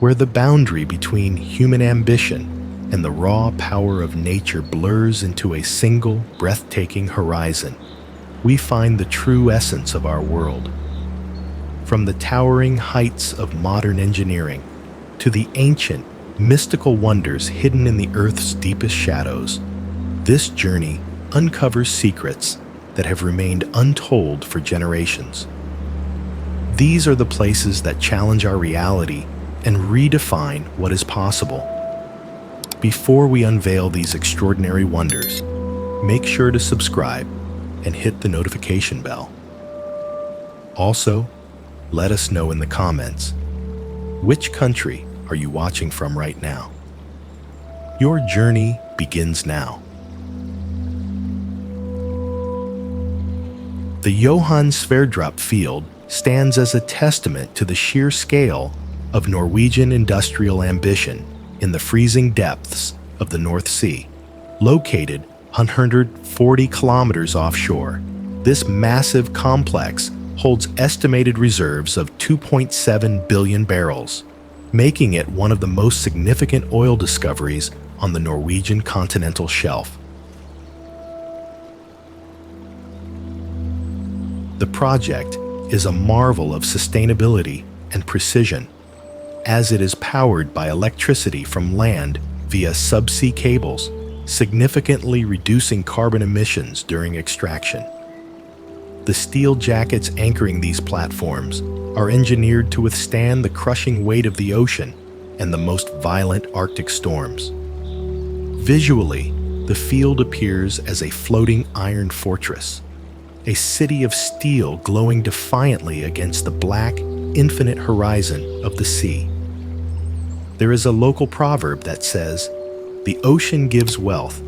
where the boundary between human ambition and the raw power of nature blurs into a single, breathtaking horizon, we find the true essence of our world. From the towering heights of modern engineering to the ancient, mystical wonders hidden in the Earth's deepest shadows, this journey uncovers secrets that have remained untold for generations. These are the places that challenge our reality and redefine what is possible. Before we unveil these extraordinary wonders, make sure to subscribe and hit the notification bell. Also, let us know in the comments, which country are you watching from right now? Your journey begins now. The Johan Sverdrup field stands as a testament to the sheer scale of Norwegian industrial ambition in the freezing depths of the North Sea. Located 140 kilometers offshore, this massive complex holds estimated reserves of 2.7 billion barrels, making it one of the most significant oil discoveries on the Norwegian continental shelf. The project is a marvel of sustainability and precision, as it is powered by electricity from land via subsea cables, significantly reducing carbon emissions during extraction. The steel jackets anchoring these platforms are engineered to withstand the crushing weight of the ocean and the most violent Arctic storms. Visually, the field appears as a floating iron fortress, a city of steel glowing defiantly against the black, infinite horizon of the sea. There is a local proverb that says, "The ocean gives wealth,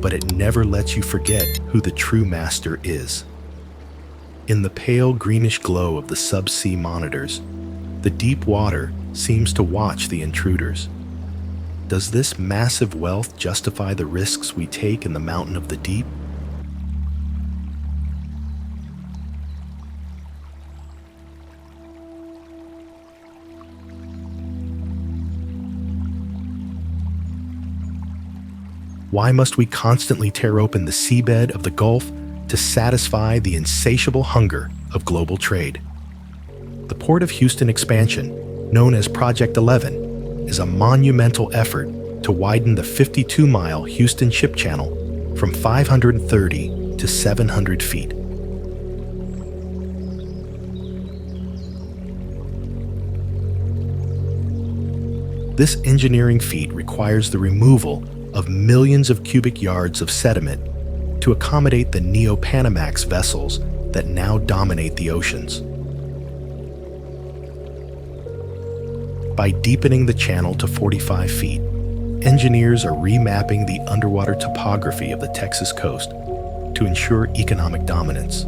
but it never lets you forget who the true master is." In the pale greenish glow of the subsea monitors, the deep water seems to watch the intruders. Does this massive wealth justify the risks we take in the mountain of the deep? Why must we constantly tear open the seabed of the Gulf to satisfy the insatiable hunger of global trade? The Port of Houston expansion, known as Project 11, is a monumental effort to widen the 52-mile Houston Ship Channel from 530 to 700 feet. This engineering feat requires the removal of millions of cubic yards of sediment to accommodate the Neo-Panamax vessels that now dominate the oceans. By deepening the channel to 45 feet, engineers are remapping the underwater topography of the Texas coast to ensure economic dominance.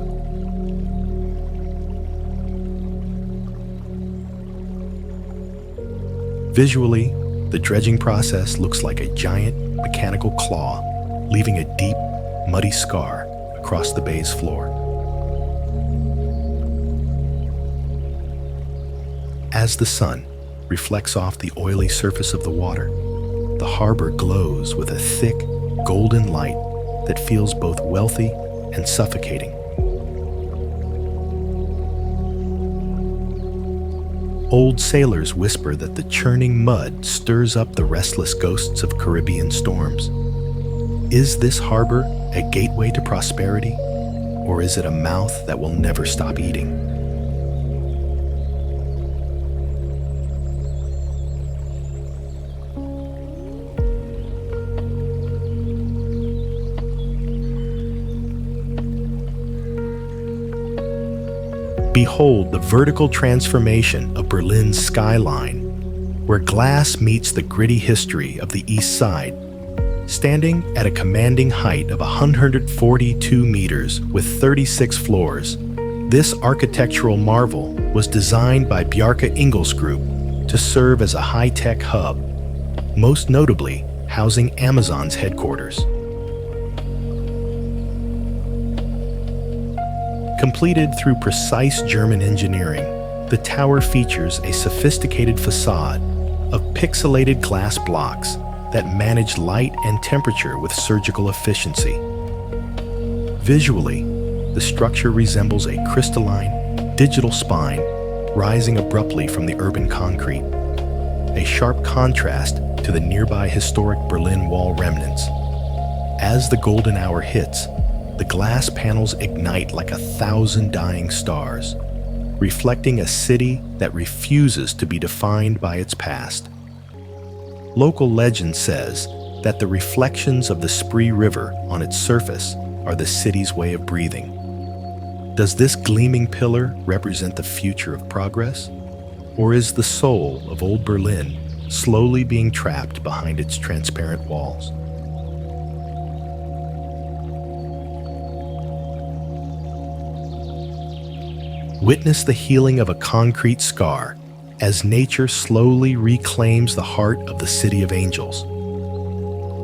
Visually, the dredging process looks like a giant mechanical claw, leaving a deep, muddy scar across the bay's floor. As the sun reflects off the oily surface of the water, the harbor glows with a thick, golden light that feels both wealthy and suffocating. Old sailors whisper that the churning mud stirs up the restless ghosts of Caribbean storms. Is this harbor a gateway to prosperity, or is it a mouth that will never stop eating? Behold the vertical transformation of Berlin's skyline, where glass meets the gritty history of the East Side. Standing at a commanding height of 142 meters with 36 floors, this architectural marvel was designed by Bjarke Ingels Group to serve as a high-tech hub, most notably housing Amazon's headquarters. Completed through precise German engineering, the tower features a sophisticated facade pixelated glass blocks that manage light and temperature with surgical efficiency. Visually, the structure resembles a crystalline, digital spine rising abruptly from the urban concrete, a sharp contrast to the nearby historic Berlin Wall remnants. As the golden hour hits, the glass panels ignite like 1,000 dying stars, reflecting a city that refuses to be defined by its past. Local legend says that the reflections of the Spree River on its surface are the city's way of breathing. Does this gleaming pillar represent the future of progress? Or is the soul of old Berlin slowly being trapped behind its transparent walls? Witness the healing of a concrete scar as nature slowly reclaims the heart of the City of Angels.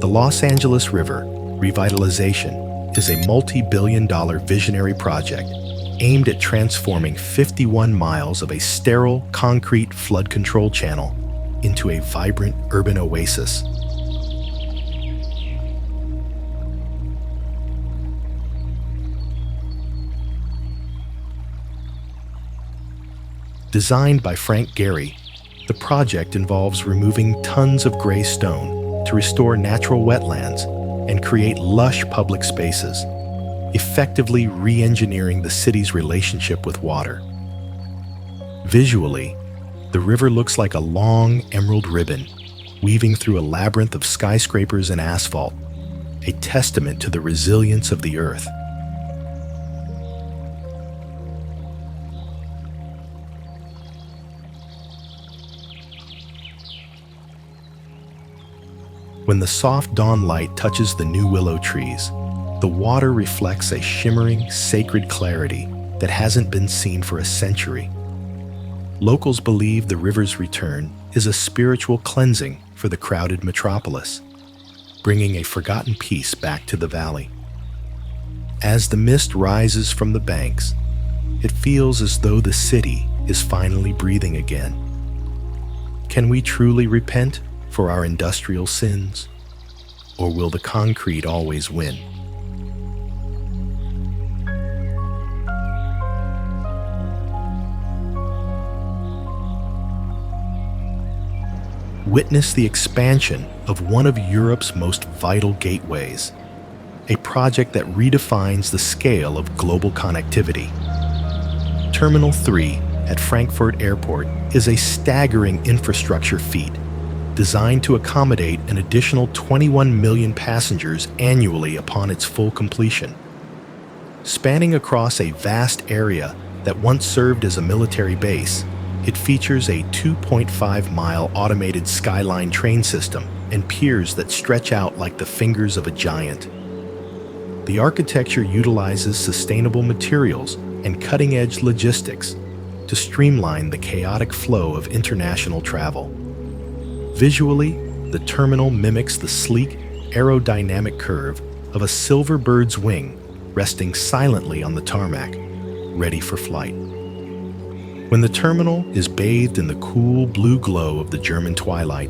The Los Angeles River Revitalization is a multi-billion-dollar visionary project aimed at transforming 51 miles of a sterile concrete flood control channel into a vibrant urban oasis. Designed by Frank Gehry, the project involves removing tons of gray stone to restore natural wetlands and create lush public spaces, effectively re-engineering the city's relationship with water. Visually, the river looks like a long emerald ribbon, weaving through a labyrinth of skyscrapers and asphalt, a testament to the resilience of the earth. When the soft dawn light touches the new willow trees, the water reflects a shimmering, sacred clarity that hasn't been seen for a century. Locals believe the river's return is a spiritual cleansing for the crowded metropolis, bringing a forgotten peace back to the valley. As the mist rises from the banks, it feels as though the city is finally breathing again. Can we truly repent for our industrial sins? Or will the concrete always win? Witness the expansion of one of Europe's most vital gateways, a project that redefines the scale of global connectivity. Terminal 3 at Frankfurt Airport is a staggering infrastructure feat designed to accommodate an additional 21 million passengers annually upon its full completion. Spanning across a vast area that once served as a military base, it features a 2.5-mile automated skyline train system and piers that stretch out like the fingers of a giant. The architecture utilizes sustainable materials and cutting-edge logistics to streamline the chaotic flow of international travel. Visually, the terminal mimics the sleek, aerodynamic curve of a silver bird's wing resting silently on the tarmac, ready for flight. When the terminal is bathed in the cool blue glow of the German twilight,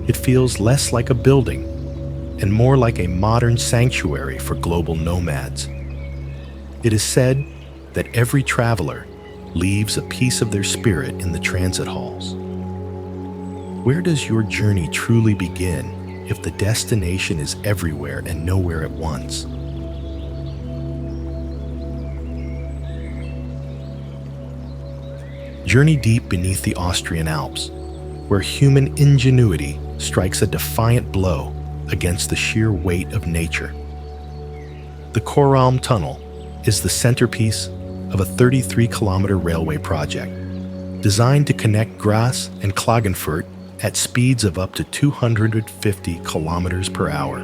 it feels less like a building and more like a modern sanctuary for global nomads. It is said that every traveler leaves a piece of their spirit in the transit halls. Where does your journey truly begin if the destination is everywhere and nowhere at once? Journey deep beneath the Austrian Alps, where human ingenuity strikes a defiant blow against the sheer weight of nature. The Koralm Tunnel is the centerpiece of a 33-kilometer railway project designed to connect Graz and Klagenfurt at speeds of up to 250 kilometers per hour.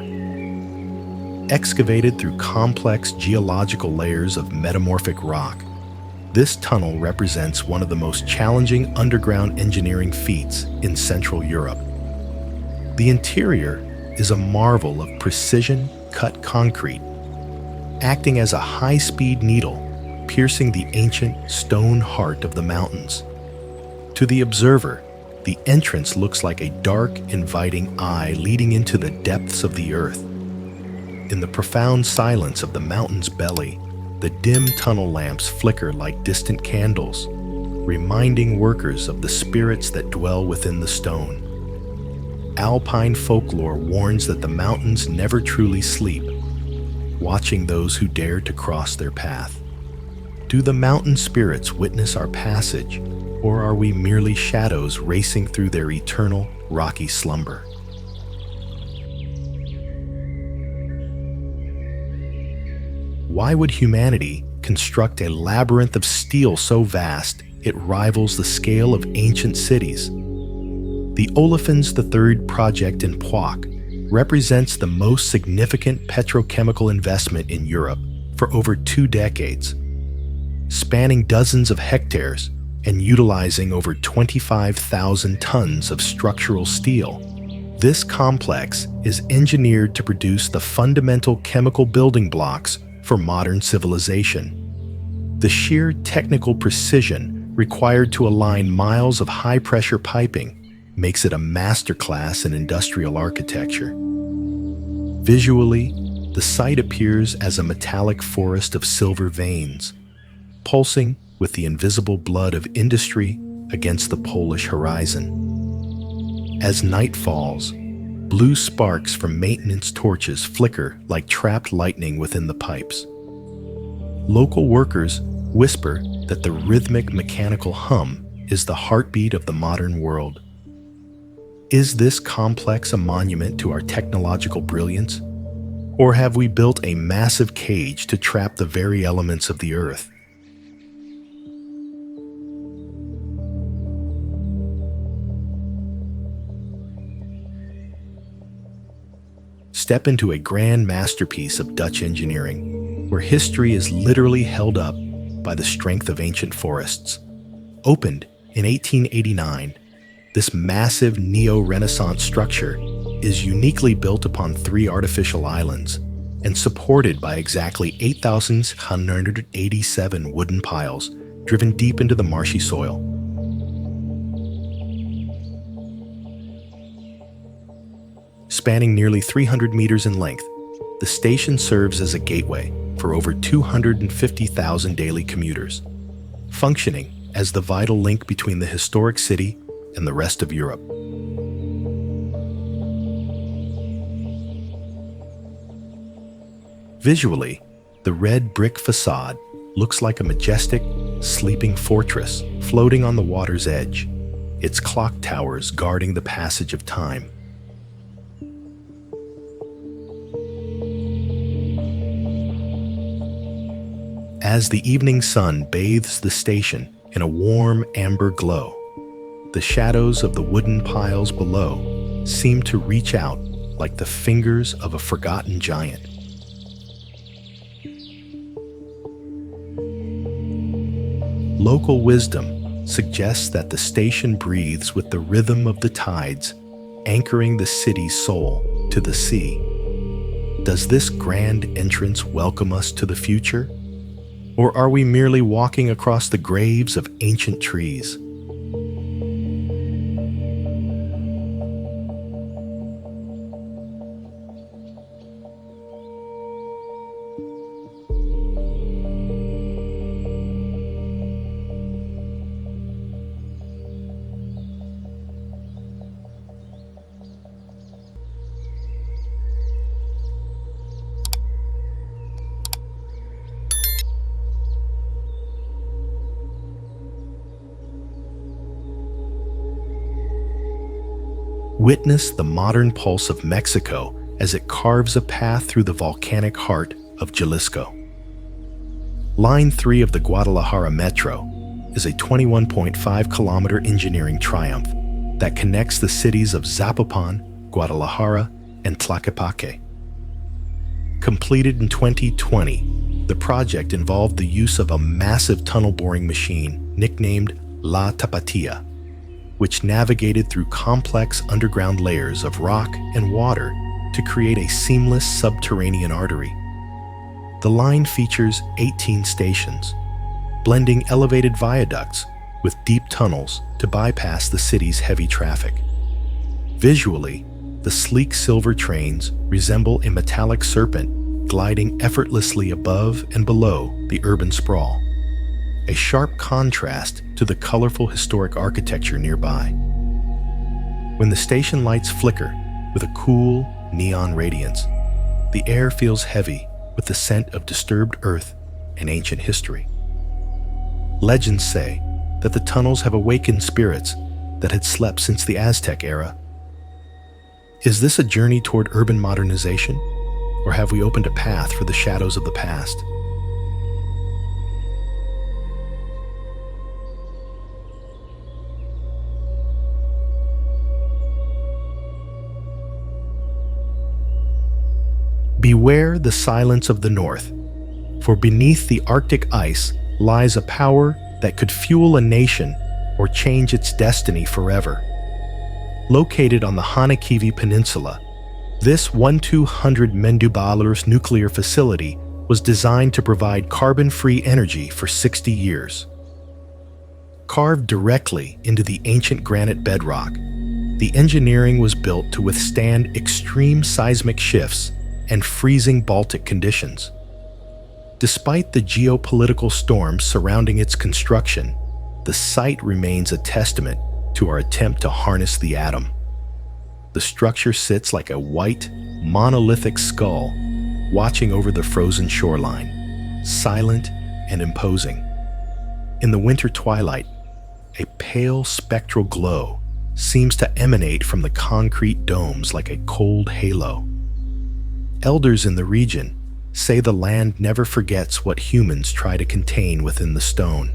Excavated through complex geological layers of metamorphic rock, this tunnel represents one of the most challenging underground engineering feats in Central Europe. The interior is a marvel of precision-cut concrete, acting as a high-speed needle piercing the ancient stone heart of the mountains. To the observer, The entrance looks like a dark, inviting eye leading into the depths of the earth. In the profound silence of the mountain's belly, the dim tunnel lamps flicker like distant candles, reminding workers of the spirits that dwell within the stone. Alpine folklore warns that the mountains never truly sleep, watching those who dare to cross their path. Do the mountain spirits witness our passage, or are we merely shadows racing through their eternal, rocky slumber? Why would humanity construct a labyrinth of steel so vast it rivals the scale of ancient cities? The Olefins III project in Poic represents the most significant petrochemical investment in Europe for over 2 decades. Spanning dozens of hectares and utilizing over 25,000 tons of structural steel, this complex is engineered to produce the fundamental chemical building blocks for modern civilization. The sheer technical precision required to align miles of high-pressure piping makes it a masterclass in industrial architecture. Visually, the site appears as a metallic forest of silver veins, pulsing with the invisible blood of industry against the Polish horizon. As night falls, blue sparks from maintenance torches flicker like trapped lightning within the pipes. Local workers whisper that the rhythmic mechanical hum is the heartbeat of the modern world. Is this complex a monument to our technological brilliance? Or have we built a massive cage to trap the very elements of the earth? Step into a grand masterpiece of Dutch engineering, where history is literally held up by the strength of ancient forests. Opened in 1889, this massive neo-Renaissance structure is uniquely built upon 3 artificial islands and supported by exactly 8,187 wooden piles driven deep into the marshy soil. Spanning nearly 300 meters in length, the station serves as a gateway for over 250,000 daily commuters, functioning as the vital link between the historic city and the rest of Europe. Visually, the red brick facade looks like a majestic, sleeping fortress floating on the water's edge, its clock towers guarding the passage of time. As the evening sun bathes the station in a warm amber glow, the shadows of the wooden piles below seem to reach out like the fingers of a forgotten giant. Local wisdom suggests that the station breathes with the rhythm of the tides, anchoring the city's soul to the sea. Does this grand entrance welcome us to the future? Or are we merely walking across the graves of ancient trees? Witness the modern pulse of Mexico as it carves a path through the volcanic heart of Jalisco. Line 3 of the Guadalajara Metro is a 21.5-kilometer engineering triumph that connects the cities of Zapopan, Guadalajara, and Tlaquepaque. Completed in 2020, the project involved the use of a massive tunnel boring machine nicknamed La Tapatía, which navigated through complex underground layers of rock and water to create a seamless subterranean artery. The line features 18 stations, blending elevated viaducts with deep tunnels to bypass the city's heavy traffic. Visually, the sleek silver trains resemble a metallic serpent gliding effortlessly above and below the urban sprawl, a sharp contrast to the colorful historic architecture nearby. When the station lights flicker with a cool, neon radiance, the air feels heavy with the scent of disturbed earth and ancient history. Legends say that the tunnels have awakened spirits that had slept since the Aztec era. Is this a journey toward urban modernization, or have we opened a path for the shadows of the past? Beware the silence of the North, for beneath the Arctic ice lies a power that could fuel a nation or change its destiny forever. Located on the Hanekivi Peninsula, this 1,200 Mendubalers nuclear facility was designed to provide carbon-free energy for 60 years. Carved directly into the ancient granite bedrock, the engineering was built to withstand extreme seismic shifts and freezing Baltic conditions. Despite the geopolitical storms surrounding its construction, the site remains a testament to our attempt to harness the atom. The structure sits like a white, monolithic skull, watching over the frozen shoreline, silent and imposing. In the winter twilight, a pale spectral glow seems to emanate from the concrete domes like a cold halo. Elders in the region say the land never forgets what humans try to contain within the stone.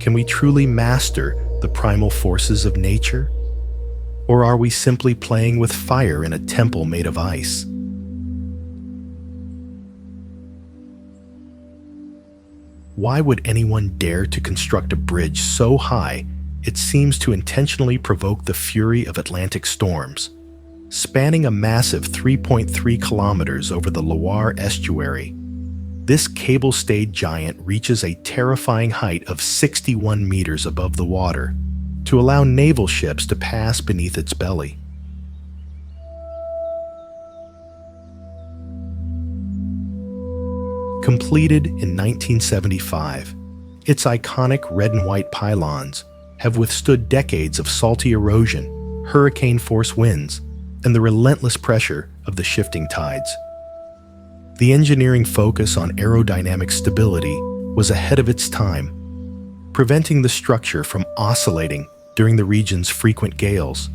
Can we truly master the primal forces of nature? Or are we simply playing with fire in a temple made of ice? Why would anyone dare to construct a bridge so high it seems to intentionally provoke the fury of Atlantic storms? Spanning a massive 3.3 kilometers over the Loire estuary, this cable-stayed giant reaches a terrifying height of 61 meters above the water to allow naval ships to pass beneath its belly. Completed in 1975, its iconic red and white pylons have withstood decades of salty erosion, hurricane-force winds, and the relentless pressure of the shifting tides. The engineering focus on aerodynamic stability was ahead of its time, preventing the structure from oscillating during the region's frequent gales.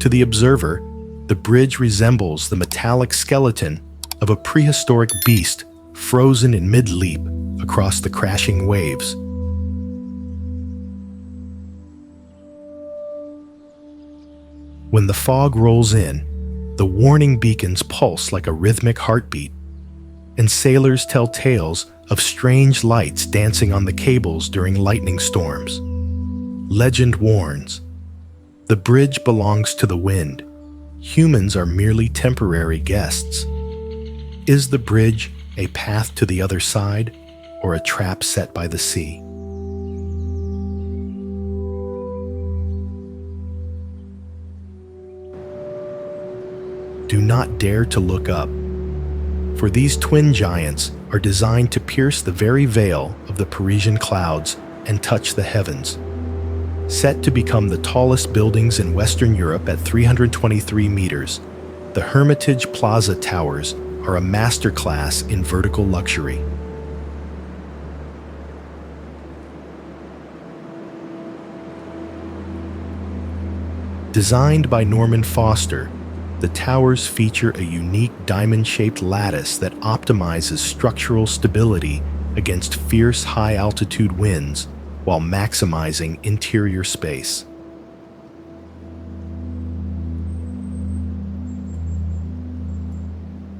To the observer, the bridge resembles the metallic skeleton of a prehistoric beast frozen in mid-leap across the crashing waves. When the fog rolls in, the warning beacons pulse like a rhythmic heartbeat, and sailors tell tales of strange lights dancing on the cables during lightning storms. Legend warns, the bridge belongs to the wind. Humans are merely temporary guests. Is the bridge a path to the other side, or a trap set by the sea? Do not dare to look up, for these twin giants are designed to pierce the very veil of the Parisian clouds and touch the heavens. Set to become the tallest buildings in Western Europe at 323 meters, the Hermitage Plaza Towers are a masterclass in vertical luxury. Designed by Norman Foster, the towers feature a unique diamond-shaped lattice that optimizes structural stability against fierce high-altitude winds while maximizing interior space.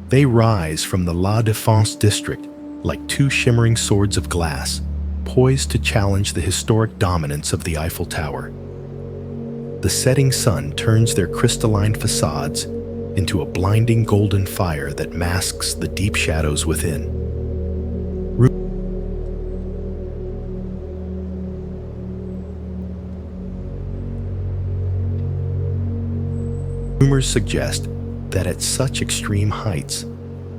They rise from the La Défense district like two shimmering swords of glass, poised to challenge the historic dominance of the Eiffel Tower. The setting sun turns their crystalline facades into a blinding golden fire that masks the deep shadows within. Rumors suggest that at such extreme heights,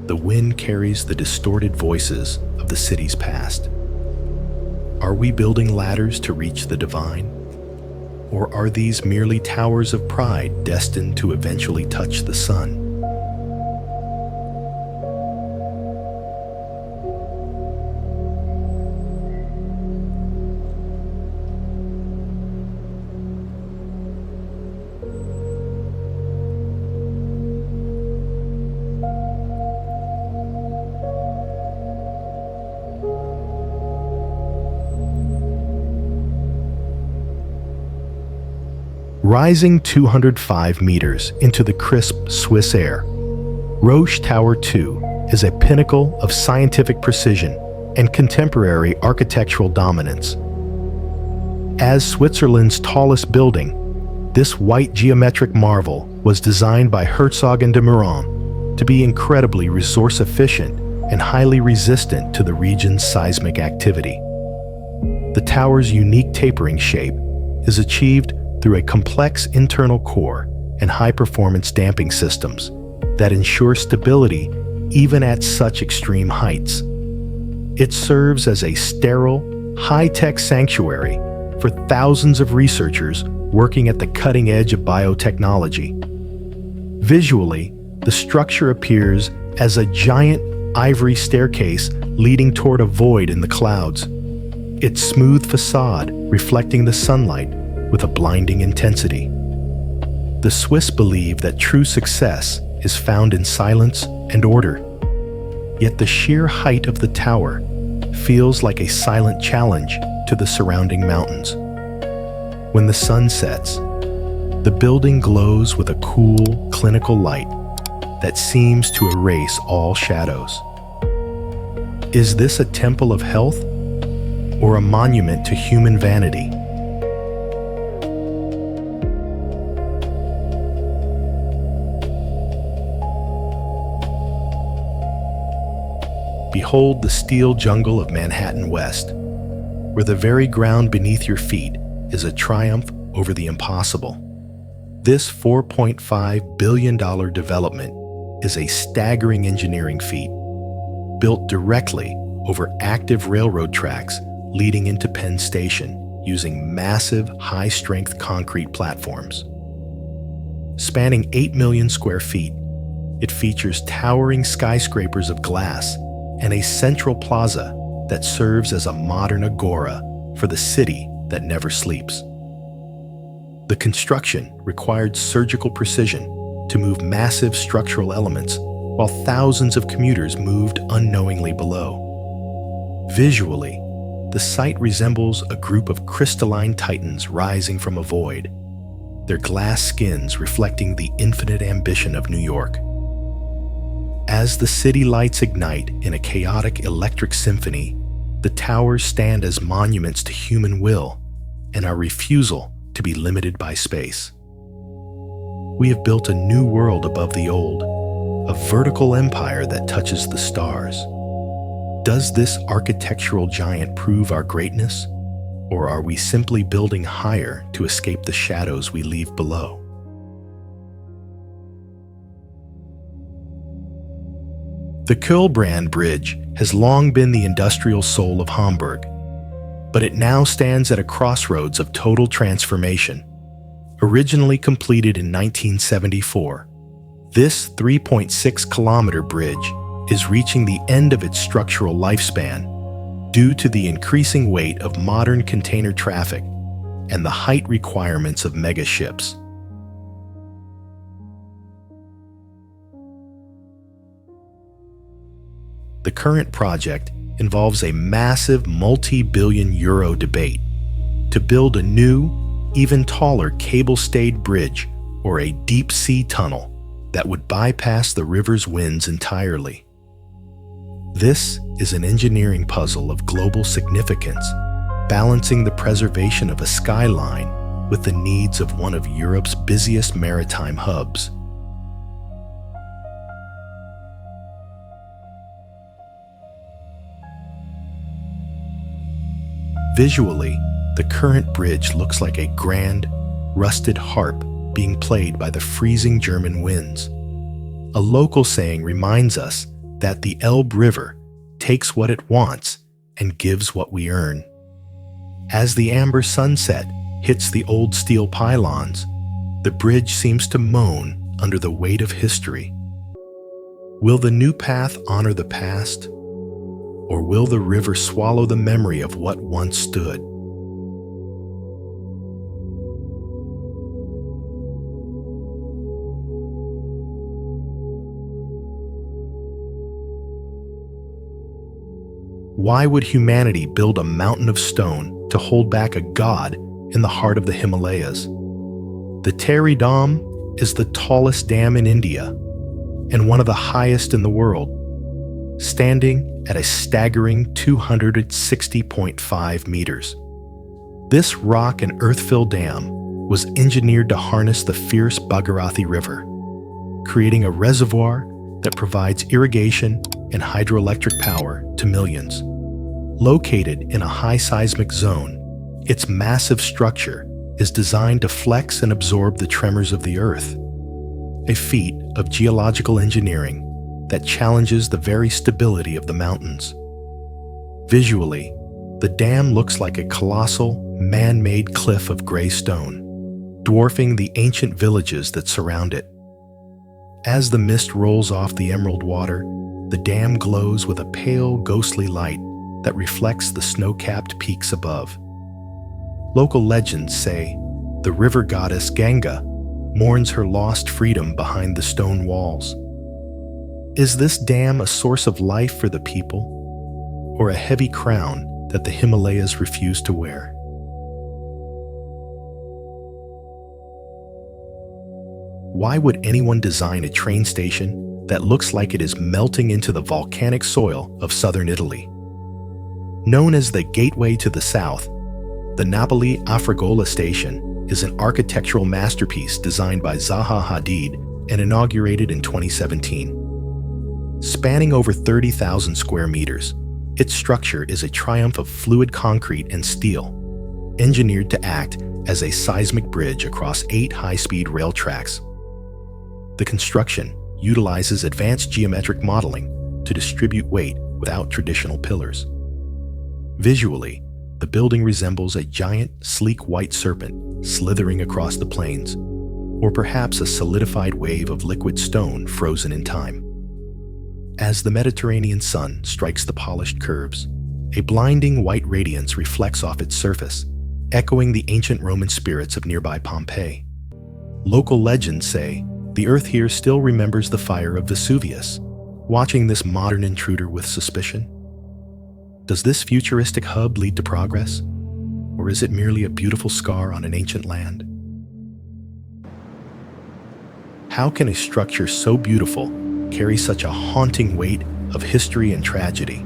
the wind carries the distorted voices of the city's past. Are we building ladders to reach the divine? Or are these merely towers of pride destined to eventually touch the sun? Rising 205 meters into the crisp Swiss air, Roche Tower 2 is a pinnacle of scientific precision and contemporary architectural dominance. As Switzerland's tallest building, this white geometric marvel was designed by Herzog and de Meuron to be incredibly resource-efficient and highly resistant to the region's seismic activity. The tower's unique tapering shape is achieved through a complex internal core and high-performance damping systems that ensure stability even at such extreme heights. It serves as a sterile, high-tech sanctuary for thousands of researchers working at the cutting edge of biotechnology. Visually, the structure appears as a giant ivory staircase leading toward a void in the clouds, its smooth facade reflecting the sunlight with a blinding intensity. The Swiss believe that true success is found in silence and order. Yet the sheer height of the tower feels like a silent challenge to the surrounding mountains. When the sun sets, the building glows with a cool, clinical light that seems to erase all shadows. Is this a temple of health or a monument to human vanity? Behold the steel jungle of Manhattan West, where the very ground beneath your feet is a triumph over the impossible. This $4.5 billion development is a staggering engineering feat, built directly over active railroad tracks leading into Penn Station using massive, high-strength concrete platforms. Spanning 8 million square feet, it features towering skyscrapers of glass and a central plaza that serves as a modern agora for the city that never sleeps. The construction required surgical precision to move massive structural elements while thousands of commuters moved unknowingly below. Visually, the site resembles a group of crystalline titans rising from a void, their glass skins reflecting the infinite ambition of New York. As the city lights ignite in a chaotic electric symphony, the towers stand as monuments to human will and our refusal to be limited by space. We have built a new world above the old, a vertical empire that touches the stars. Does this architectural giant prove our greatness, or are we simply building higher to escape the shadows we leave below? The Kölbrand Bridge has long been the industrial soul of Hamburg, but it now stands at a crossroads of total transformation. Originally completed in 1974, this 3.6-kilometer bridge is reaching the end of its structural lifespan due to the increasing weight of modern container traffic and the height requirements of mega ships. The current project involves a massive multi-billion euro debate to build a new, even taller cable-stayed bridge or a deep-sea tunnel that would bypass the river's winds entirely. This is an engineering puzzle of global significance, balancing the preservation of a skyline with the needs of one of Europe's busiest maritime hubs. Visually, the current bridge looks like a grand, rusted harp being played by the freezing German winds. A local saying reminds us that the Elbe River takes what it wants and gives what we earn. As the amber sunset hits the old steel pylons, the bridge seems to moan under the weight of history. Will the new path honor the past, or will the river swallow the memory of what once stood? Why would humanity build a mountain of stone to hold back a god in the heart of the Himalayas? The Tehri Dam is the tallest dam in India and one of the highest in the world, standing at a staggering 260.5 meters. This rock and earth-filled dam was engineered to harness the fierce Bhagirathi River, creating a reservoir that provides irrigation and hydroelectric power to millions. Located in a high seismic zone, its massive structure is designed to flex and absorb the tremors of the earth, a feat of geological engineering that challenges the very stability of the mountains. Visually, the dam looks like a colossal, man-made cliff of gray stone, dwarfing the ancient villages that surround it. As the mist rolls off the emerald water, the dam glows with a pale, ghostly light that reflects the snow-capped peaks above. Local legends say the river goddess Ganga mourns her lost freedom behind the stone walls. Is this dam a source of life for the people, or a heavy crown that the Himalayas refuse to wear? Why would anyone design a train station that looks like it is melting into the volcanic soil of southern Italy? Known as the Gateway to the South, the Napoli Afragola station is an architectural masterpiece designed by Zaha Hadid and inaugurated in 2017. Spanning over 30,000 square meters, its structure is a triumph of fluid concrete and steel, engineered to act as a seismic bridge across 8 high-speed rail tracks. The construction utilizes advanced geometric modeling to distribute weight without traditional pillars. Visually, the building resembles a giant, sleek white serpent slithering across the plains, or perhaps a solidified wave of liquid stone frozen in time. As the Mediterranean sun strikes the polished curves, a blinding white radiance reflects off its surface, echoing the ancient Roman spirits of nearby Pompeii. Local legends say the earth here still remembers the fire of Vesuvius, watching this modern intruder with suspicion. Does this futuristic hub lead to progress, or is it merely a beautiful scar on an ancient land? How can a structure so beautiful carry such a haunting weight of history and tragedy?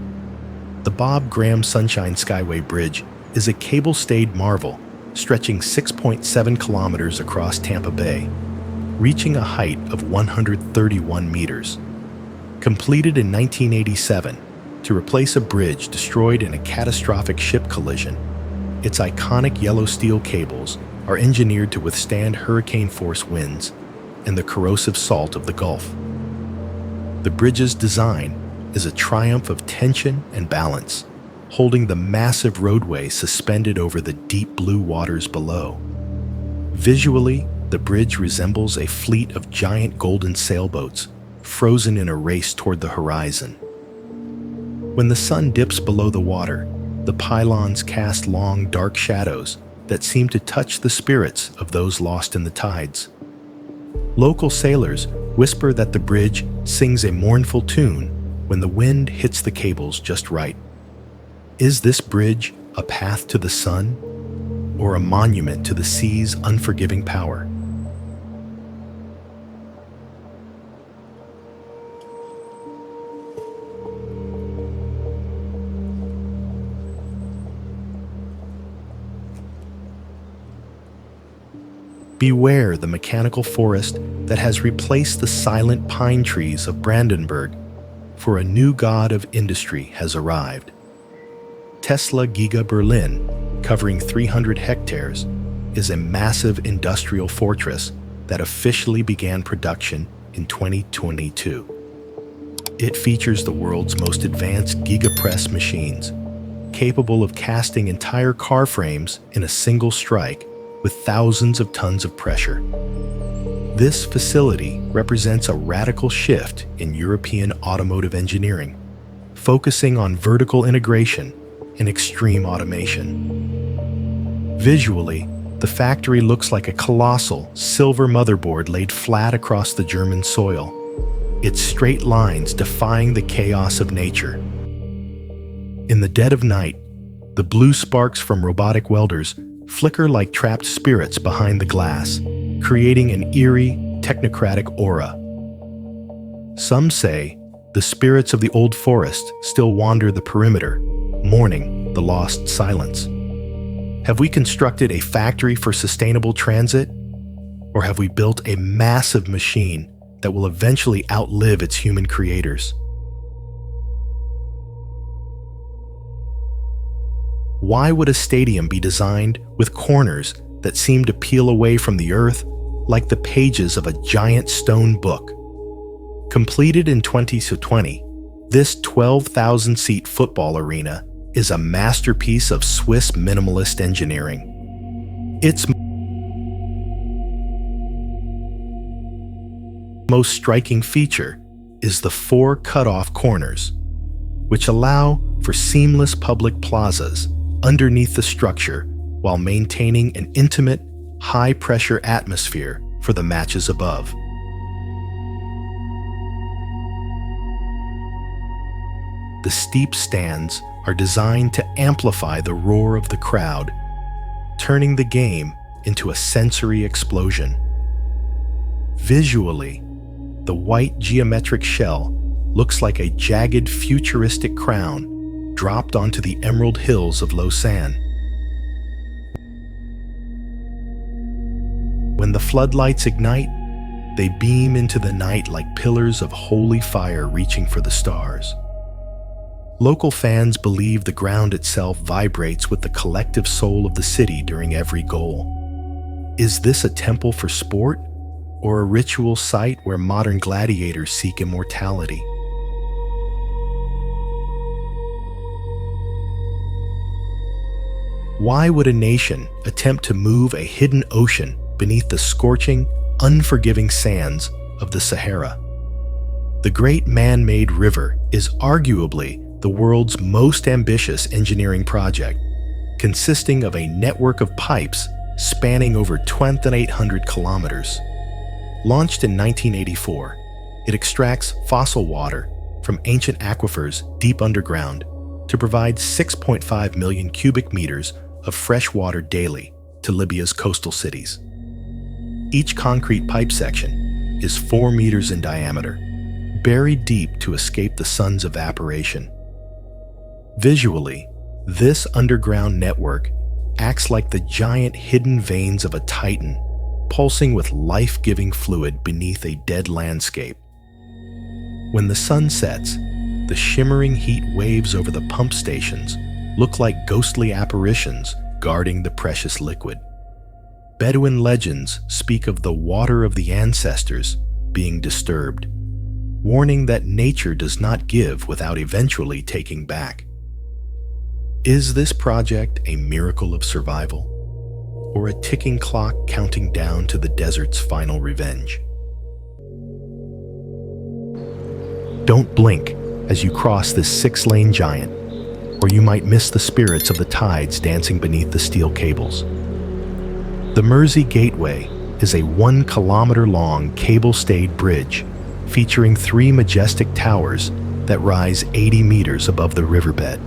The Bob Graham Sunshine Skyway Bridge is a cable-stayed marvel stretching 6.7 kilometers across Tampa Bay, reaching a height of 131 meters. Completed in 1987 to replace a bridge destroyed in a catastrophic ship collision, its iconic yellow steel cables are engineered to withstand hurricane-force winds and the corrosive salt of the Gulf. The bridge's design is a triumph of tension and balance, holding the massive roadway suspended over the deep blue waters below. Visually, the bridge resembles a fleet of giant golden sailboats frozen in a race toward the horizon. When the sun dips below the water, the pylons cast long, dark shadows that seem to touch the spirits of those lost in the tides. Local sailors whisper that the bridge sings a mournful tune when the wind hits the cables just right. Is this bridge a path to the sun, or a monument to the sea's unforgiving power? Beware the mechanical forest that has replaced the silent pine trees of Brandenburg, for a new god of industry has arrived. Tesla Giga Berlin, covering 300 hectares, is a massive industrial fortress that officially began production in 2022. It features the world's most advanced gigapress machines, capable of casting entire car frames in a single strike with thousands of tons of pressure. This facility represents a radical shift in European automotive engineering, focusing on vertical integration and extreme automation. Visually, the factory looks like a colossal silver motherboard laid flat across the German soil, its straight lines defying the chaos of nature. In the dead of night, the blue sparks from robotic welders flicker like trapped spirits behind the glass, creating an eerie, technocratic aura. Some say the spirits of the old forest still wander the perimeter, mourning the lost silence. Have we constructed a factory for sustainable transit? Or have we built a massive machine that will eventually outlive its human creators? Why would a stadium be designed with corners that seem to peel away from the earth like the pages of a giant stone book? Completed in 2020, this 12,000-seat football arena is a masterpiece of Swiss minimalist engineering. Its most striking feature is the 4 cut-off corners, which allow for seamless public plazas underneath the structure while maintaining an intimate, high-pressure atmosphere for the matches above. The steep stands are designed to amplify the roar of the crowd, turning the game into a sensory explosion. Visually, the white geometric shell looks like a jagged futuristic crown dropped onto the emerald hills of Lausanne. When the floodlights ignite, they beam into the night like pillars of holy fire reaching for the stars. Local fans believe the ground itself vibrates with the collective soul of the city during every goal. Is this a temple for sport, or a ritual site where modern gladiators seek immortality? Why would a nation attempt to move a hidden ocean beneath the scorching, unforgiving sands of the Sahara? The Great Man-Made River is arguably the world's most ambitious engineering project, consisting of a network of pipes spanning over 2,800 kilometers. Launched in 1984, it extracts fossil water from ancient aquifers deep underground to provide 6.5 million cubic meters of fresh water daily to Libya's coastal cities. Each concrete pipe section is 4 meters in diameter, buried deep to escape the sun's evaporation. Visually, this underground network acts like the giant hidden veins of a titan, pulsing with life-giving fluid beneath a dead landscape. When the sun sets, the shimmering heat waves over the pump stations look like ghostly apparitions guarding the precious liquid. Bedouin legends speak of the water of the ancestors being disturbed, warning that nature does not give without eventually taking back. Is this project a miracle of survival, or a ticking clock counting down to the desert's final revenge? Don't blink as you cross this 6-lane giant, or you might miss the spirits of the tides dancing beneath the steel cables. The Mersey Gateway is a 1-kilometer-long cable-stayed bridge featuring 3 majestic towers that rise 80 meters above the riverbed.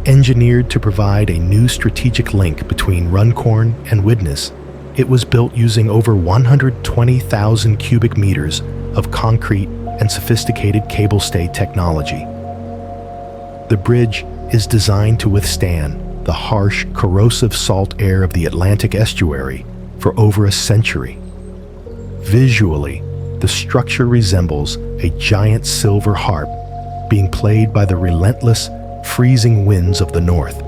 Engineered to provide a new strategic link between Runcorn and Widnes, it was built using over 120,000 cubic meters of concrete and sophisticated cable stay technology. The bridge is designed to withstand the harsh, corrosive salt air of the Atlantic estuary for over a century. Visually, the structure resembles a giant silver harp being played by the relentless, freezing winds of the north.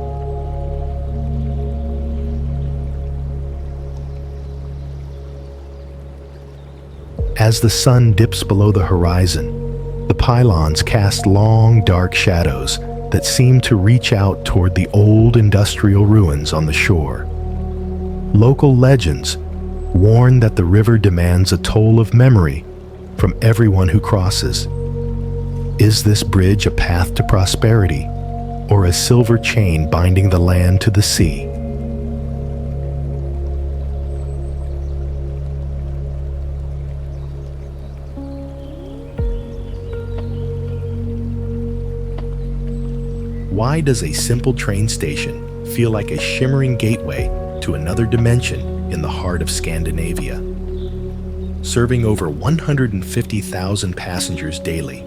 As the sun dips below the horizon, the pylons cast long, dark shadows that seem to reach out toward the old industrial ruins on the shore. Local legends warn that the river demands a toll of memory from everyone who crosses. Is this bridge a path to prosperity, or a silver chain binding the land to the sea? Why does a simple train station feel like a shimmering gateway to another dimension in the heart of Scandinavia? Serving over 150,000 passengers daily,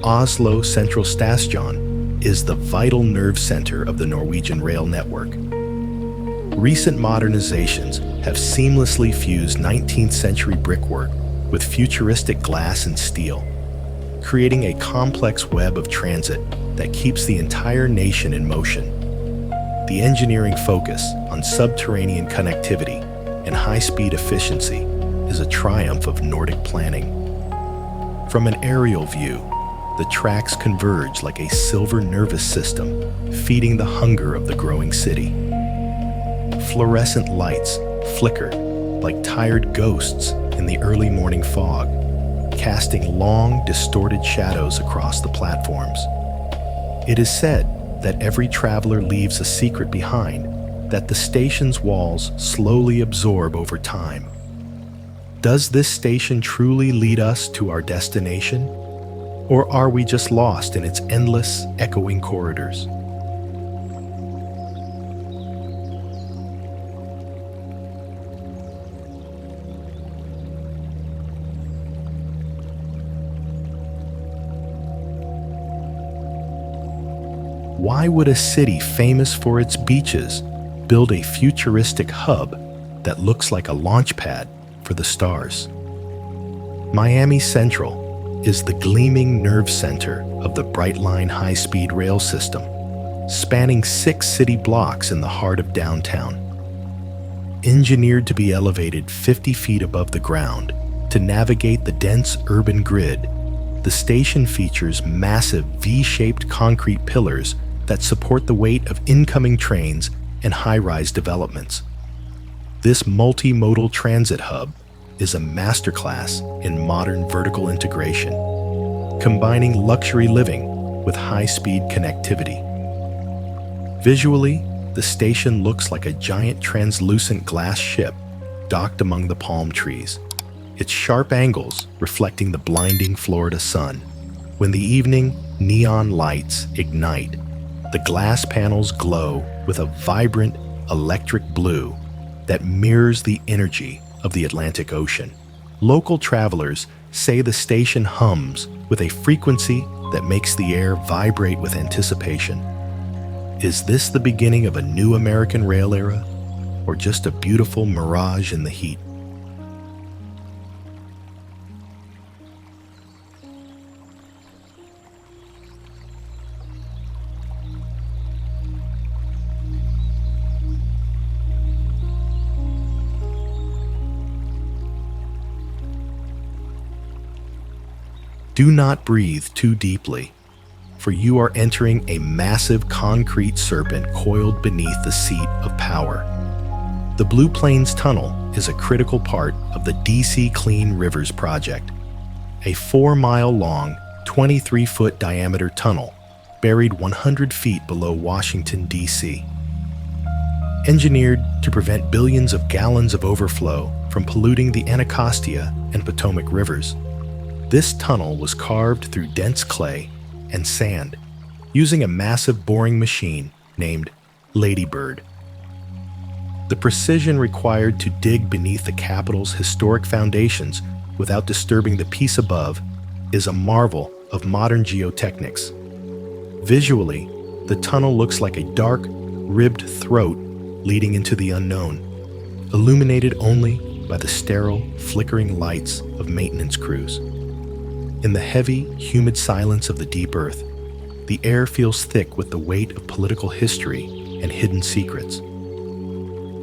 Oslo Central Station is the vital nerve center of the Norwegian rail network. Recent modernizations have seamlessly fused 19th century brickwork with futuristic glass and steel, creating a complex web of transit that keeps the entire nation in motion. The engineering focus on subterranean connectivity and high-speed efficiency is a triumph of Nordic planning. From an aerial view, the tracks converge like a silver nervous system, feeding the hunger of the growing city. Fluorescent lights flicker like tired ghosts in the early morning fog, casting long, distorted shadows across the platforms. It is said that every traveler leaves a secret behind that the station's walls slowly absorb over time. Does this station truly lead us to our destination? Or are we just lost in its endless, echoing corridors? Why would a city famous for its beaches build a futuristic hub that looks like a launch pad for the stars? Miami Central is the gleaming nerve center of the Brightline high-speed rail system, spanning 6 city blocks in the heart of downtown. Engineered to be elevated 50 feet above the ground to navigate the dense urban grid, the station features massive V-shaped concrete pillars that support the weight of incoming trains and high-rise developments. This multimodal transit hub is a masterclass in modern vertical integration, combining luxury living with high-speed connectivity. Visually, the station looks like a giant translucent glass ship docked among the palm trees, its sharp angles reflecting the blinding Florida sun. When the evening neon lights ignite, the glass panels glow with a vibrant electric blue that mirrors the energy of the Atlantic Ocean. Local travelers say the station hums with a frequency that makes the air vibrate with anticipation. Is this the beginning of a new American rail era, or just a beautiful mirage in the heat? Do not breathe too deeply, for you are entering a massive concrete serpent coiled beneath the seat of power. The Blue Plains Tunnel is a critical part of the DC Clean Rivers Project, a 4-mile-long, 23-foot diameter tunnel buried 100 feet below Washington, D.C. Engineered to prevent billions of gallons of overflow from polluting the Anacostia and Potomac rivers, this tunnel was carved through dense clay and sand using a massive boring machine named Ladybird. The precision required to dig beneath the Capitol's historic foundations without disturbing the peace above is a marvel of modern geotechnics. Visually, the tunnel looks like a dark, ribbed throat leading into the unknown, illuminated only by the sterile, flickering lights of maintenance crews. In the heavy, humid silence of the deep earth, the air feels thick with the weight of political history and hidden secrets.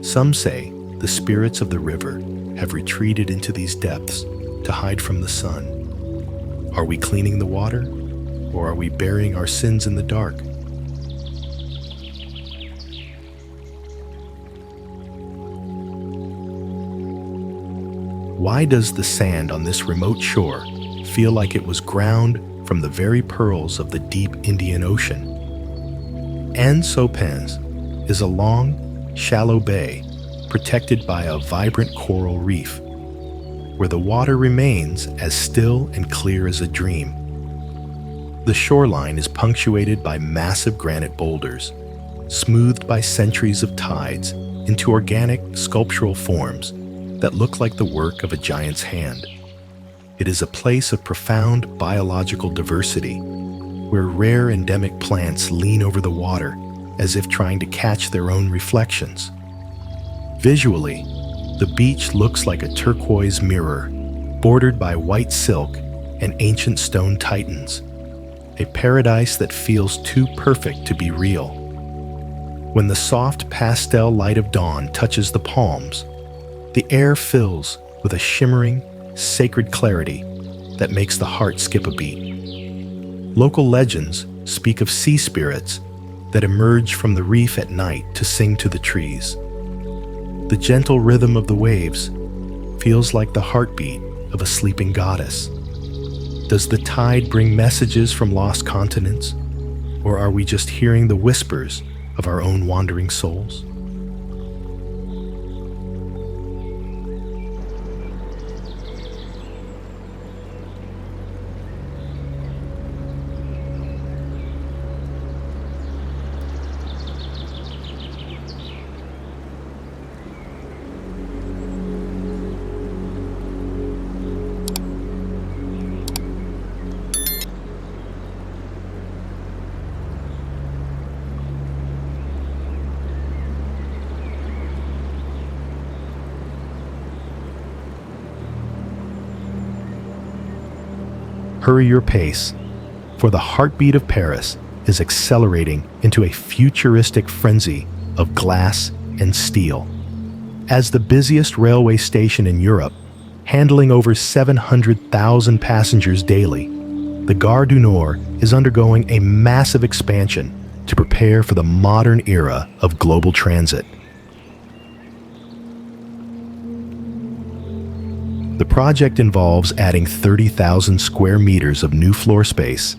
Some say the spirits of the river have retreated into these depths, to hide from the sun? Are we cleaning the water, or are we burying our sins in the dark? Why does the sand on this remote shore feel like it was ground from the very pearls of the deep Indian Ocean? Anse-aux-Pins is a long, shallow bay protected by a vibrant coral reef, where the water remains as still and clear as a dream. The shoreline is punctuated by massive granite boulders, smoothed by centuries of tides into organic, sculptural forms that look like the work of a giant's hand. It is a place of profound biological diversity, where rare endemic plants lean over the water as if trying to catch their own reflections. Visually, the beach looks like a turquoise mirror, bordered by white silk and ancient stone titans, a paradise that feels too perfect to be real. When the soft pastel light of dawn touches the palms, the air fills with a shimmering, sacred clarity that makes the heart skip a beat. Local legends speak of sea spirits that emerge from the reef at night to sing to the trees. The gentle rhythm of the waves feels like the heartbeat of a sleeping goddess. Does the tide bring messages from lost continents, or are we just hearing the whispers of our own wandering souls? Hurry your pace, for the heartbeat of Paris is accelerating into a futuristic frenzy of glass and steel. As the busiest railway station in Europe, handling over 700,000 passengers daily, the Gare du Nord is undergoing a massive expansion to prepare for the modern era of global transit. The project involves adding 30,000 square meters of new floor space,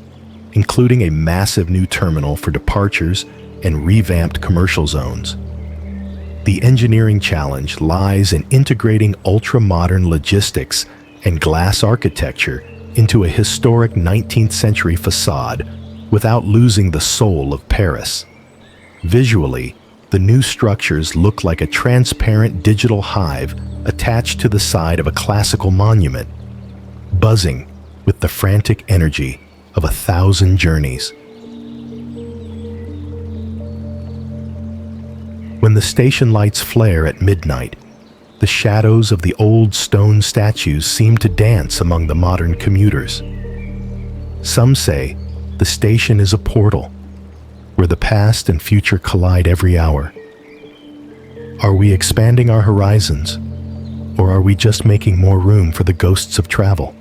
including a massive new terminal for departures and revamped commercial zones. The engineering challenge lies in integrating ultra-modern logistics and glass architecture into a historic 19th century facade without losing the soul of Paris. Visually, the new structures look like a transparent digital hive attached to the side of a classical monument, buzzing with the frantic energy of 1,000 journeys. When the station lights flare at midnight, the shadows of the old stone statues seem to dance among the modern commuters. Some say the station is a portal, where the past and future collide every hour. Are we expanding our horizons, or are we just making more room for the ghosts of travel?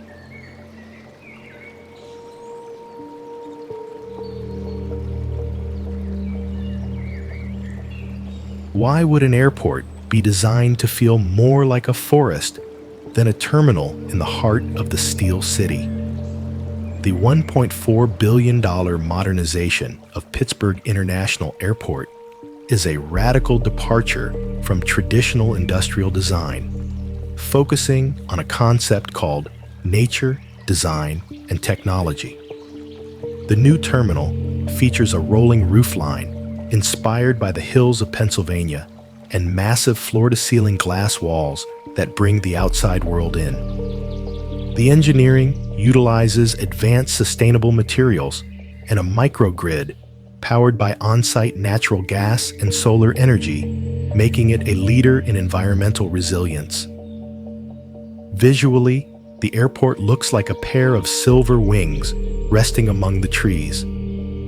Why would an airport be designed to feel more like a forest than a terminal in the heart of the Steel City? The $1.4 billion modernization of Pittsburgh International Airport is a radical departure from traditional industrial design, focusing on a concept called nature, design, and technology. The new terminal features a rolling roofline inspired by the hills of Pennsylvania and massive floor-to-ceiling glass walls that bring the outside world in. The engineering utilizes advanced sustainable materials and a microgrid powered by on-site natural gas and solar energy, making it a leader in environmental resilience. Visually, the airport looks like a pair of silver wings resting among the trees,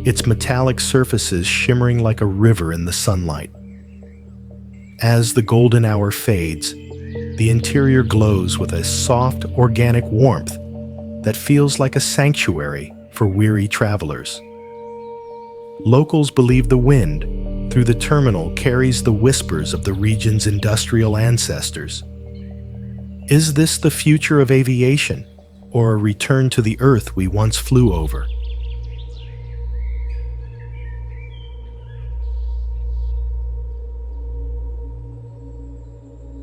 its metallic surfaces shimmering like a river in the sunlight. As the golden hour fades, The interior glows with a soft, organic warmth that feels like a sanctuary for weary travelers. Locals believe the wind through the terminal carries the whispers of the region's industrial ancestors. Is this the future of aviation, or a return to the Earth we once flew over?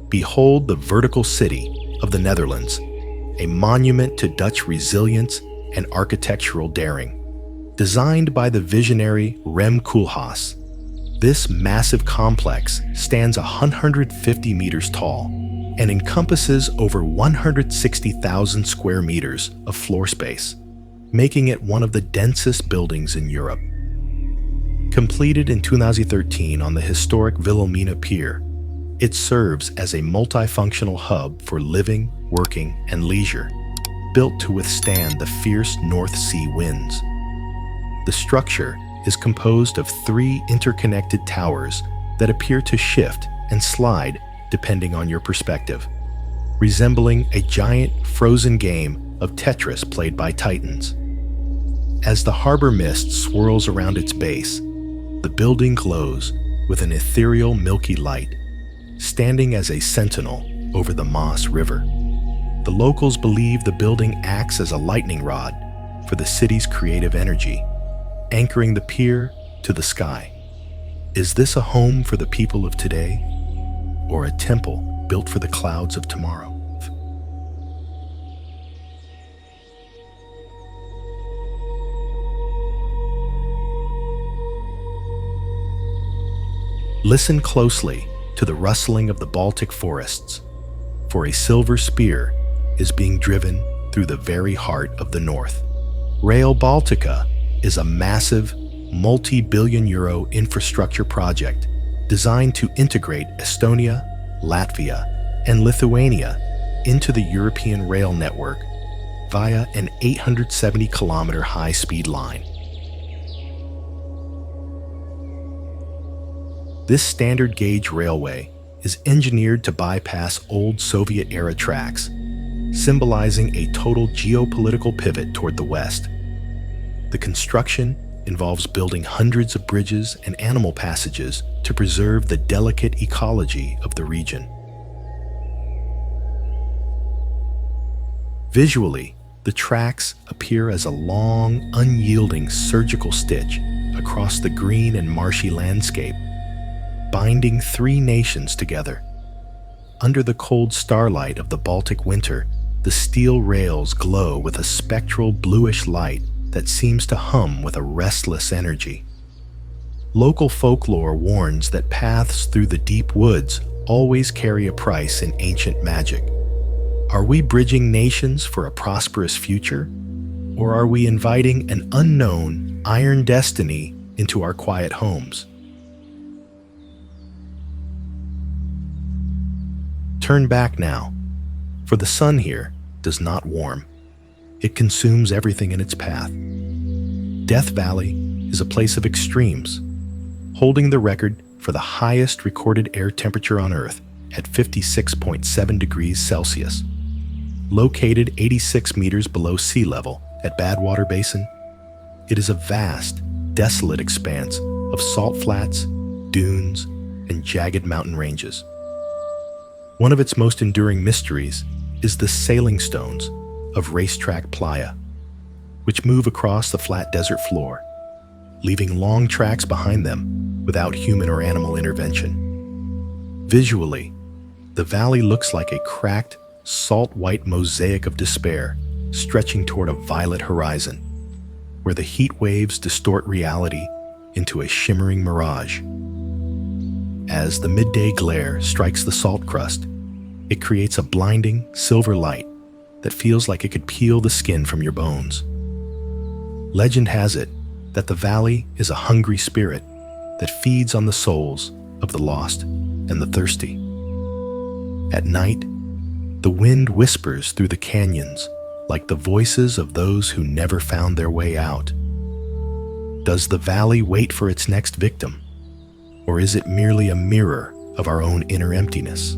Behold the vertical city of the Netherlands, a monument to Dutch resilience and architectural daring. Designed by the visionary Rem Koolhaas, this massive complex stands 150 meters tall and encompasses over 160,000 square meters of floor space, making it one of the densest buildings in Europe. Completed in 2013 on the historic Wilhelmina Pier, it serves as a multifunctional hub for living, working, and leisure, built to withstand the fierce North Sea winds. The structure is composed of 3 interconnected towers that appear to shift and slide depending on your perspective, resembling a giant frozen game of Tetris played by titans. As the harbor mist swirls around its base, the building glows with an ethereal milky light, standing as a sentinel over the Maas River. The locals believe the building acts as a lightning rod for the city's creative energy, anchoring the pier to the sky. Is this a home for the people of today, or a temple built for the clouds of tomorrow? Listen closely to the rustling of the Baltic forests, for a silver spear is being driven through the very heart of the north. Rail Baltica is a massive, multi-billion-euro infrastructure project designed to integrate Estonia, Latvia, and Lithuania into the European rail network via an 870-kilometer high-speed line. This standard-gauge railway is engineered to bypass old Soviet-era tracks, symbolizing a total geopolitical pivot toward the west. The construction involves building hundreds of bridges and animal passages to preserve the delicate ecology of the region. Visually, the tracks appear as a long, unyielding surgical stitch across the green and marshy landscape, binding 3 nations together. Under the cold starlight of the Baltic winter, the steel rails glow with a spectral bluish light that seems to hum with a restless energy. Local folklore warns that paths through the deep woods always carry a price in ancient magic. Are we bridging nations for a prosperous future? Or are we inviting an unknown, iron destiny into our quiet homes? Turn back now, for the sun here does not warm. It consumes everything in its path. Death Valley is a place of extremes, holding the record for the highest recorded air temperature on Earth at 56.7 degrees Celsius. Located 86 meters below sea level at Badwater Basin, it is a vast, desolate expanse of salt flats, dunes, and jagged mountain ranges. One of its most enduring mysteries is the sailing stones of Racetrack Playa, which move across the flat desert floor, leaving long tracks behind them without human or animal intervention. Visually, the valley looks like a cracked, salt-white mosaic of despair stretching toward a violet horizon, where the heat waves distort reality into a shimmering mirage. As the midday glare strikes the salt crust, it creates a blinding silver light that feels like it could peel the skin from your bones. Legend has it that the valley is a hungry spirit that feeds on the souls of the lost and the thirsty. At night, the wind whispers through the canyons like the voices of those who never found their way out. Does the valley wait for its next victim, or is it merely a mirror of our own inner emptiness?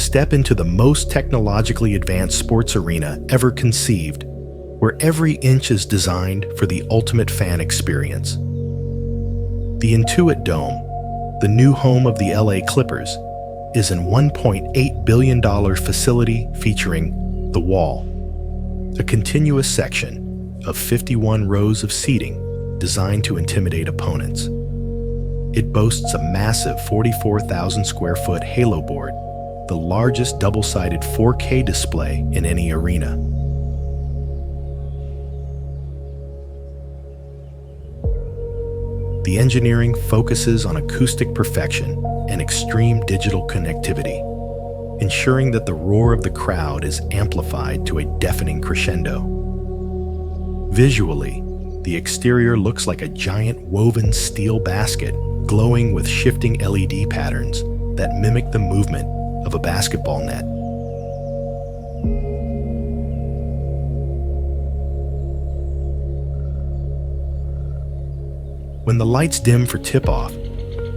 Step into the most technologically advanced sports arena ever conceived, where every inch is designed for the ultimate fan experience. The Intuit Dome, the new home of the LA Clippers, is an $1.8 billion facility featuring The Wall, a continuous section of 51 rows of seating designed to intimidate opponents. It boasts a massive 44,000 square foot halo board, the largest double-sided 4K display in any arena. The engineering focuses on acoustic perfection and extreme digital connectivity, ensuring that the roar of the crowd is amplified to a deafening crescendo. Visually, the exterior looks like a giant woven steel basket glowing with shifting LED patterns that mimic the movement of a basketball net. When the lights dim for tip-off,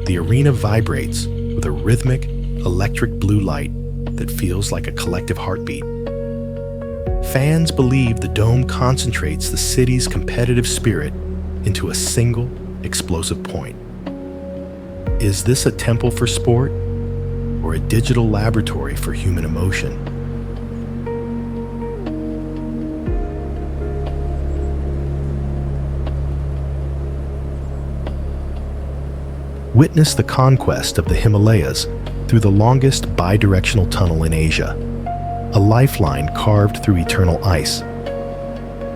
the arena vibrates with a rhythmic, electric blue light that feels like a collective heartbeat. Fans believe the dome concentrates the city's competitive spirit into a single, explosive point. Is this a temple for sport, or a digital laboratory for human emotion? Witness the conquest of the Himalayas through the longest bidirectional tunnel in Asia, a lifeline carved through eternal ice.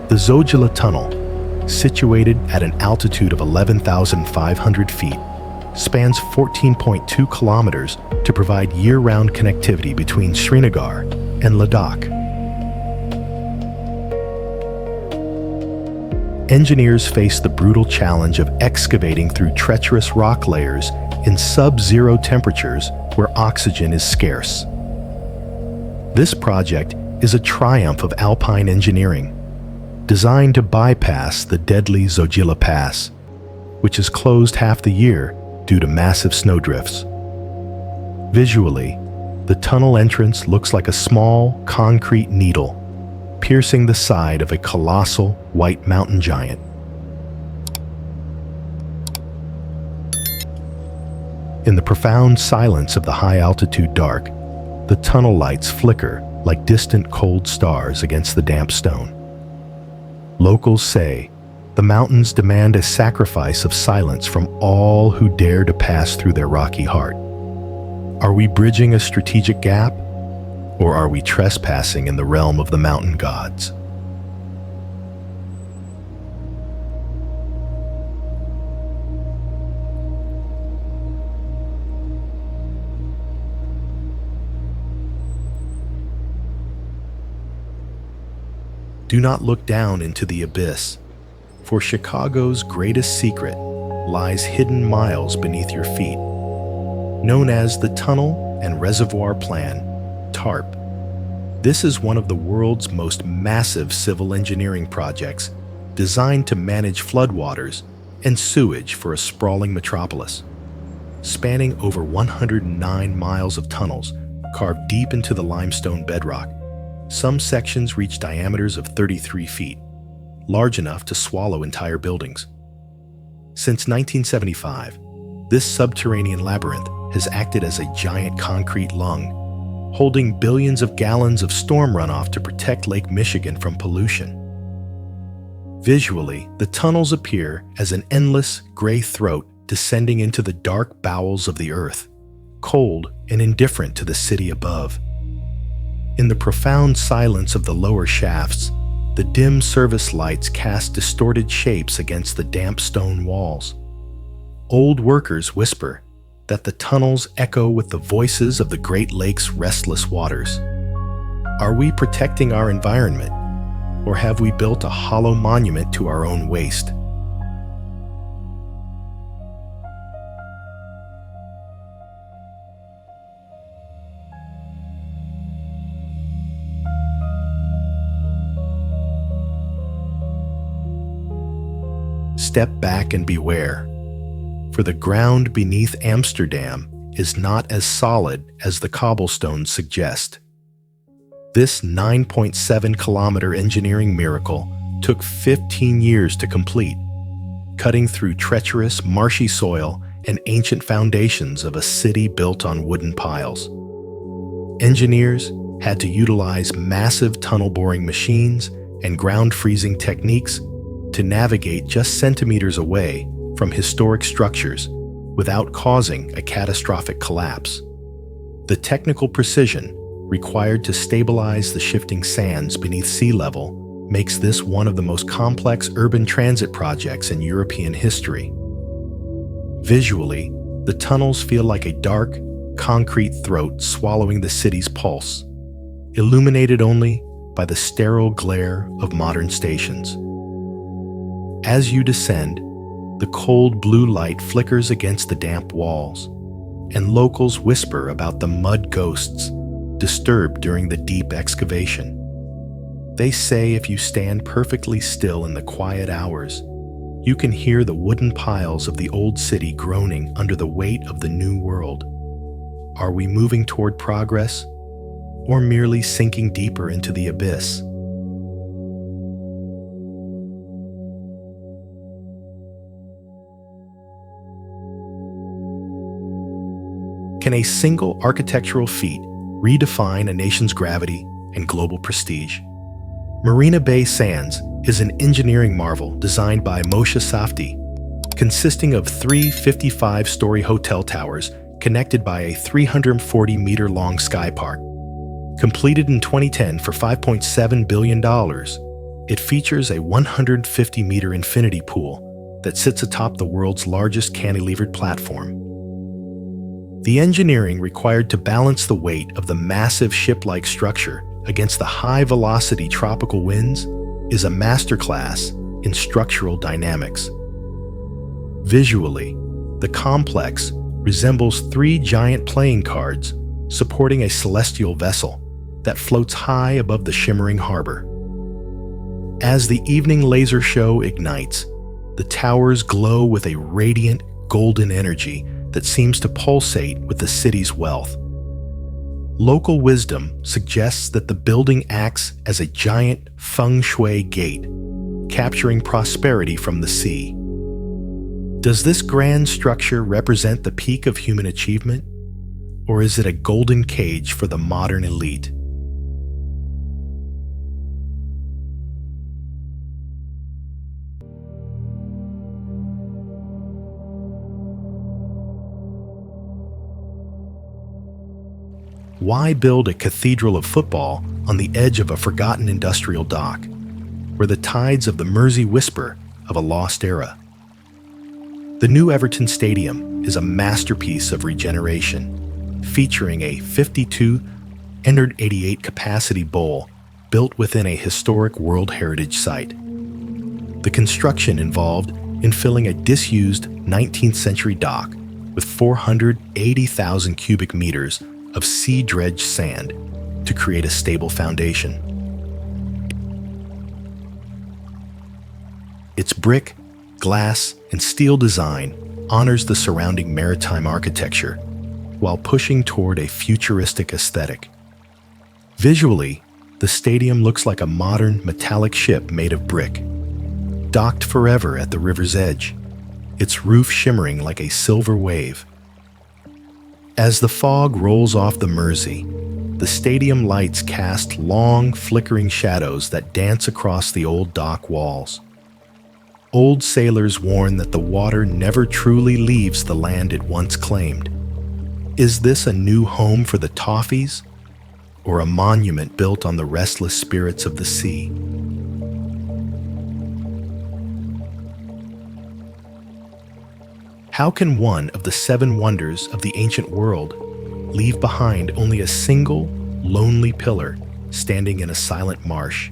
The Zojila Tunnel, situated at an altitude of 11,500 feet, spans 14.2 kilometers to provide year-round connectivity between Srinagar and Ladakh. Engineers face the brutal challenge of excavating through treacherous rock layers in sub-zero temperatures where oxygen is scarce. This project is a triumph of alpine engineering, designed to bypass the deadly Zojila Pass, which is closed half the year due to massive snowdrifts. Visually, the tunnel entrance looks like a small, concrete needle piercing the side of a colossal white mountain giant. In the profound silence of the high-altitude dark, the tunnel lights flicker like distant cold stars against the damp stone. Locals say the mountains demand a sacrifice of silence from all who dare to pass through their rocky heart. Are we bridging a strategic gap, or are we trespassing in the realm of the mountain gods? Do not look down into the abyss, for Chicago's greatest secret lies hidden miles beneath your feet. Known as the Tunnel and Reservoir Plan, TARP, this is one of the world's most massive civil engineering projects designed to manage floodwaters and sewage for a sprawling metropolis. Spanning over 109 miles of tunnels carved deep into the limestone bedrock, some sections reach diameters of 33 feet, large enough to swallow entire buildings. Since 1975, this subterranean labyrinth has acted as a giant concrete lung, holding billions of gallons of storm runoff to protect Lake Michigan from pollution. Visually, the tunnels appear as an endless gray throat descending into the dark bowels of the earth, cold and indifferent to the city above. In the profound silence of the lower shafts, the dim service lights cast distorted shapes against the damp stone walls. Old workers whisper that the tunnels echo with the voices of the Great Lake's restless waters. Are we protecting our environment, Or have we built a hollow monument to our own waste? Step back and beware, for the ground beneath Amsterdam is not as solid as the cobblestones suggest. This 9.7-kilometer engineering miracle took 15 years to complete, cutting through treacherous, marshy soil and ancient foundations of a city built on wooden piles. Engineers had to utilize massive tunnel-boring machines and ground-freezing techniques to navigate just centimeters away from historic structures without causing a catastrophic collapse. The technical precision required to stabilize the shifting sands beneath sea level makes this one of the most complex urban transit projects in European history. Visually, the tunnels feel like a dark, concrete throat swallowing the city's pulse, illuminated only by the sterile glare of modern stations. As you descend, the cold blue light flickers against the damp walls, and locals whisper about the mud ghosts disturbed during the deep excavation. They say if you stand perfectly still in the quiet hours, you can hear the wooden piles of the old city groaning under the weight of the new world. Are we moving toward progress, or merely sinking deeper into the abyss? Can a single architectural feat redefine a nation's gravity and global prestige? Marina Bay Sands is an engineering marvel designed by Moshe Safdie, consisting of 3 55-story hotel towers connected by a 340-meter-long sky park. Completed in 2010 for $5.7 billion, it features a 150-meter infinity pool that sits atop the world's largest cantilevered platform. The engineering required to balance the weight of the massive ship-like structure against the high-velocity tropical winds is a masterclass in structural dynamics. Visually, the complex resembles 3 giant playing cards supporting a celestial vessel that floats high above the shimmering harbor. As the evening laser show ignites, the towers glow with a radiant, golden energy that seems to pulsate with the city's wealth. Local wisdom suggests that the building acts as a giant feng shui gate, capturing prosperity from the sea. Does this grand structure represent the peak of human achievement, or is it a golden cage for the modern elite? Why build a cathedral of football on the edge of a forgotten industrial dock, where the tides of the Mersey whisper of a lost era? The new Everton Stadium is a masterpiece of regeneration, featuring a 5,288 capacity bowl built within a historic World Heritage Site. The construction involved infilling a disused 19th century dock with 480,000 cubic meters of sea-dredged sand to create a stable foundation. Its brick, glass, and steel design honors the surrounding maritime architecture while pushing toward a futuristic aesthetic. Visually, the stadium looks like a modern metallic ship made of brick, docked forever at the river's edge, its roof shimmering like a silver wave. As the fog rolls off the Mersey, the stadium lights cast long, flickering shadows that dance across the old dock walls. Old sailors warn that the water never truly leaves the land it once claimed. Is this a new home for the Toffees, or a monument built on the restless spirits of the sea? How can one of the 7 wonders of the ancient world leave behind only a single, lonely pillar standing in a silent marsh?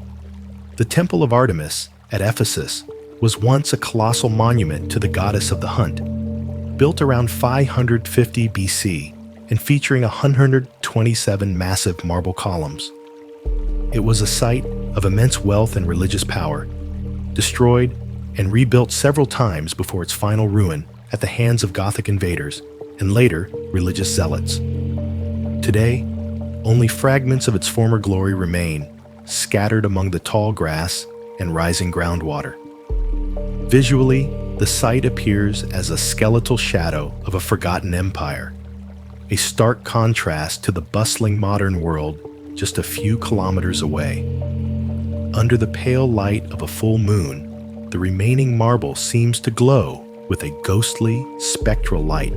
The Temple of Artemis at Ephesus was once a colossal monument to the goddess of the hunt, built around 550 BC and featuring 127 massive marble columns. It was a site of immense wealth and religious power, destroyed and rebuilt several times before its final ruin at the hands of Gothic invaders and later religious zealots. Today, only fragments of its former glory remain, scattered among the tall grass and rising groundwater. Visually, the site appears as a skeletal shadow of a forgotten empire, a stark contrast to the bustling modern world just a few kilometers away. Under the pale light of a full moon, the remaining marble seems to glow with a ghostly, spectral light,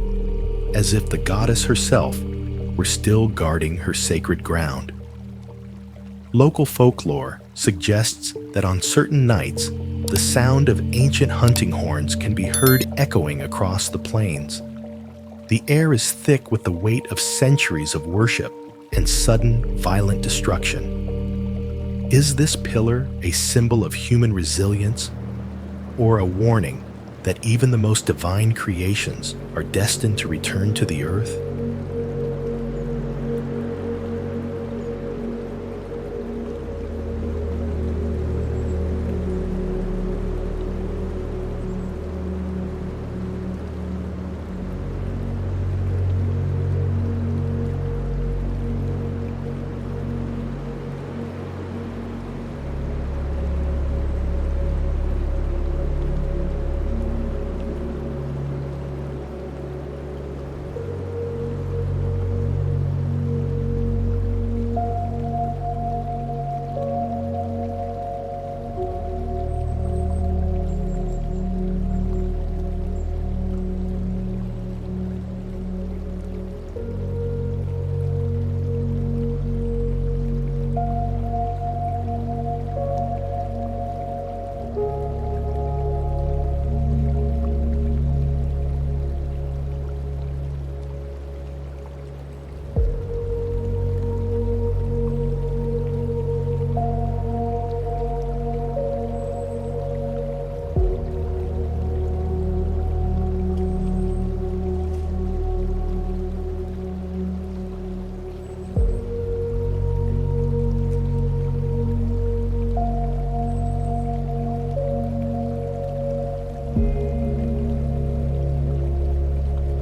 as if the goddess herself were still guarding her sacred ground. Local folklore suggests that on certain nights, the sound of ancient hunting horns can be heard echoing across the plains. The air is thick with the weight of centuries of worship and sudden, violent destruction. Is this pillar a symbol of human resilience, or a warning that even the most divine creations are destined to return to the earth?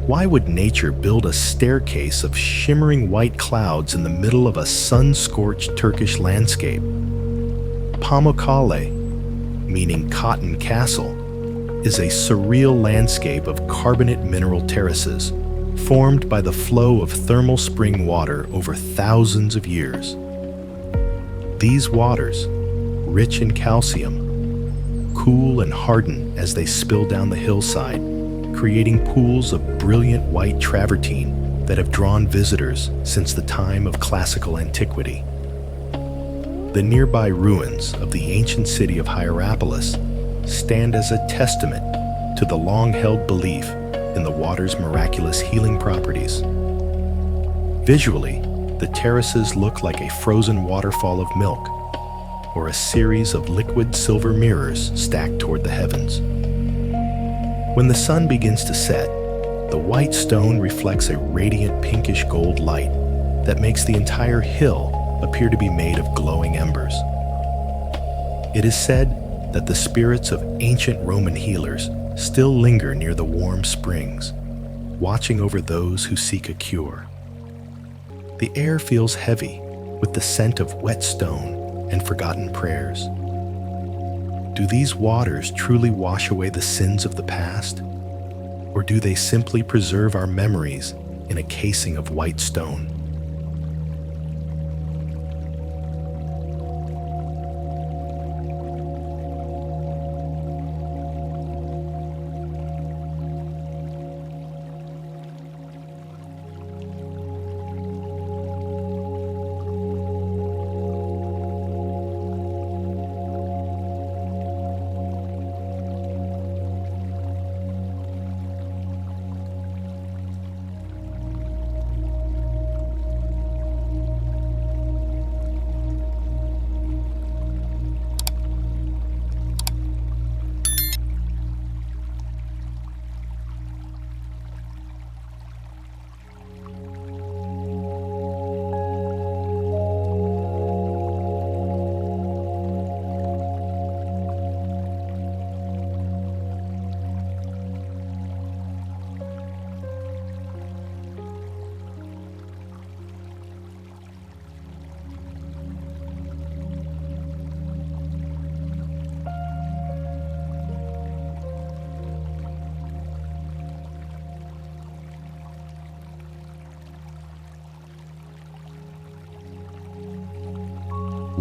Why would nature build a staircase of shimmering white clouds in the middle of a sun-scorched Turkish landscape? Pamukkale, meaning cotton castle, is a surreal landscape of carbonate mineral terraces formed by the flow of thermal spring water over thousands of years. These waters, rich in calcium, cool and harden as they spill down the hillside, creating pools of brilliant white travertine that have drawn visitors since the time of classical antiquity. The nearby ruins of the ancient city of Hierapolis stand as a testament to the long-held belief in the water's miraculous healing properties. Visually, the terraces look like a frozen waterfall of milk, or a series of liquid silver mirrors stacked toward the heavens. When the sun begins to set, the white stone reflects a radiant pinkish gold light that makes the entire hill appear to be made of glowing embers. It is said that the spirits of ancient Roman healers still linger near the warm springs, watching over those who seek a cure. The air feels heavy with the scent of wet stone and forgotten prayers. Do these waters truly wash away the sins of the past? Or do they simply preserve our memories in a casing of white stone?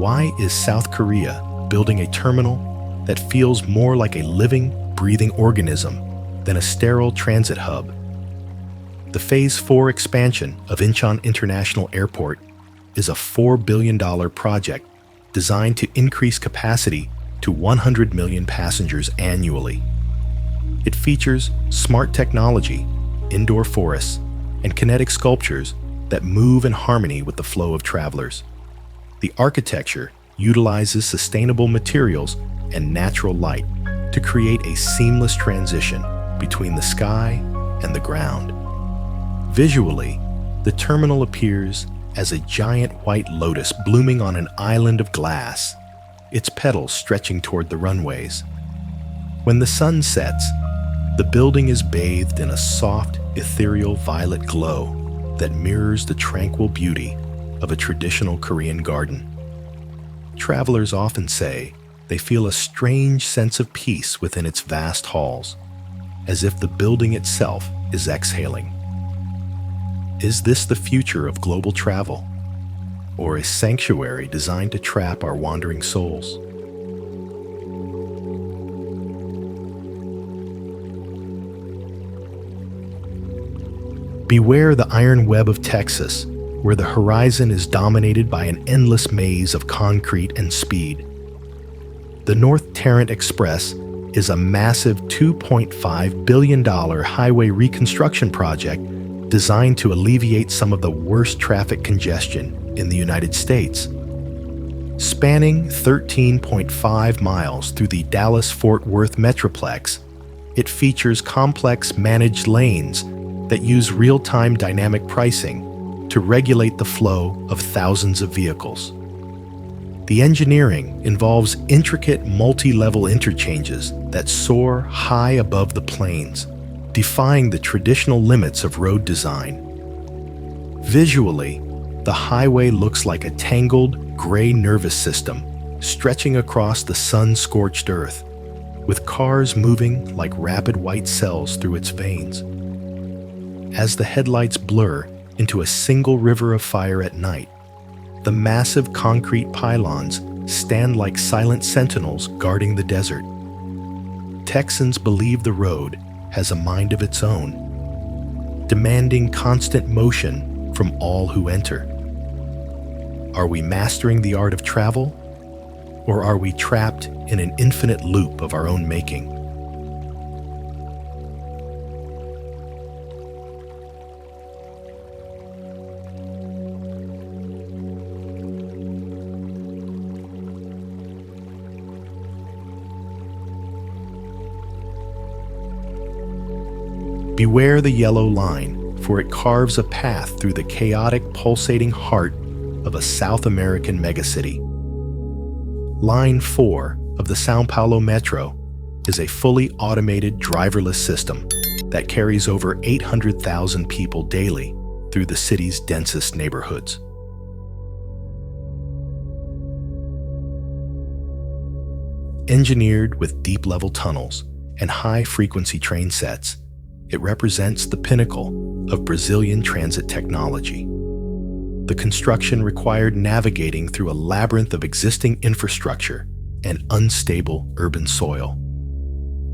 Why is South Korea building a terminal that feels more like a living, breathing organism than a sterile transit hub? The Phase 4 expansion of Incheon International Airport is a $4 billion project designed to increase capacity to 100 million passengers annually. It features smart technology, indoor forests, and kinetic sculptures that move in harmony with the flow of travelers. The architecture utilizes sustainable materials and natural light to create a seamless transition between the sky and the ground. Visually, the terminal appears as a giant white lotus blooming on an island of glass, its petals stretching toward the runways. When the sun sets, the building is bathed in a soft, ethereal violet glow that mirrors the tranquil beauty of a traditional Korean garden. Travelers often say they feel a strange sense of peace within its vast halls, as if the building itself is exhaling. Is this the future of global travel, or a sanctuary designed to trap our wandering souls? Beware the iron web of Texas, where the horizon is dominated by an endless maze of concrete and speed. The North Tarrant Express is a massive $2.5 billion highway reconstruction project designed to alleviate some of the worst traffic congestion in the United States. Spanning 13.5 miles through the Dallas-Fort Worth Metroplex, it features complex managed lanes that use real-time dynamic pricing to regulate the flow of thousands of vehicles. The engineering involves intricate multi-level interchanges that soar high above the plains, defying the traditional limits of road design. Visually, the highway looks like a tangled, gray nervous system stretching across the sun-scorched earth, with cars moving like rapid white cells through its veins. As the headlights blur into a single river of fire at night, the massive concrete pylons stand like silent sentinels guarding the desert. Texans believe the road has a mind of its own, demanding constant motion from all who enter. Are we mastering the art of travel, or are we trapped in an infinite loop of our own making? Beware the yellow line, for it carves a path through the chaotic, pulsating heart of a South American megacity. Line 4 of the São Paulo Metro is a fully automated driverless system that carries over 800,000 people daily through the city's densest neighborhoods. Engineered with deep-level tunnels and high-frequency train sets, it represents the pinnacle of Brazilian transit technology. The construction required navigating through a labyrinth of existing infrastructure and unstable urban soil.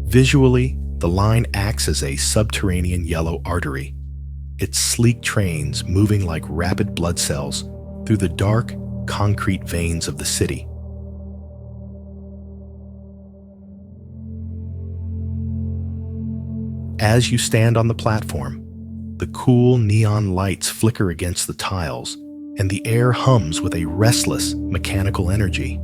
Visually, the line acts as a subterranean yellow artery, its sleek trains moving like rapid blood cells through the dark, concrete veins of the city. As you stand on the platform, the cool neon lights flicker against the tiles, and the air hums with a restless, mechanical energy.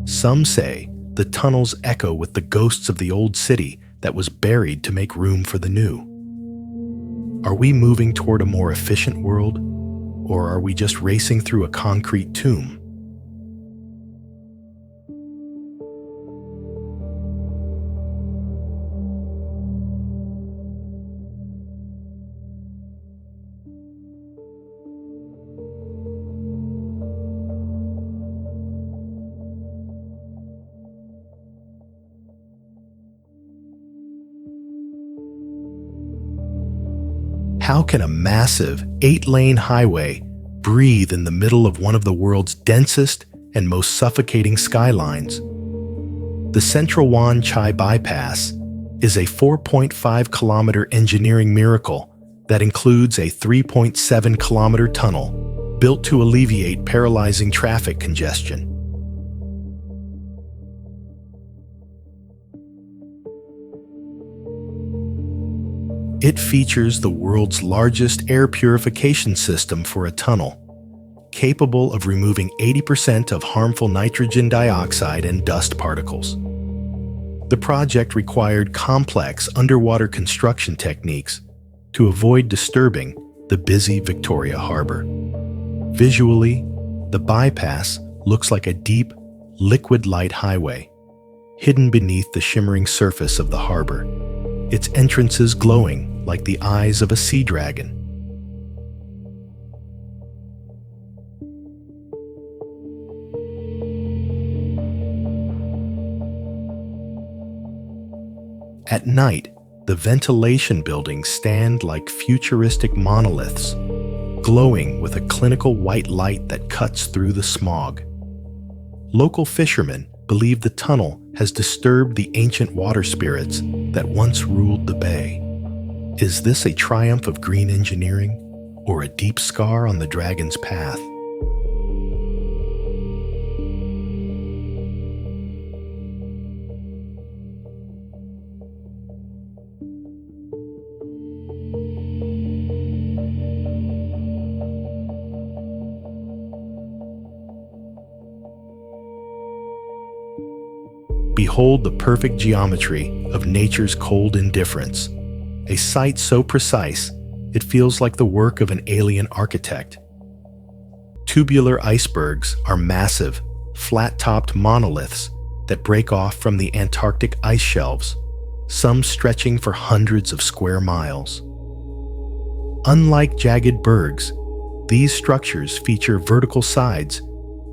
Some say the tunnels echo with the ghosts of the old city that was buried to make room for the new. Are we moving toward a more efficient world, or are we just racing through a concrete tomb? How can a massive 8-lane highway breathe in the middle of one of the world's densest and most suffocating skylines. The Central Wan Chai Bypass is a 4.5-kilometer engineering miracle that includes a 3.7-kilometer tunnel built to alleviate paralyzing traffic congestion. It features the world's largest air purification system for a tunnel, capable of removing 80% of harmful nitrogen dioxide and dust particles. The project required complex underwater construction techniques to avoid disturbing the busy Victoria Harbor. Visually, the bypass looks like a deep, liquid light highway, hidden beneath the shimmering surface of the harbor, its entrances glowing like the eyes of a sea dragon. At night, the ventilation buildings stand like futuristic monoliths, glowing with a clinical white light that cuts through the smog. Local fishermen believe the tunnel has disturbed the ancient water spirits that once ruled the bay. Is this a triumph of green engineering, or a deep scar on the dragon's path? Behold the perfect geometry of nature's cold indifference, a sight so precise it feels like the work of an alien architect. Tubular icebergs are massive, flat-topped monoliths that break off from the Antarctic ice shelves, some stretching for hundreds of square miles. Unlike jagged bergs, these structures feature vertical sides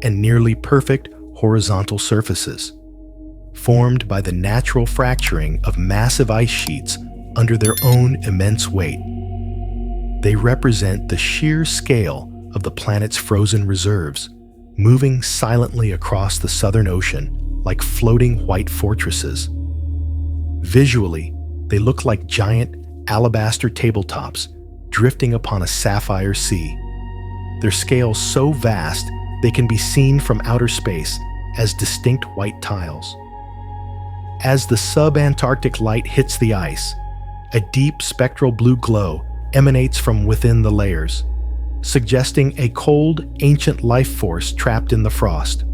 and nearly perfect horizontal surfaces, formed by the natural fracturing of massive ice sheets under their own immense weight. They represent the sheer scale of the planet's frozen reserves, moving silently across the Southern Ocean like floating white fortresses. Visually, they look like giant alabaster tabletops drifting upon a sapphire sea. Their scale so vast they can be seen from outer space as distinct white tiles. As the sub-Antarctic light hits the ice, a deep spectral blue glow emanates from within the layers, suggesting a cold, ancient life force trapped in the frost.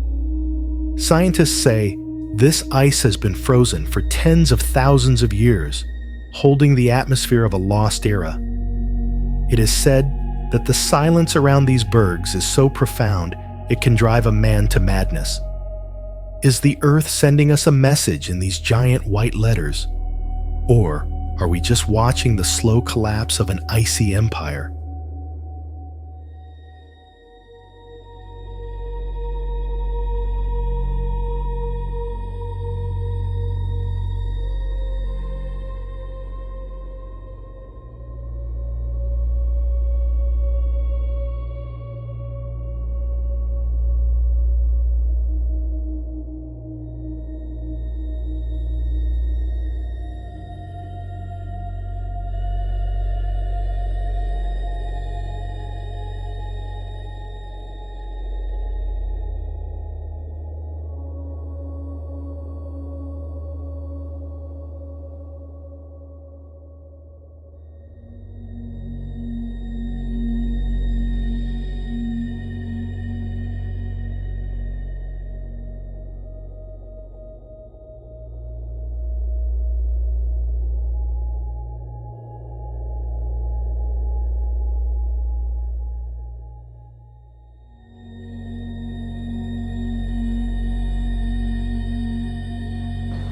Scientists say this ice has been frozen for tens of thousands of years, holding the atmosphere of a lost era. It is said that the silence around these bergs is so profound it can drive a man to madness. Is the Earth sending us a message in these giant white letters? Or are we just watching the slow collapse of an icy empire?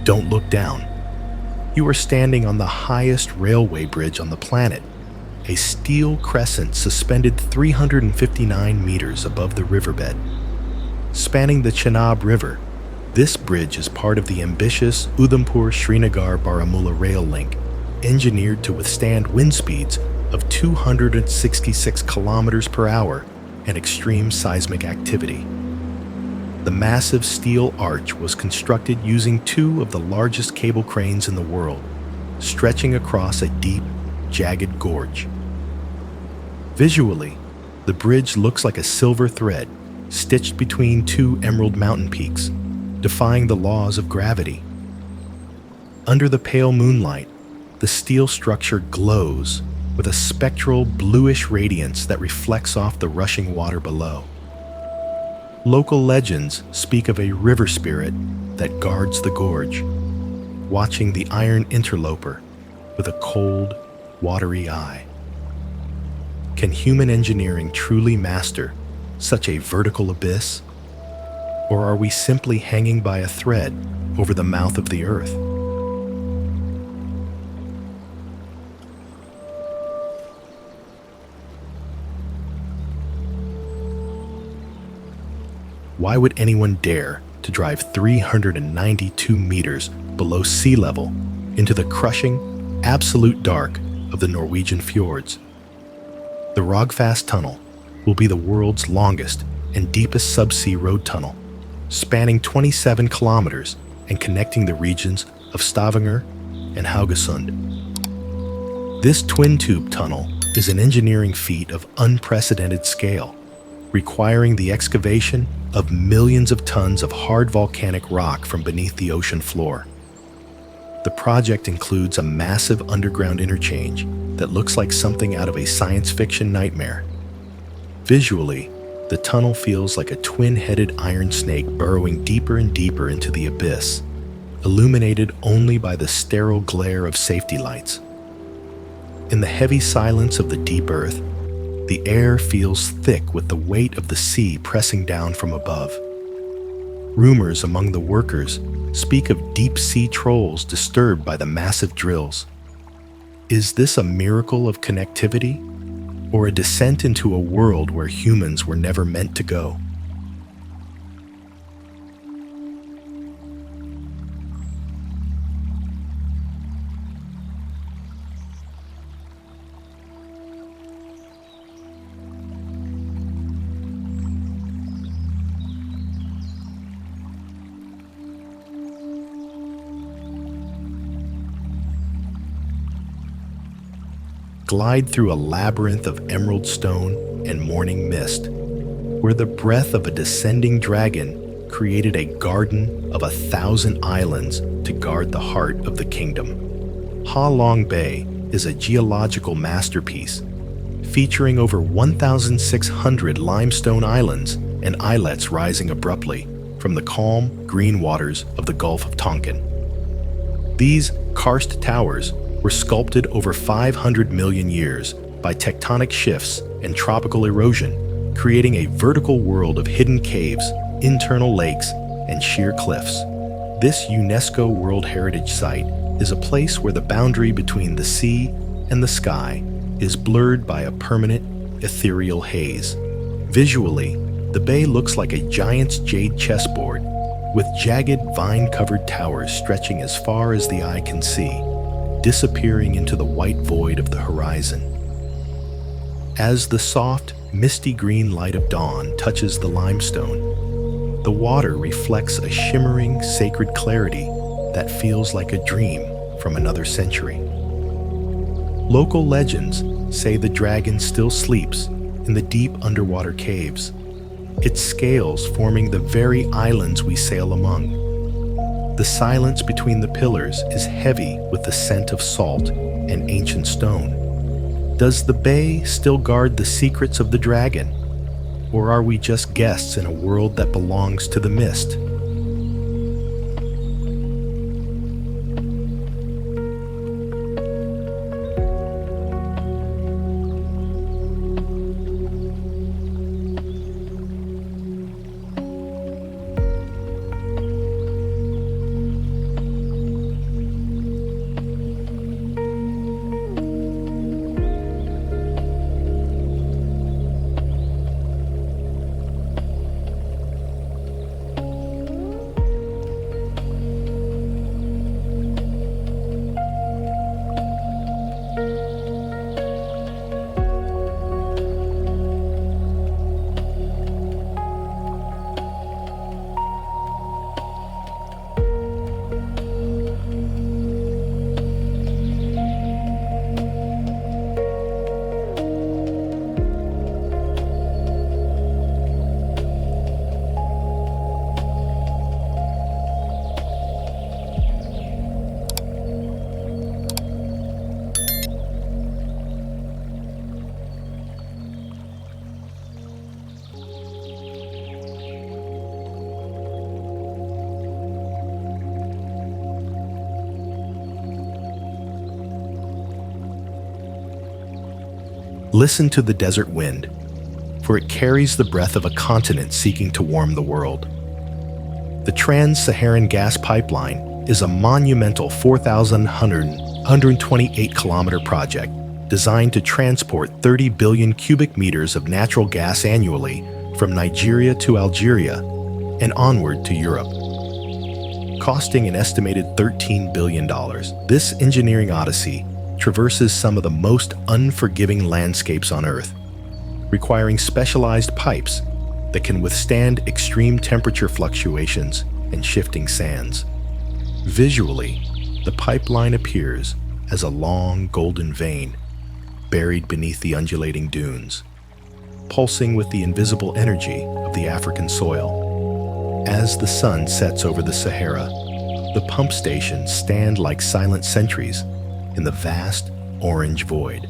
Don't look down. You are standing on the highest railway bridge on the planet, a steel crescent suspended 359 meters above the riverbed. Spanning the Chenab River, this bridge is part of the ambitious Udhampur-Srinagar-Baramulla rail link, engineered to withstand wind speeds of 266 kilometers per hour and extreme seismic activity. The massive steel arch was constructed using two of the largest cable cranes in the world, stretching across a deep, jagged gorge. Visually, the bridge looks like a silver thread stitched between two emerald mountain peaks, defying the laws of gravity. Under the pale moonlight, the steel structure glows with a spectral bluish radiance that reflects off the rushing water below. Local legends speak of a river spirit that guards the gorge, watching the iron interloper with a cold, watery eye. Can human engineering truly master such a vertical abyss? Or are we simply hanging by a thread over the mouth of the earth? Why would anyone dare to drive 392 meters below sea level into the crushing, absolute dark of the Norwegian fjords? The Rogfast Tunnel will be the world's longest and deepest subsea road tunnel, spanning 27 kilometers and connecting the regions of Stavanger and Haugesund. This twin-tube tunnel is an engineering feat of unprecedented scale, requiring the excavation of millions of tons of hard volcanic rock from beneath the ocean floor. The project includes a massive underground interchange that looks like something out of a science fiction nightmare. Visually, the tunnel feels like a twin-headed iron snake burrowing deeper and deeper into the abyss, illuminated only by the sterile glare of safety lights. In the heavy silence of the deep earth, the air feels thick with the weight of the sea pressing down from above. Rumors among the workers speak of deep-sea trolls disturbed by the massive drills. Is this a miracle of connectivity, or a descent into a world where humans were never meant to go? Glide through a labyrinth of emerald stone and morning mist, where the breath of a descending dragon created a garden of 1,000 islands to guard the heart of the kingdom. Ha Long Bay is a geological masterpiece, featuring over 1,600 limestone islands and islets rising abruptly from the calm, green waters of the Gulf of Tonkin. These karst towers were sculpted over 500 million years by tectonic shifts and tropical erosion, creating a vertical world of hidden caves, internal lakes, and sheer cliffs. This UNESCO World Heritage Site is a place where the boundary between the sea and the sky is blurred by a permanent, ethereal haze. Visually, the bay looks like a giant's jade chessboard, with jagged, vine-covered towers stretching as far as the eye can see, disappearing into the white void of the horizon. As the soft, misty green light of dawn touches the limestone, the water reflects a shimmering, sacred clarity that feels like a dream from another century. Local legends say the dragon still sleeps in the deep underwater caves, its scales forming the very islands we sail among. The silence between the pillars is heavy with the scent of salt and ancient stone. Does the bay still guard the secrets of the dragon? Or are we just guests in a world that belongs to the mist? Listen to the desert wind, for it carries the breath of a continent seeking to warm the world. The Trans-Saharan Gas Pipeline is a monumental 4,128-kilometer project designed to transport 30 billion cubic meters of natural gas annually from Nigeria to Algeria and onward to Europe. Costing an estimated $13 billion, this engineering odyssey traverses some of the most unforgiving landscapes on Earth, requiring specialized pipes that can withstand extreme temperature fluctuations and shifting sands. Visually, the pipeline appears as a long golden vein buried beneath the undulating dunes, pulsing with the invisible energy of the African soil. As the sun sets over the Sahara, the pump stations stand like silent sentries in the vast orange void.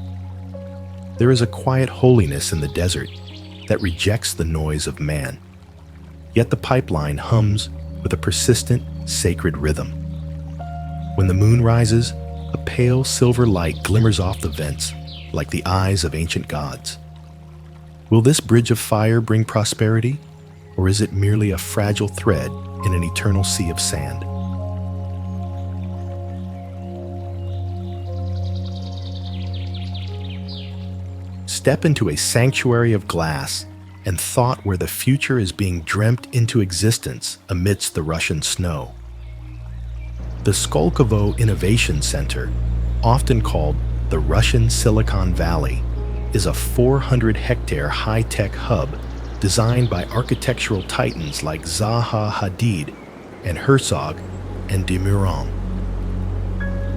There is a quiet holiness in the desert that rejects the noise of man, yet the pipeline hums with a persistent, sacred rhythm. When the moon rises, a pale silver light glimmers off the vents like the eyes of ancient gods. Will this bridge of fire bring prosperity, or is it merely a fragile thread in an eternal sea of sand? Step into a sanctuary of glass and thought where the future is being dreamt into existence amidst the Russian snow. The Skolkovo Innovation Center, often called the Russian Silicon Valley, is a 400-hectare high-tech hub designed by architectural titans like Zaha Hadid and Herzog and de Meuron.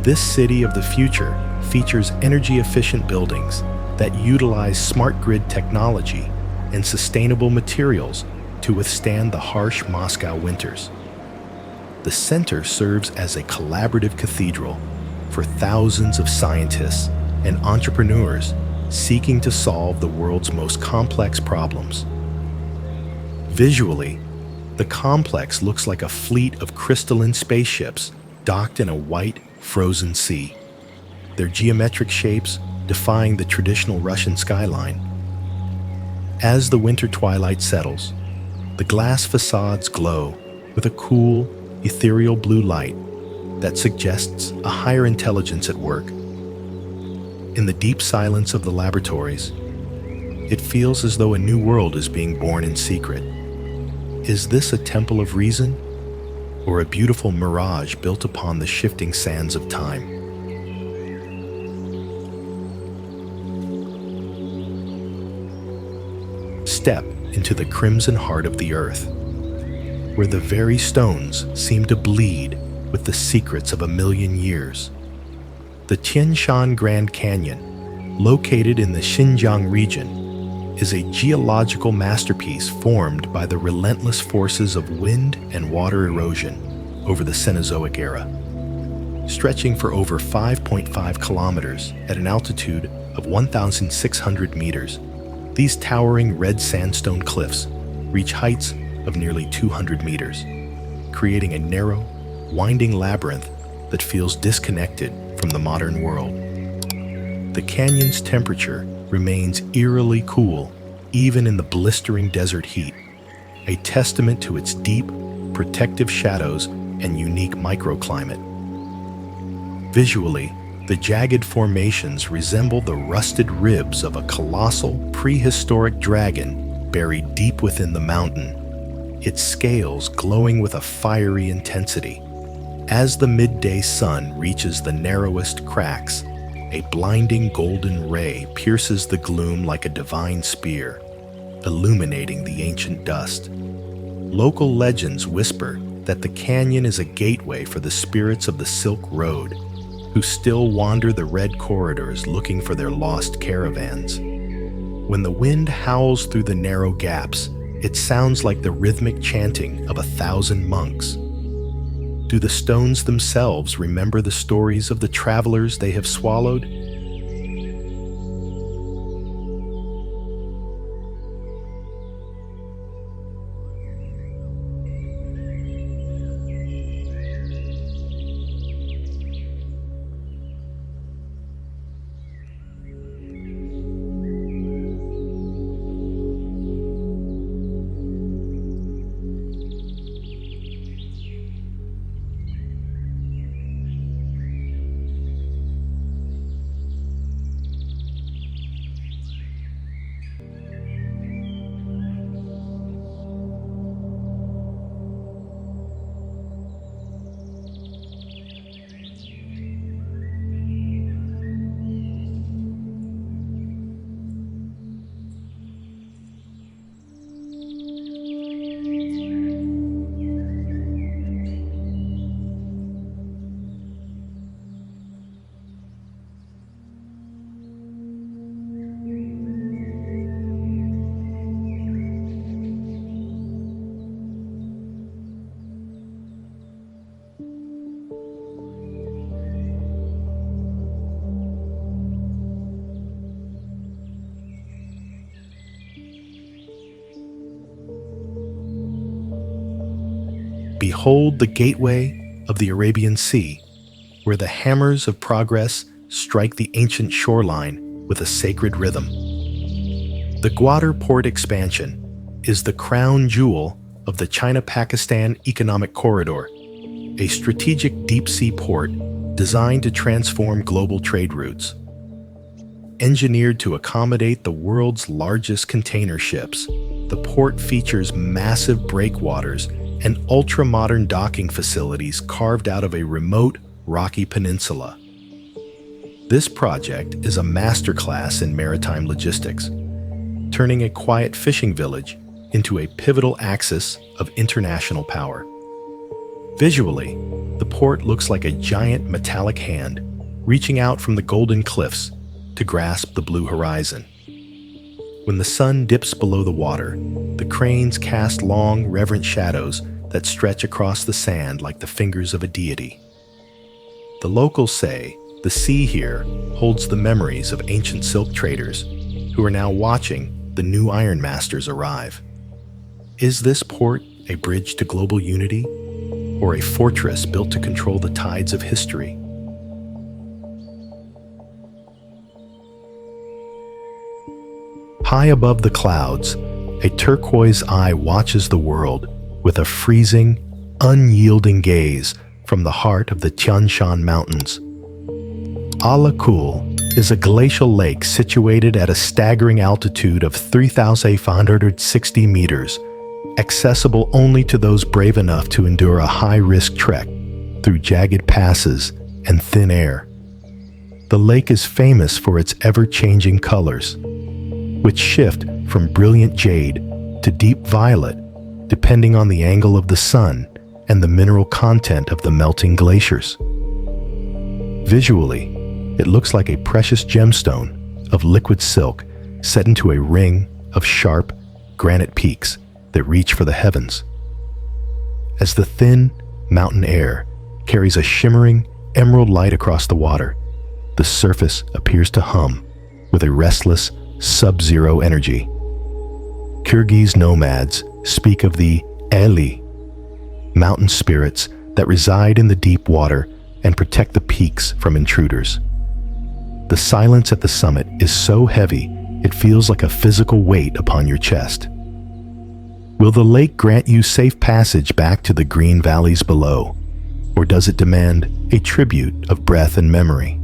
This city of the future features energy-efficient buildings that utilize smart grid technology and sustainable materials to withstand the harsh Moscow winters. The center serves as a collaborative cathedral for thousands of scientists and entrepreneurs seeking to solve the world's most complex problems. Visually, the complex looks like a fleet of crystalline spaceships docked in a white, frozen sea, their geometric shapes defying the traditional Russian skyline. As the winter twilight settles, the glass facades glow with a cool, ethereal blue light that suggests a higher intelligence at work. In the deep silence of the laboratories, it feels as though a new world is being born in secret. Is this a temple of reason, or a beautiful mirage built upon the shifting sands of time? Step into the crimson heart of the earth, where the very stones seem to bleed with the secrets of a million years. The Tian Shan Grand Canyon, located in the Xinjiang region, is a geological masterpiece formed by the relentless forces of wind and water erosion over the Cenozoic era. Stretching for over 5.5 kilometers at an altitude of 1,600 meters, these towering red sandstone cliffs reach heights of nearly 200 meters, creating a narrow, winding labyrinth that feels disconnected from the modern world. The canyon's temperature remains eerily cool even in the blistering desert heat, a testament to its deep, protective shadows and unique microclimate. Visually, the jagged formations resemble the rusted ribs of a colossal, prehistoric dragon buried deep within the mountain, its scales glowing with a fiery intensity. As the midday sun reaches the narrowest cracks, a blinding golden ray pierces the gloom like a divine spear, illuminating the ancient dust. Local legends whisper that the canyon is a gateway for the spirits of the Silk Road, who still wander the red corridors looking for their lost caravans. When the wind howls through the narrow gaps, it sounds like the rhythmic chanting of 1,000 monks. Do the stones themselves remember the stories of the travelers they have swallowed? behold the gateway of the Arabian Sea, where the hammers of progress strike the ancient shoreline with a sacred rhythm. The Gwadar Port expansion is the crown jewel of the China-Pakistan Economic Corridor, a strategic deep-sea port designed to transform global trade routes. Engineered to accommodate the world's largest container ships, the port features massive breakwaters and ultra-modern docking facilities carved out of a remote, rocky peninsula. This project is a masterclass in maritime logistics, turning a quiet fishing village into a pivotal axis of international power. Visually, the port looks like a giant metallic hand reaching out from the golden cliffs to grasp the blue horizon. When the sun dips below the water, the cranes cast long, reverent shadows that stretch across the sand like the fingers of a deity. The locals say the sea here holds the memories of ancient silk traders who are now watching the new iron masters arrive. Is this port a bridge to global unity, or a fortress built to control the tides of history? High above the clouds, a turquoise eye watches the world with a freezing, unyielding gaze from the heart of the Tian Shan Mountains. Ala Kul is a glacial lake situated at a staggering altitude of 3,560 meters, accessible only to those brave enough to endure a high-risk trek through jagged passes and thin air. The lake is famous for its ever-changing colors, which shift from brilliant jade to deep violet, depending on the angle of the sun and the mineral content of the melting glaciers. Visually, it looks like a precious gemstone of liquid silk set into a ring of sharp granite peaks that reach for the heavens. As the thin mountain air carries a shimmering emerald light across the water, the surface appears to hum with a restless, sub-zero energy. Kyrgyz nomads speak of the Eli, mountain spirits that reside in the deep water and protect the peaks from intruders. The silence at the summit is so heavy, it feels like a physical weight upon your chest. Will the lake grant you safe passage back to the green valleys below, or does it demand a tribute of breath and memory?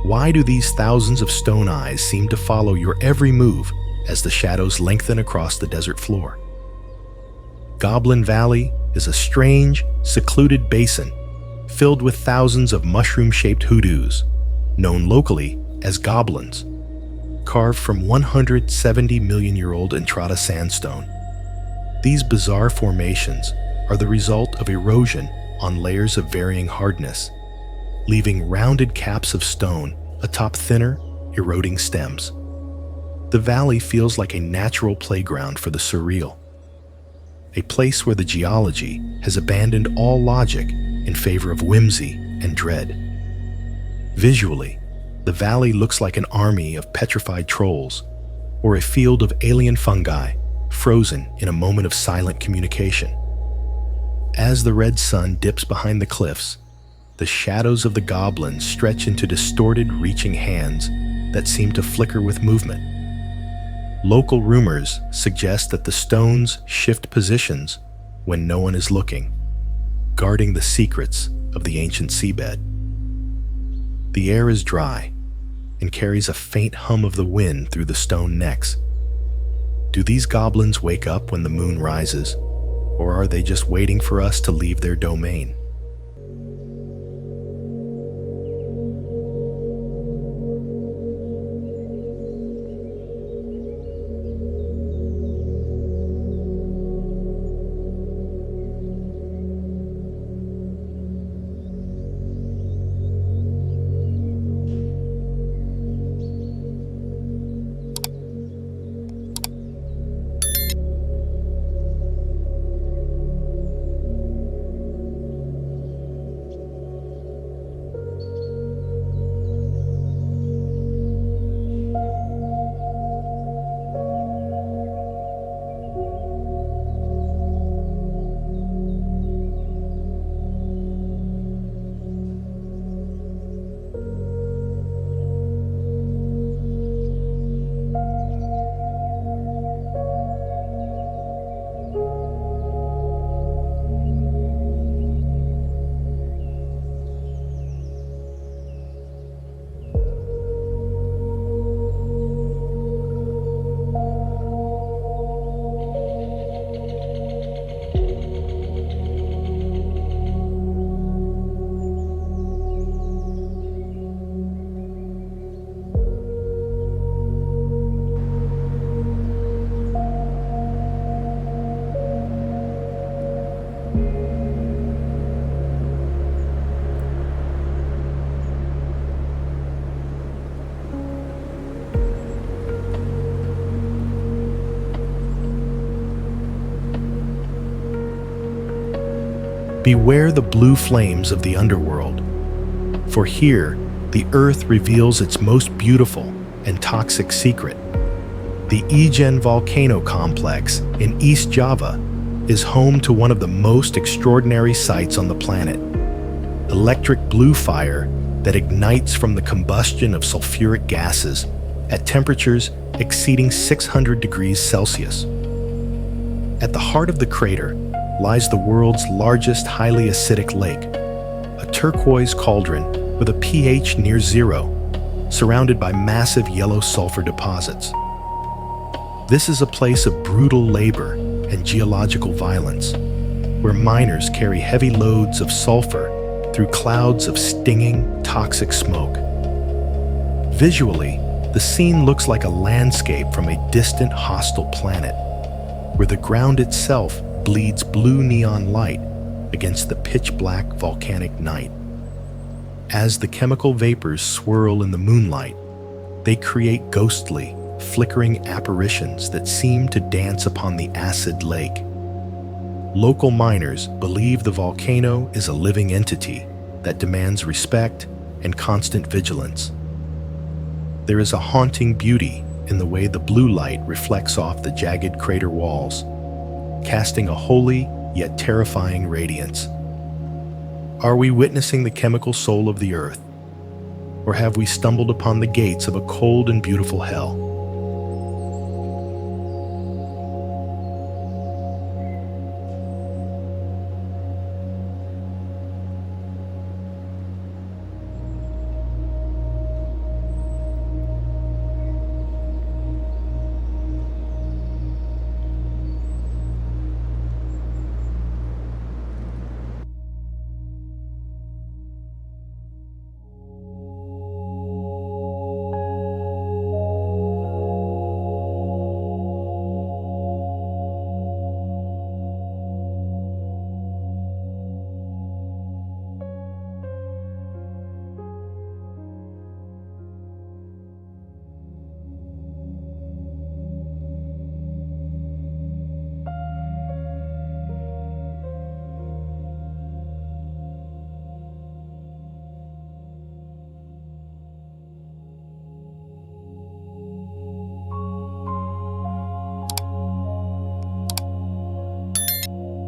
Why do these thousands of stone eyes seem to follow your every move as the shadows lengthen across the desert floor? Goblin Valley is a strange, secluded basin filled with thousands of mushroom-shaped hoodoos, known locally as goblins, carved from 170-million-year-old Entrada sandstone. These bizarre formations are the result of erosion on layers of varying hardness, leaving rounded caps of stone atop thinner, eroding stems. The valley feels like a natural playground for the surreal, a place where the geology has abandoned all logic in favor of whimsy and dread. Visually, the valley looks like an army of petrified trolls or a field of alien fungi frozen in a moment of silent communication. As the red sun dips behind the cliffs, the shadows of the goblins stretch into distorted, reaching hands that seem to flicker with movement. Local rumors suggest that the stones shift positions when no one is looking, guarding the secrets of the ancient seabed. The air is dry and carries a faint hum of the wind through the stone necks. Do these goblins wake up when the moon rises, or are they just waiting for us to leave their domain? Beware the blue flames of the underworld, for here the earth reveals its most beautiful and toxic secret. The Ijen volcano complex in East Java is home to one of the most extraordinary sights on the planet. Electric blue fire that ignites from the combustion of sulfuric gases at temperatures exceeding 600 degrees Celsius. At the heart of the crater lies the world's largest highly acidic lake, a turquoise cauldron with a pH near 0, surrounded by massive yellow sulfur deposits. This is a place of brutal labor and geological violence, where miners carry heavy loads of sulfur through clouds of stinging, toxic smoke. Visually, the scene looks like a landscape from a distant, hostile planet, where the ground itself bleeds blue neon light against the pitch-black volcanic night. As the chemical vapors swirl in the moonlight, they create ghostly, flickering apparitions that seem to dance upon the acid lake. Local miners believe the volcano is a living entity that demands respect and constant vigilance. There is a haunting beauty in the way the blue light reflects off the jagged crater walls, casting a holy yet terrifying radiance. Are we witnessing the chemical soul of the earth, or have we stumbled upon the gates of a cold and beautiful hell?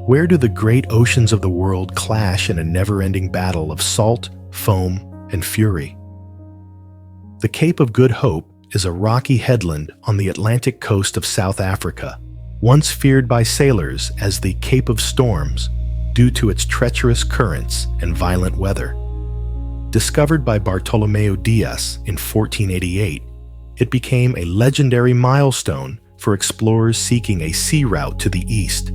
Where do the great oceans of the world clash in a never-ending battle of salt, foam, and fury? The Cape of Good Hope is a rocky headland on the Atlantic coast of South Africa, once feared by sailors as the Cape of Storms due to its treacherous currents and violent weather. Discovered by Bartolomeo Diaz in 1488, it became a legendary milestone for explorers seeking a sea route to the east,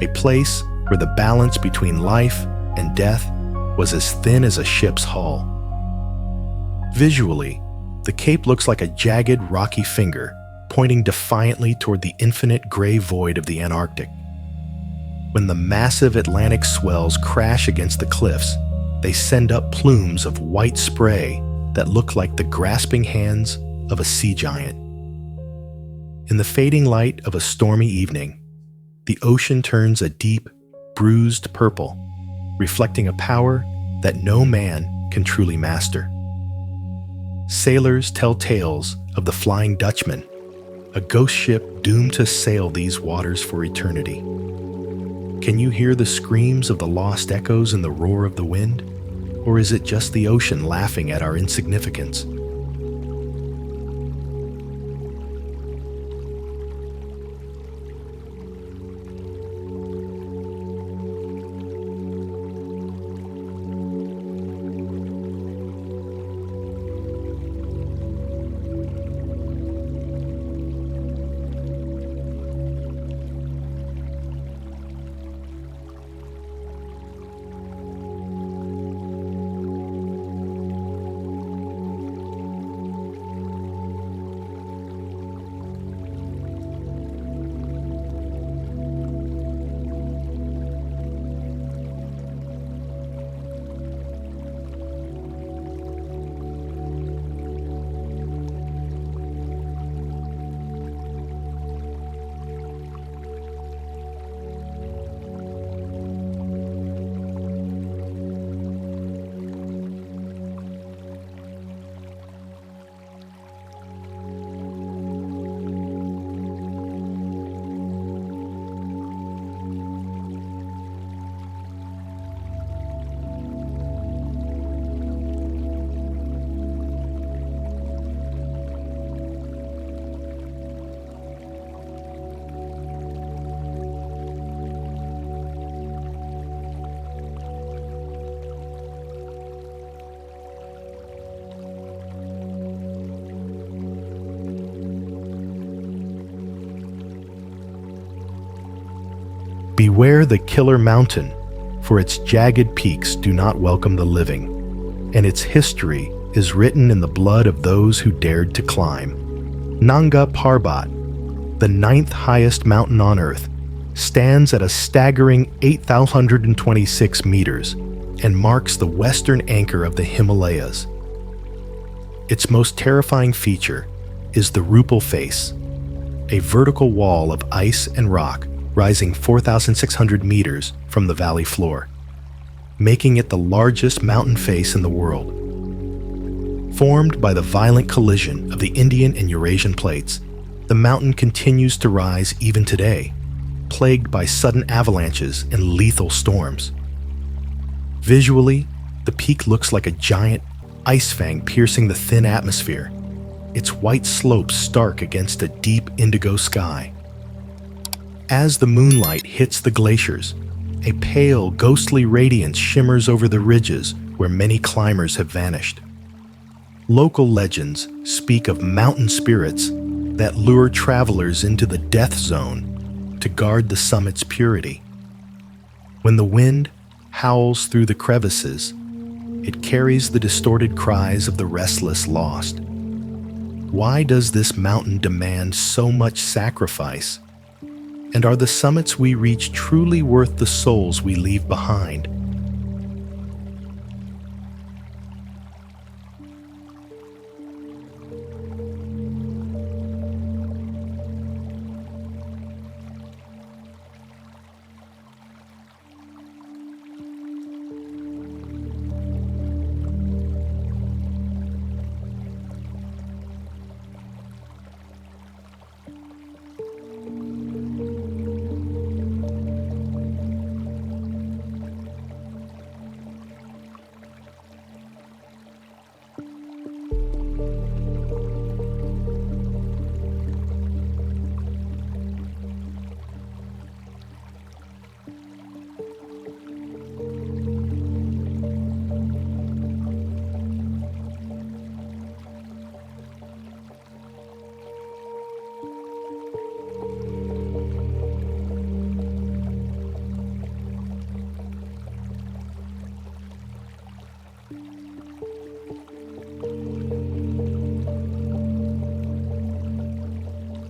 a place where the balance between life and death was as thin as a ship's hull. Visually, the cape looks like a jagged, rocky finger pointing defiantly toward the infinite gray void of the Antarctic. When the massive Atlantic swells crash against the cliffs, they send up plumes of white spray that look like the grasping hands of a sea giant. In the fading light of a stormy evening, the ocean turns a deep, bruised purple, reflecting a power that no man can truly master. Sailors tell tales of the Flying Dutchman, a ghost ship doomed to sail these waters for eternity. Can you hear the screams of the lost echoes in the roar of the wind? Or is it just the ocean laughing at our insignificance? Beware the killer mountain, for its jagged peaks do not welcome the living, and its history is written in the blood of those who dared to climb. Nanga Parbat, the 9th highest mountain on Earth, stands at a staggering 8,126 meters and marks the western anchor of the Himalayas. Its most terrifying feature is the Rupal Face, a vertical wall of ice and rock rising 4,600 meters from the valley floor, making it the largest mountain face in the world. Formed by the violent collision of the Indian and Eurasian plates, the mountain continues to rise even today, plagued by sudden avalanches and lethal storms. Visually, the peak looks like a giant ice fang piercing the thin atmosphere, its white slopes stark against a deep indigo sky. As the moonlight hits the glaciers, a pale, ghostly radiance shimmers over the ridges where many climbers have vanished. Local legends speak of mountain spirits that lure travelers into the death zone to guard the summit's purity. When the wind howls through the crevices, it carries the distorted cries of the restless lost. Why does this mountain demand so much sacrifice? And are the summits we reach truly worth the souls we leave behind?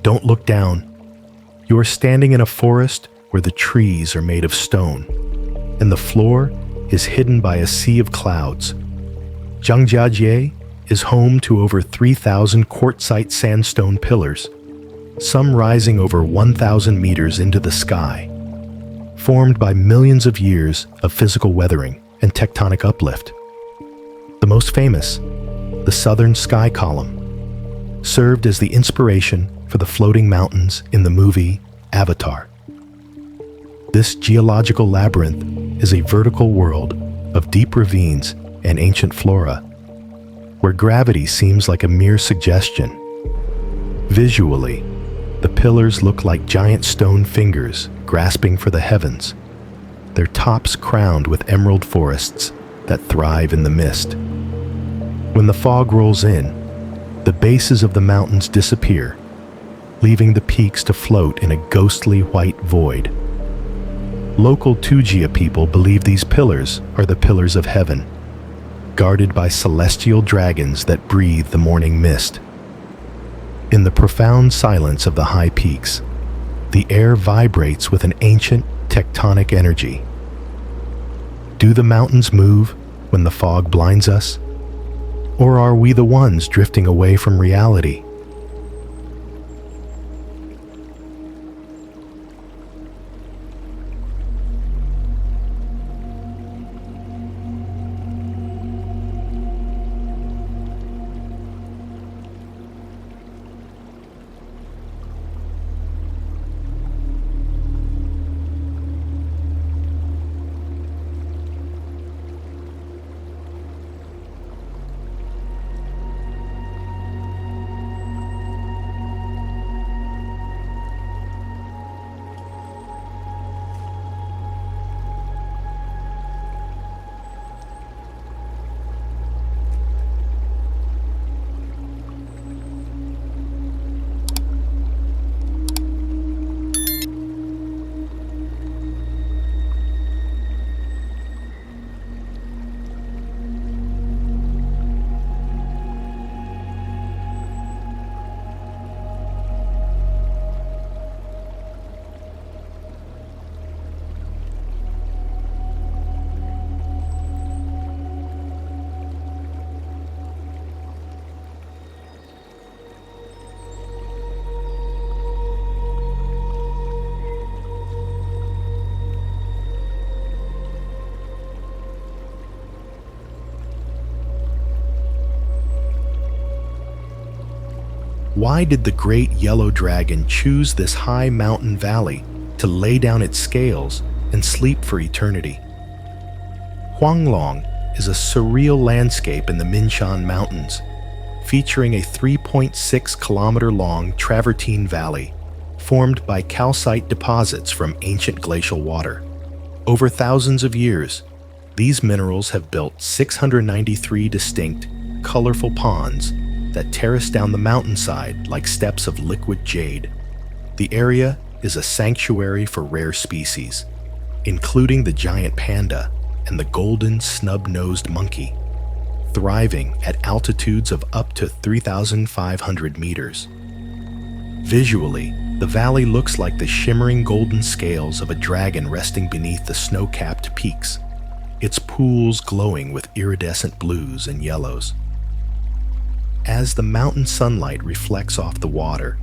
Don't look down. You are standing in a forest where the trees are made of stone, and the floor is hidden by a sea of clouds. Zhangjiajie is home to over 3,000 quartzite sandstone pillars, some rising over 1,000 meters into the sky, formed by millions of years of physical weathering and tectonic uplift. The most famous, the Southern Sky Column, served as the inspiration for the floating mountains in the movie Avatar. This geological labyrinth is a vertical world of deep ravines and ancient flora, where gravity seems like a mere suggestion. Visually, the pillars look like giant stone fingers grasping for the heavens, their tops crowned with emerald forests that thrive in the mist. When the fog rolls in, the bases of the mountains disappear, leaving the peaks to float in a ghostly white void. Local Tujia people believe these pillars are the pillars of heaven, guarded by celestial dragons that breathe the morning mist. In the profound silence of the high peaks, the air vibrates with an ancient tectonic energy. Do the mountains move when the fog blinds us? Or are we the ones drifting away from reality? Why did the great yellow dragon choose this high mountain valley to lay down its scales and sleep for eternity? Huanglong is a surreal landscape in the Minshan Mountains, featuring a 3.6-kilometer-long travertine valley formed by calcite deposits from ancient glacial water. Over thousands of years, these minerals have built 693 distinct, colorful ponds that terrace down the mountainside like steps of liquid jade. The area is a sanctuary for rare species, including the giant panda and the golden snub-nosed monkey, thriving at altitudes of up to 3,500 meters. Visually, the valley looks like the shimmering golden scales of a dragon resting beneath the snow-capped peaks, its pools glowing with iridescent blues and yellows. As the mountain sunlight reflects off the water,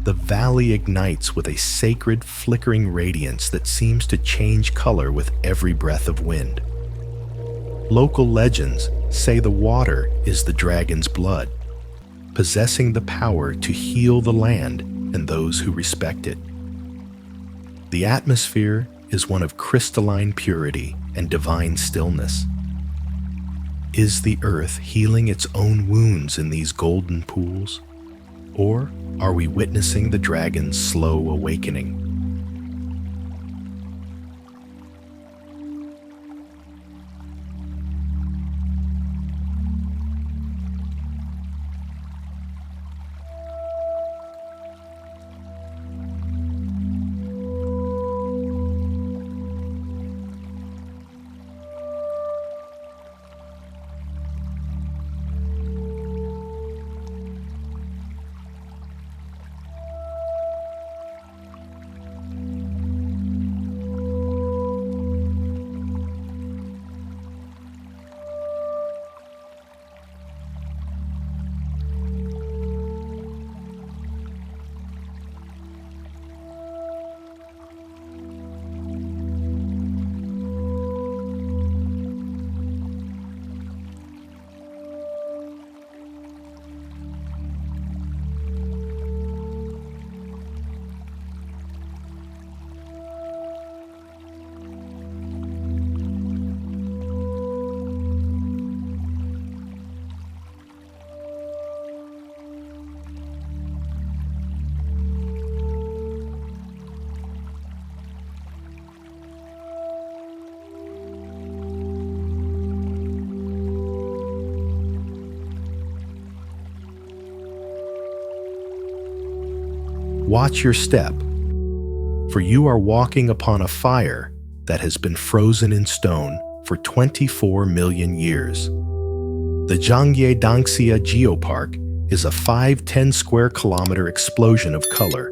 the valley ignites with a sacred flickering radiance that seems to change color with every breath of wind. Local legends say the water is the dragon's blood, possessing the power to heal the land and those who respect it. The atmosphere is one of crystalline purity and divine stillness. Is the earth healing its own wounds in these golden pools? Or are we witnessing the dragon's slow awakening? Watch your step, for you are walking upon a fire that has been frozen in stone for 24 million years. The Zhangye Dangxia Geopark is a 510 square kilometer explosion of color,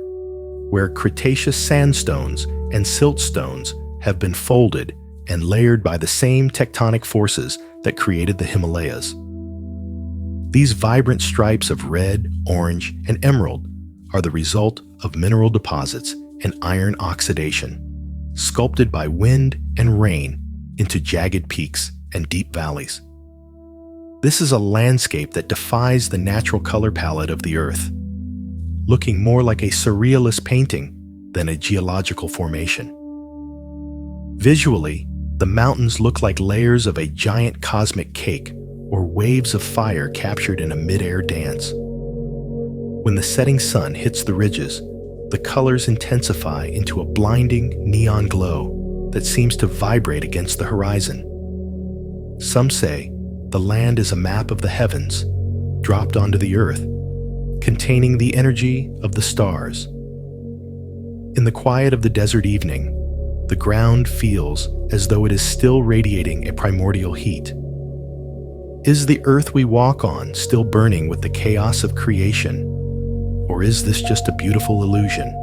where Cretaceous sandstones and siltstones have been folded and layered by the same tectonic forces that created the Himalayas. These vibrant stripes of red, orange, and emerald are the result of mineral deposits and iron oxidation, sculpted by wind and rain into jagged peaks and deep valleys. This is a landscape that defies the natural color palette of the Earth, looking more like a surrealist painting than a geological formation. Visually, the mountains look like layers of a giant cosmic cake or waves of fire captured in a mid-air dance. When the setting sun hits the ridges, the colors intensify into a blinding neon glow that seems to vibrate against the horizon. Some say the land is a map of the heavens dropped onto the earth, containing the energy of the stars. In the quiet of the desert evening, the ground feels as though it is still radiating a primordial heat. Is the earth we walk on still burning with the chaos of creation, or is this just a beautiful illusion?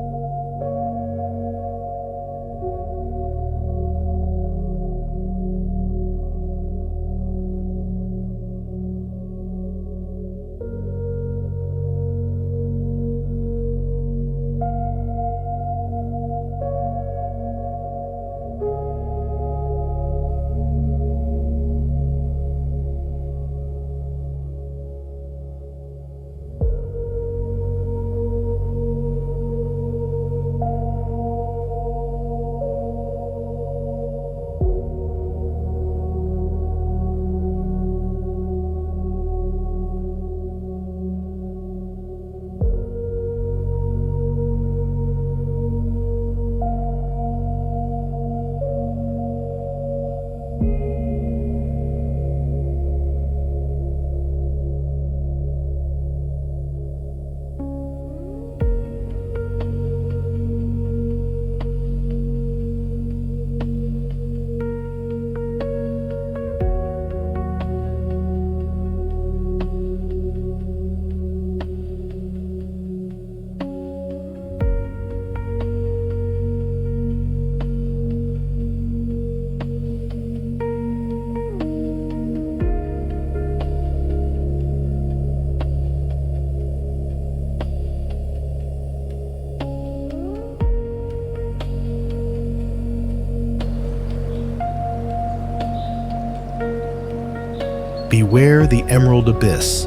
Beware the emerald abyss,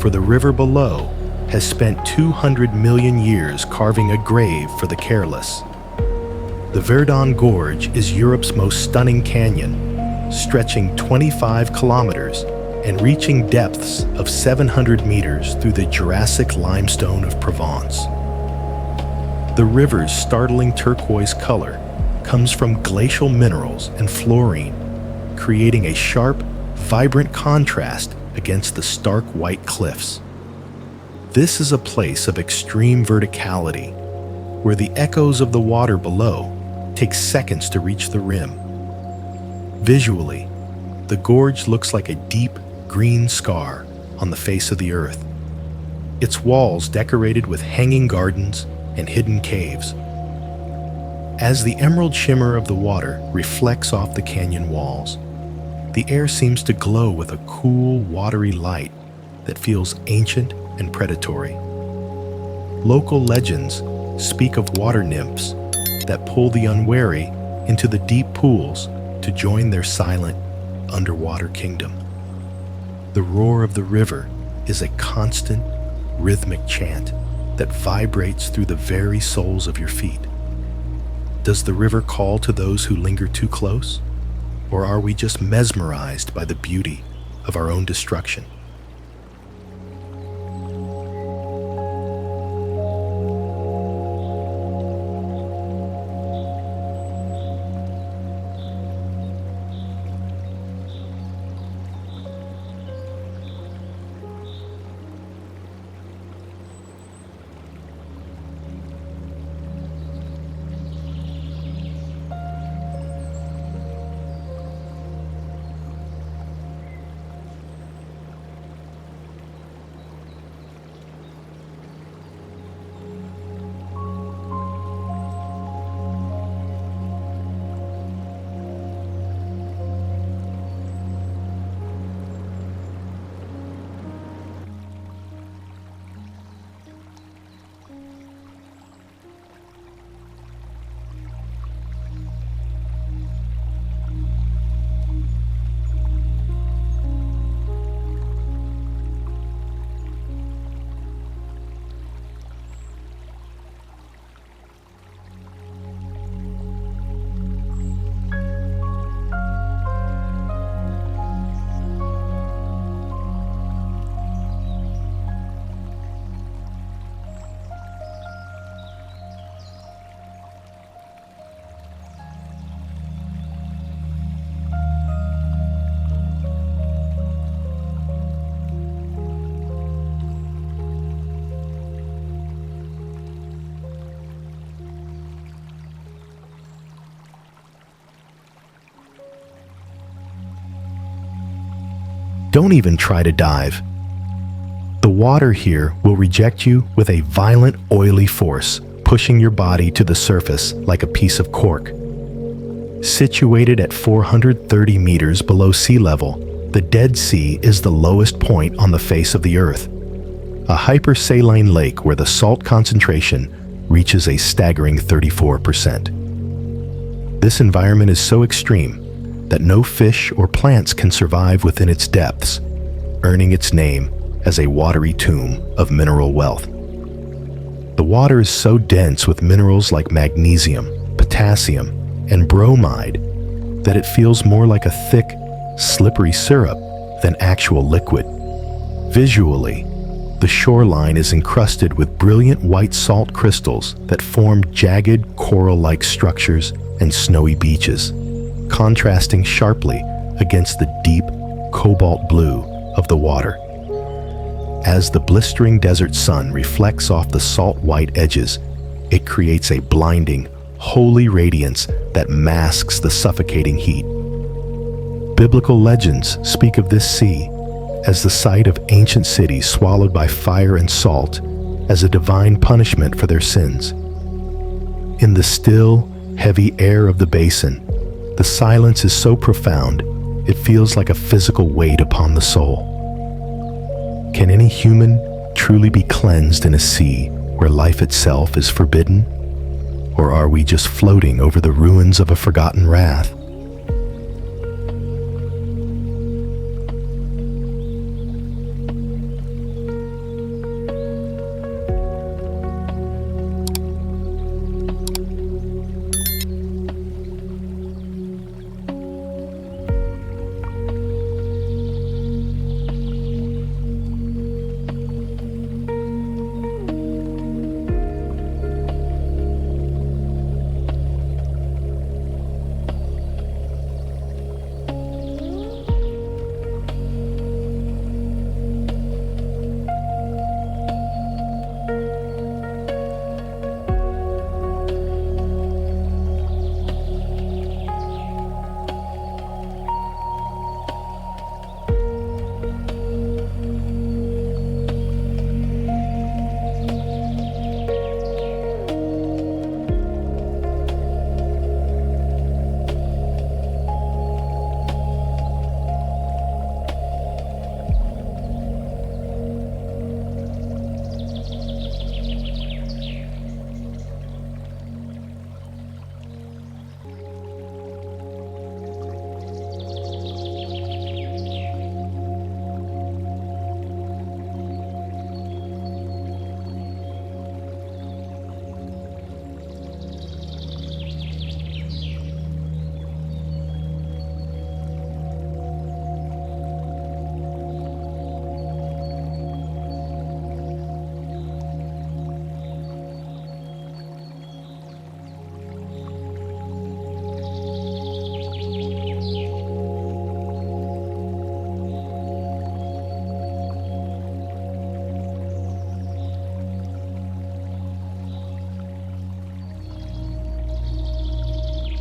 for the river below has spent 200 million years carving a grave for the careless. The Verdon Gorge is Europe's most stunning canyon, stretching 25 kilometers and reaching depths of 700 meters through the Jurassic limestone of Provence. The river's startling turquoise color comes from glacial minerals and fluorine, creating a sharp, vibrant contrast against the stark white cliffs. This is a place of extreme verticality, where the echoes of the water below take seconds to reach the rim. Visually, the gorge looks like a deep green scar on the face of the earth, its walls decorated with hanging gardens and hidden caves. As the emerald shimmer of the water reflects off the canyon walls, the air seems to glow with a cool, watery light that feels ancient and predatory. Local legends speak of water nymphs that pull the unwary into the deep pools to join their silent, underwater kingdom. The roar of the river is a constant, rhythmic chant that vibrates through the very soles of your feet. Does the river call to those who linger too close? Or are we just mesmerized by the beauty of our own destruction? Don't even try to dive. The water here will reject you with a violent, oily force, pushing your body to the surface like a piece of cork. Situated at 430 meters below sea level, the Dead Sea is the lowest point on the face of the Earth, a hypersaline lake where the salt concentration reaches a staggering 34%. This environment is so extreme that no fish or plants can survive within its depths, earning its name as a watery tomb of mineral wealth. The water is so dense with minerals like magnesium, potassium, and bromide that it feels more like a thick, slippery syrup than actual liquid. Visually, the shoreline is encrusted with brilliant white salt crystals that form jagged coral-like structures and snowy beaches, contrasting sharply against the deep cobalt blue of the water. As the blistering desert sun reflects off the salt white edges, it creates a blinding, holy radiance that masks the suffocating heat. Biblical legends speak of this sea as the site of ancient cities swallowed by fire and salt as a divine punishment for their sins. In the still, heavy air of the basin, the silence is so profound it feels like a physical weight upon the soul. Can any human truly be cleansed in a sea where life itself is forbidden? Or are we just floating over the ruins of a forgotten wrath?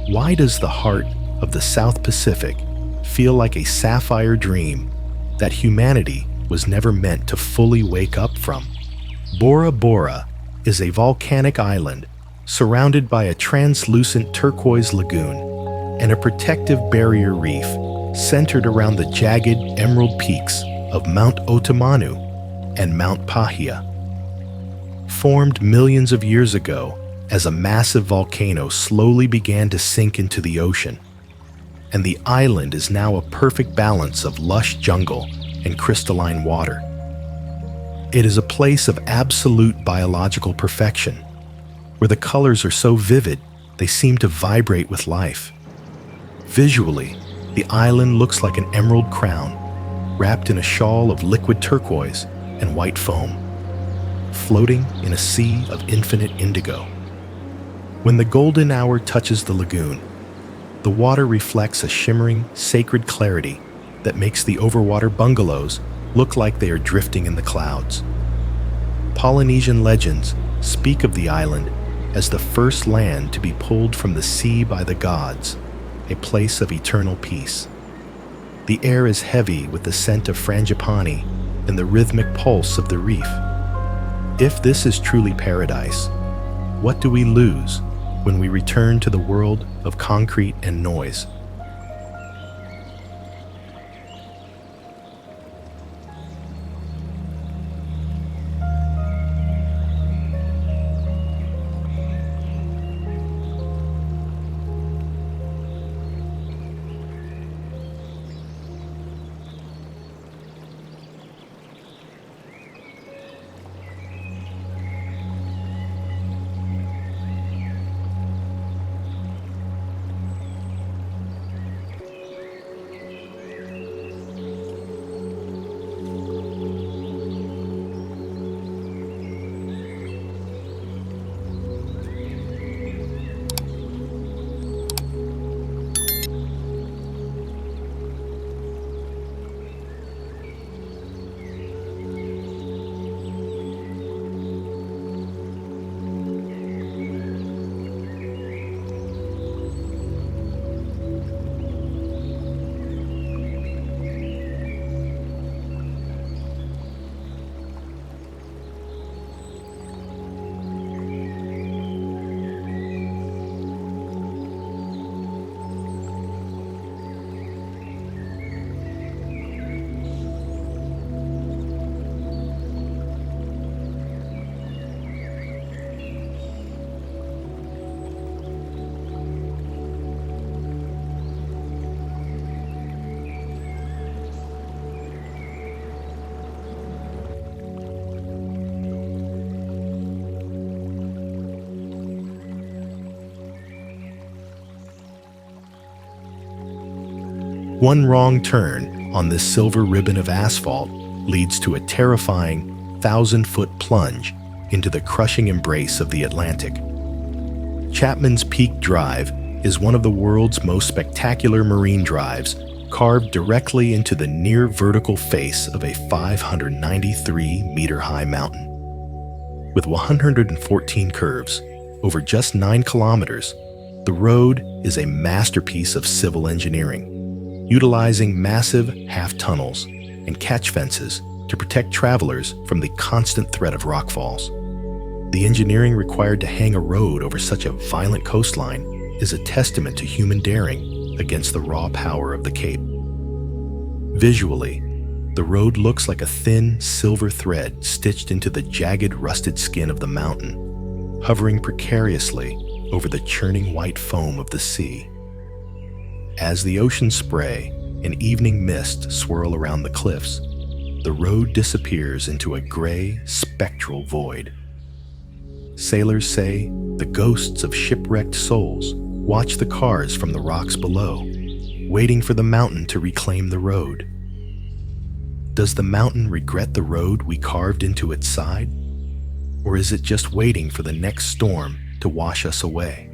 Why does the heart of the South Pacific feel like a sapphire dream that humanity was never meant to fully wake up from? Bora Bora is a volcanic island surrounded by a translucent turquoise lagoon and a protective barrier reef centered around the jagged emerald peaks of Mount Otomanu and Mount Pahia. Formed millions of years ago as a massive volcano slowly began to sink into the ocean, and the island is now a perfect balance of lush jungle and crystalline water. It is a place of absolute biological perfection, where the colors are so vivid they seem to vibrate with life. Visually, the island looks like an emerald crown, wrapped in a shawl of liquid turquoise and white foam, floating in a sea of infinite indigo. When the golden hour touches the lagoon, the water reflects a shimmering, sacred clarity that makes the overwater bungalows look like they are drifting in the clouds. Polynesian legends speak of the island as the first land to be pulled from the sea by the gods, a place of eternal peace. The air is heavy with the scent of frangipani and the rhythmic pulse of the reef. If this is truly paradise, what do we lose when we return to the world of concrete and noise? One wrong turn on this silver ribbon of asphalt leads to a terrifying 1,000-foot plunge into the crushing embrace of the Atlantic. Chapman's Peak Drive is one of the world's most spectacular marine drives, carved directly into the near-vertical face of a 593-meter-high mountain. With 114 curves, over just 9 kilometers, the road is a masterpiece of civil engineering, utilizing massive half-tunnels and catch fences to protect travelers from the constant threat of rockfalls. The engineering required to hang a road over such a violent coastline is a testament to human daring against the raw power of the Cape. Visually, the road looks like a thin silver thread stitched into the jagged, rusted skin of the mountain, hovering precariously over the churning white foam of the sea. As the ocean spray and evening mist swirl around the cliffs, the road disappears into a gray, spectral void. Sailors say the ghosts of shipwrecked souls watch the cars from the rocks below, waiting for the mountain to reclaim the road. Does the mountain regret the road we carved into its side? Or is it just waiting for the next storm to wash us away?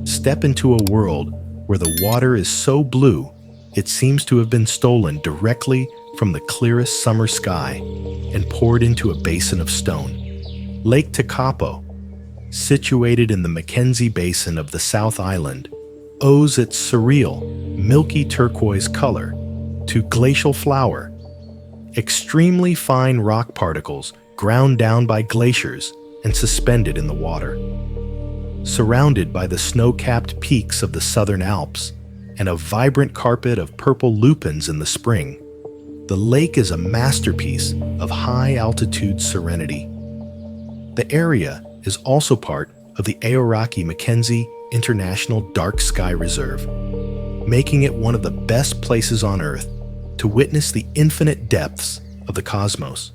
Step into a world where the water is so blue it seems to have been stolen directly from the clearest summer sky and poured into a basin of stone. Lake Tekapo, situated in the Mackenzie Basin of the South Island, owes its surreal, milky turquoise color to glacial flour, extremely fine rock particles ground down by glaciers and suspended in the water. Surrounded by the snow-capped peaks of the Southern Alps and a vibrant carpet of purple lupins in the spring, the lake is a masterpiece of high-altitude serenity. The area is also part of the Aoraki-Mackenzie International Dark Sky Reserve, making it one of the best places on Earth to witness the infinite depths of the cosmos.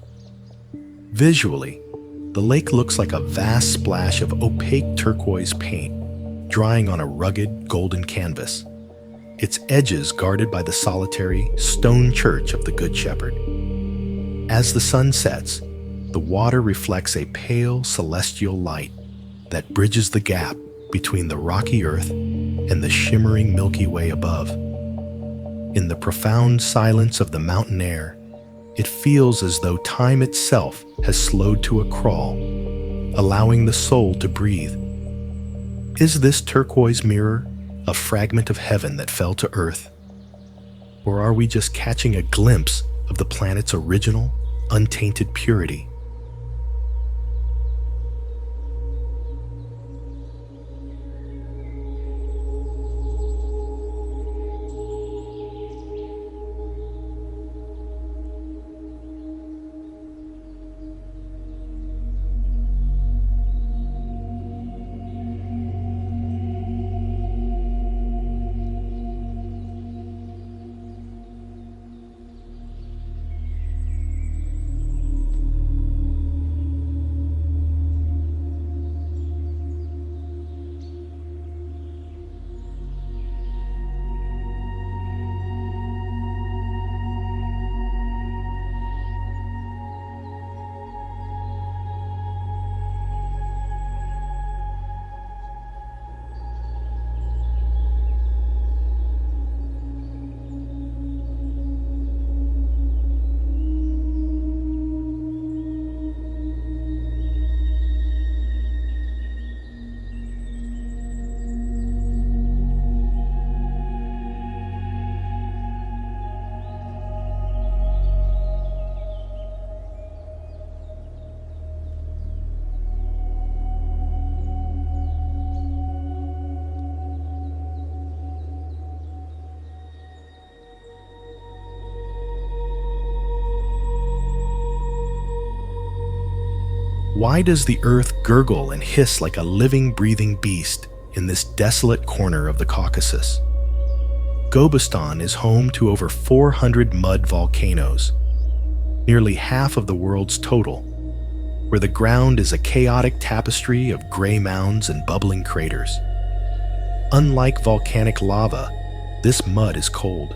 Visually, the lake looks like a vast splash of opaque turquoise paint drying on a rugged golden canvas, its edges guarded by the solitary stone church of the Good Shepherd. As the sun sets, the water reflects a pale celestial light that bridges the gap between the rocky earth and the shimmering Milky Way above. In the profound silence of the mountain air, it feels as though time itself has slowed to a crawl, allowing the soul to breathe. Is this turquoise mirror a fragment of heaven that fell to Earth? Or are we just catching a glimpse of the planet's original, untainted purity? Why does the earth gurgle and hiss like a living, breathing beast in this desolate corner of the Caucasus? Gobistan is home to over 400 mud volcanoes, nearly half of the world's total, where the ground is a chaotic tapestry of gray mounds and bubbling craters. Unlike volcanic lava, this mud is cold,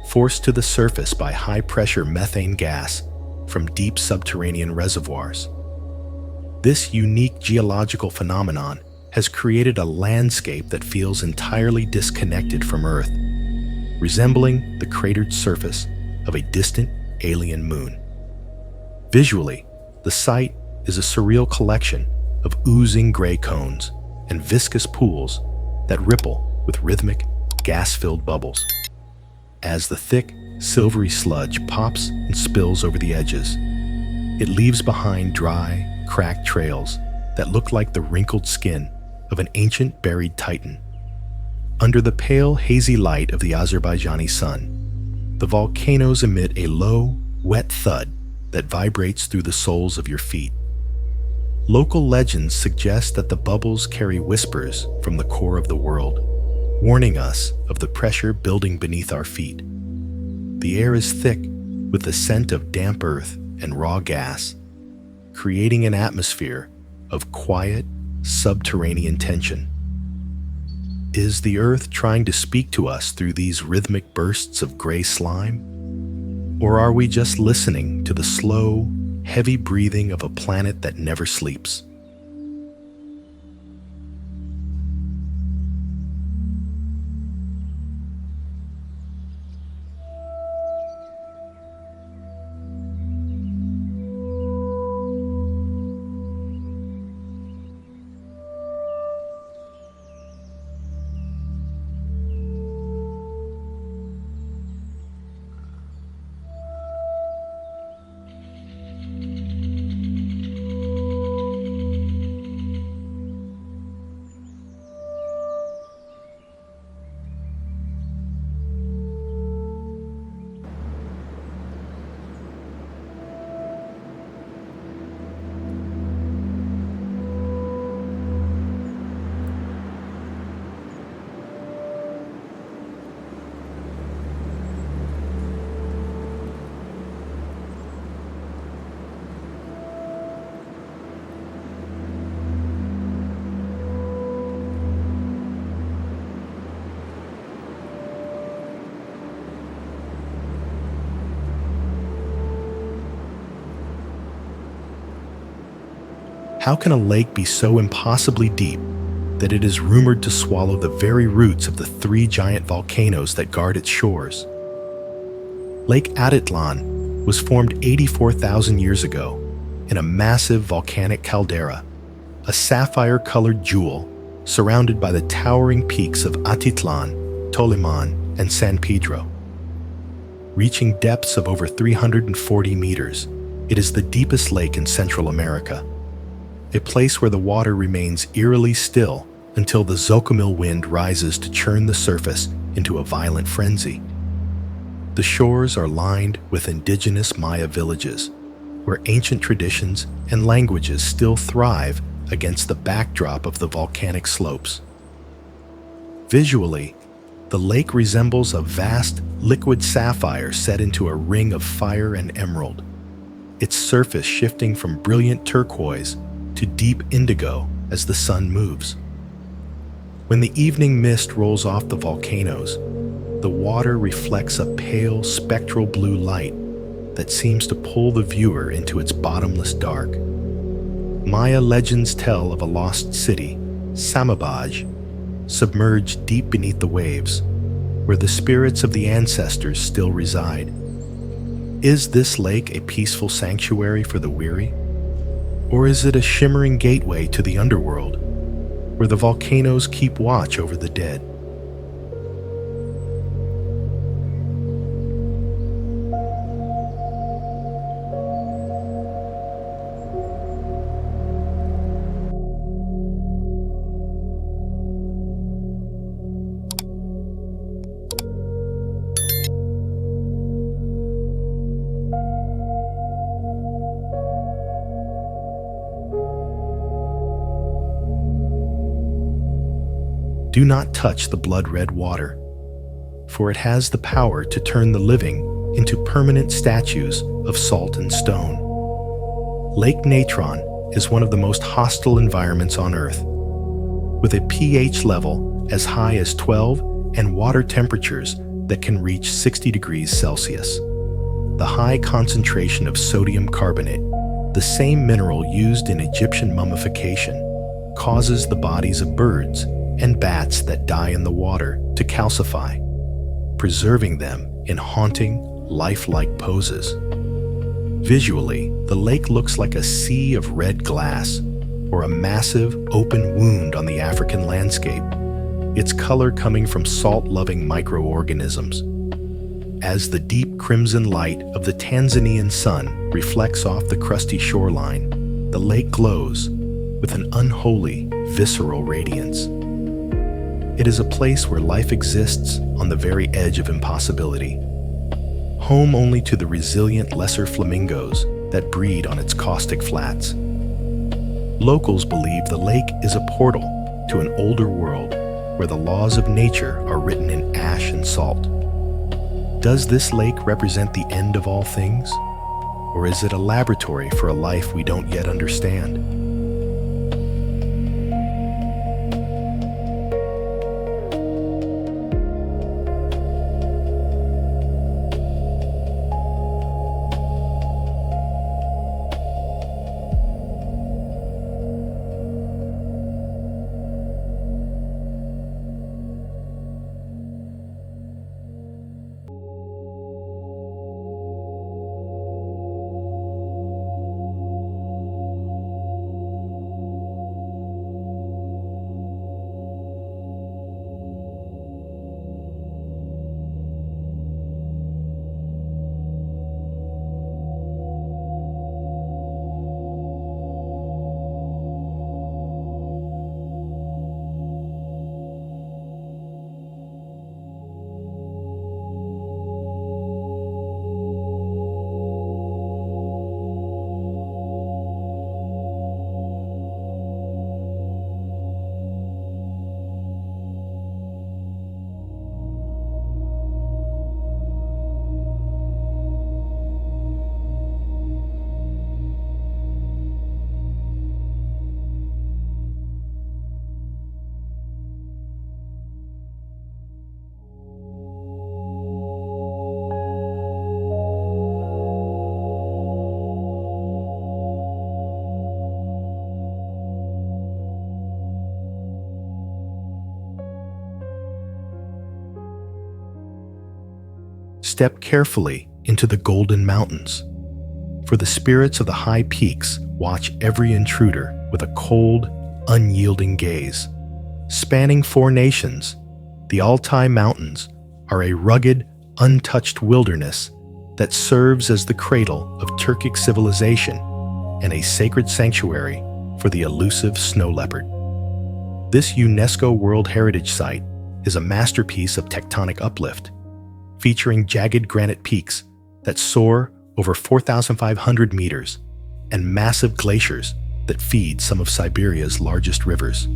forced to the surface by high-pressure methane gas from deep subterranean reservoirs. This unique geological phenomenon has created a landscape that feels entirely disconnected from Earth, resembling the cratered surface of a distant alien moon. Visually, the site is a surreal collection of oozing gray cones and viscous pools that ripple with rhythmic, gas-filled bubbles. As the thick, silvery sludge pops and spills over the edges, it leaves behind dry, cracked trails that look like the wrinkled skin of an ancient buried titan. Under the pale, hazy light of the Azerbaijani sun, the volcanoes emit a low, wet thud that vibrates through the soles of your feet. Local legends suggest that the bubbles carry whispers from the core of the world, warning us of the pressure building beneath our feet. The air is thick with the scent of damp earth and raw gas, creating an atmosphere of quiet, subterranean tension. Is the earth trying to speak to us through these rhythmic bursts of gray slime? Or are we just listening to the slow, heavy breathing of a planet that never sleeps? How can a lake be so impossibly deep that it is rumored to swallow the very roots of the three giant volcanoes that guard its shores? Lake Atitlan was formed 84,000 years ago in a massive volcanic caldera, a sapphire-colored jewel surrounded by the towering peaks of Atitlan, Toliman, and San Pedro. Reaching depths of over 340 meters, it is the deepest lake in Central America, a place where the water remains eerily still until the Zocamil wind rises to churn the surface into a violent frenzy. The shores are lined with indigenous Maya villages, where ancient traditions and languages still thrive against the backdrop of the volcanic slopes. Visually, the lake resembles a vast liquid sapphire set into a ring of fire and emerald, its surface shifting from brilliant turquoise to deep indigo as the sun moves. When the evening mist rolls off the volcanoes, the water reflects a pale spectral blue light that seems to pull the viewer into its bottomless dark. Maya legends tell of a lost city, Samabaj, submerged deep beneath the waves, where the spirits of the ancestors still reside. Is this lake a peaceful sanctuary for the weary? Or is it a shimmering gateway to the underworld, where the volcanoes keep watch over the dead? Do not touch the blood-red water, for it has the power to turn the living into permanent statues of salt and stone. Lake Natron is one of the most hostile environments on Earth, with a pH level as high as 12 and water temperatures that can reach 60 degrees Celsius. The high concentration of sodium carbonate, the same mineral used in Egyptian mummification, causes the bodies of birds and bats that die in the water to calcify, preserving them in haunting, lifelike poses. Visually, the lake looks like a sea of red glass or a massive, open wound on the African landscape, its color coming from salt-loving microorganisms. As the deep crimson light of the Tanzanian sun reflects off the crusty shoreline, the lake glows with an unholy, visceral radiance. It is a place where life exists on the very edge of impossibility, home only to the resilient lesser flamingos that breed on its caustic flats. Locals believe the lake is a portal to an older world where the laws of nature are written in ash and salt. Does this lake represent the end of all things? Or is it a laboratory for a life we don't yet understand? step carefully into the Golden Mountains, for the spirits of the high peaks watch every intruder with a cold, unyielding gaze. Spanning 4 nations, the Altai Mountains are a rugged, untouched wilderness that serves as the cradle of Turkic civilization and a sacred sanctuary for the elusive snow leopard. This UNESCO World Heritage Site is a masterpiece of tectonic uplift, featuring jagged granite peaks that soar over 4,500 meters and massive glaciers that feed some of Siberia's largest rivers.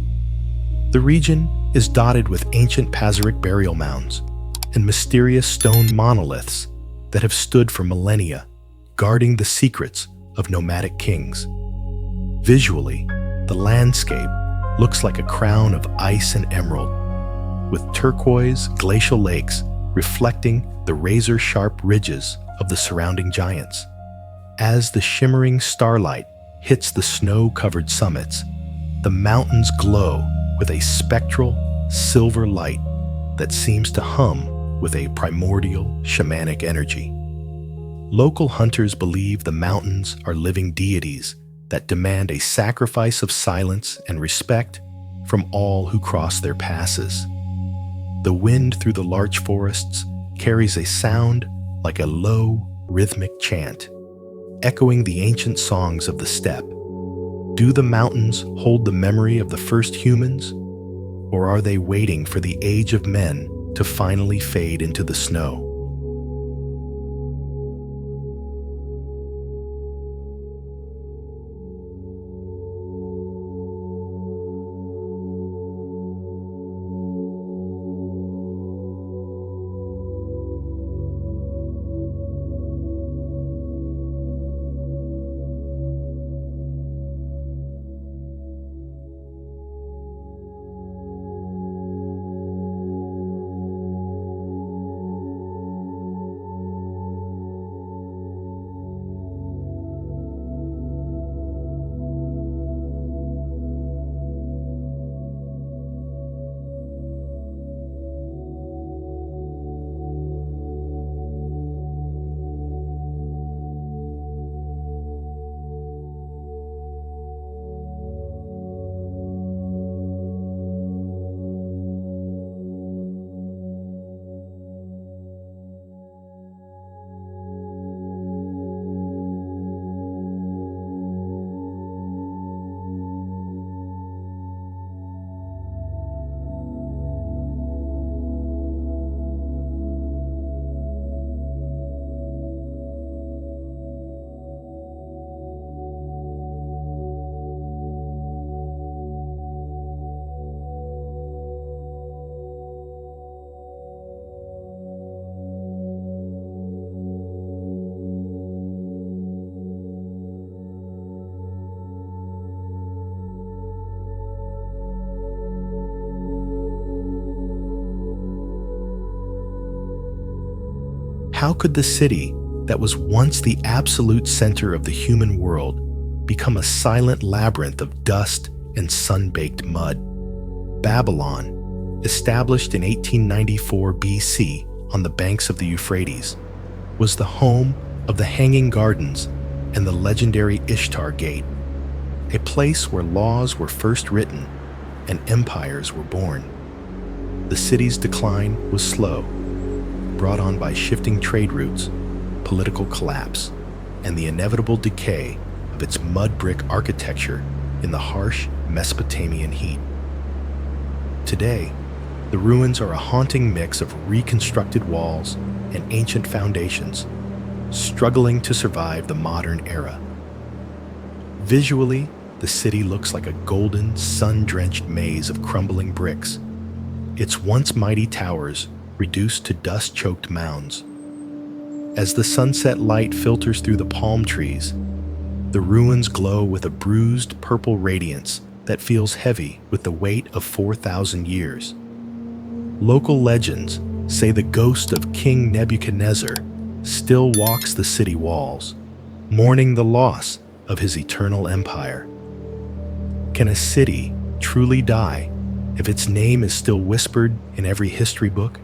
The region is dotted with ancient Pazyryk burial mounds and mysterious stone monoliths that have stood for millennia, guarding the secrets of nomadic kings. Visually, the landscape looks like a crown of ice and emerald, with turquoise glacial lakes reflecting the razor-sharp ridges of the surrounding giants. As the shimmering starlight hits the snow-covered summits, the mountains glow with a spectral, silver light that seems to hum with a primordial, shamanic energy. Local hunters believe the mountains are living deities that demand a sacrifice of silence and respect from all who cross their passes. The wind through the larch forests carries a sound like a low, rhythmic chant, echoing the ancient songs of the steppe. Do the mountains hold the memory of the first humans, or are they waiting for the age of men to finally fade into the snow? How could the city that was once the absolute center of the human world become a silent labyrinth of dust and sun-baked mud? Babylon, established in 1894 BC on the banks of the Euphrates, was the home of the Hanging Gardens and the legendary Ishtar Gate, a place where laws were first written and empires were born. The city's decline was slow, brought on by shifting trade routes, political collapse, and the inevitable decay of its mud brick architecture in the harsh Mesopotamian heat. Today, the ruins are a haunting mix of reconstructed walls and ancient foundations, struggling to survive the modern era. Visually, the city looks like a golden, sun-drenched maze of crumbling bricks, its once mighty towers reduced to dust-choked mounds. As the sunset light filters through the palm trees, the ruins glow with a bruised purple radiance that feels heavy with the weight of 4,000 years. Local legends say the ghost of King Nebuchadnezzar still walks the city walls, mourning the loss of his eternal empire. Can a city truly die if its name is still whispered in every history book?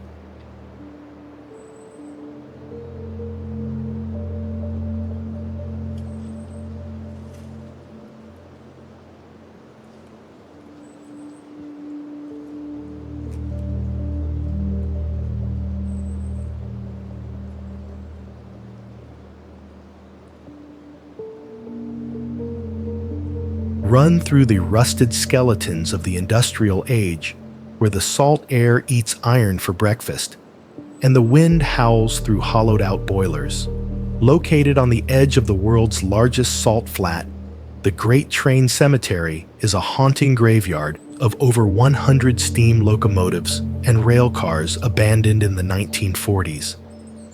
run through the rusted skeletons of the industrial age, where the salt air eats iron for breakfast, and the wind howls through hollowed-out boilers. Located on the edge of the world's largest salt flat, the Great Train Cemetery is a haunting graveyard of over 100 steam locomotives and rail cars abandoned in the 1940s.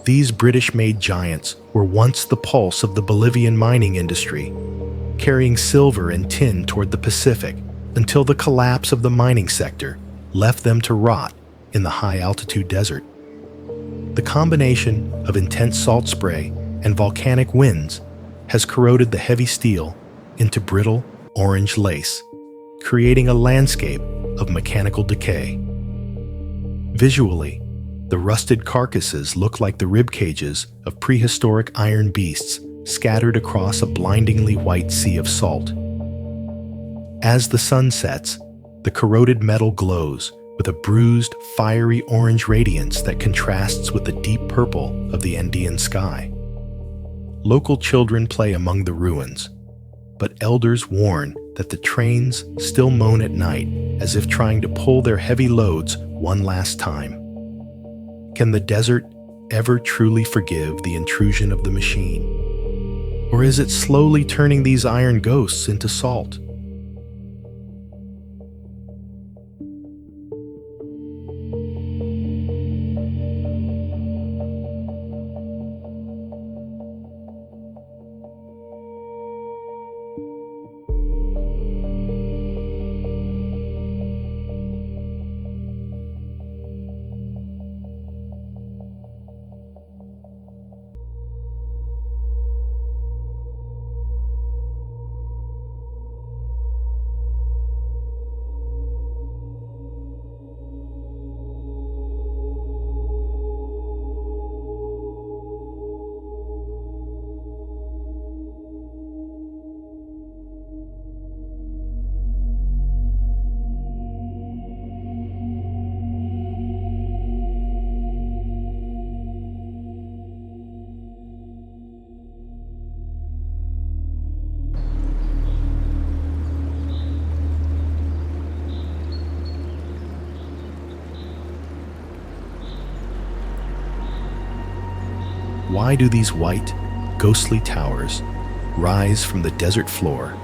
These British-made giants were once the pulse of the Bolivian mining industry, carrying silver and tin toward the Pacific until the collapse of the mining sector left them to rot in the high-altitude desert. The combination of intense salt spray and volcanic winds has corroded the heavy steel into brittle orange lace, creating a landscape of mechanical decay. Visually, the rusted carcasses look like the rib cages of prehistoric iron beasts scattered across a blindingly white sea of salt. As the sun sets, the corroded metal glows with a bruised, fiery orange radiance that contrasts with the deep purple of the Andean sky. Local children play among the ruins, but elders warn that the trains still moan at night as if trying to pull their heavy loads one last time. Can the desert ever truly forgive the intrusion of the machine? Or is it slowly turning these iron ghosts into salt? Why do these white, ghostly towers rise from the desert floor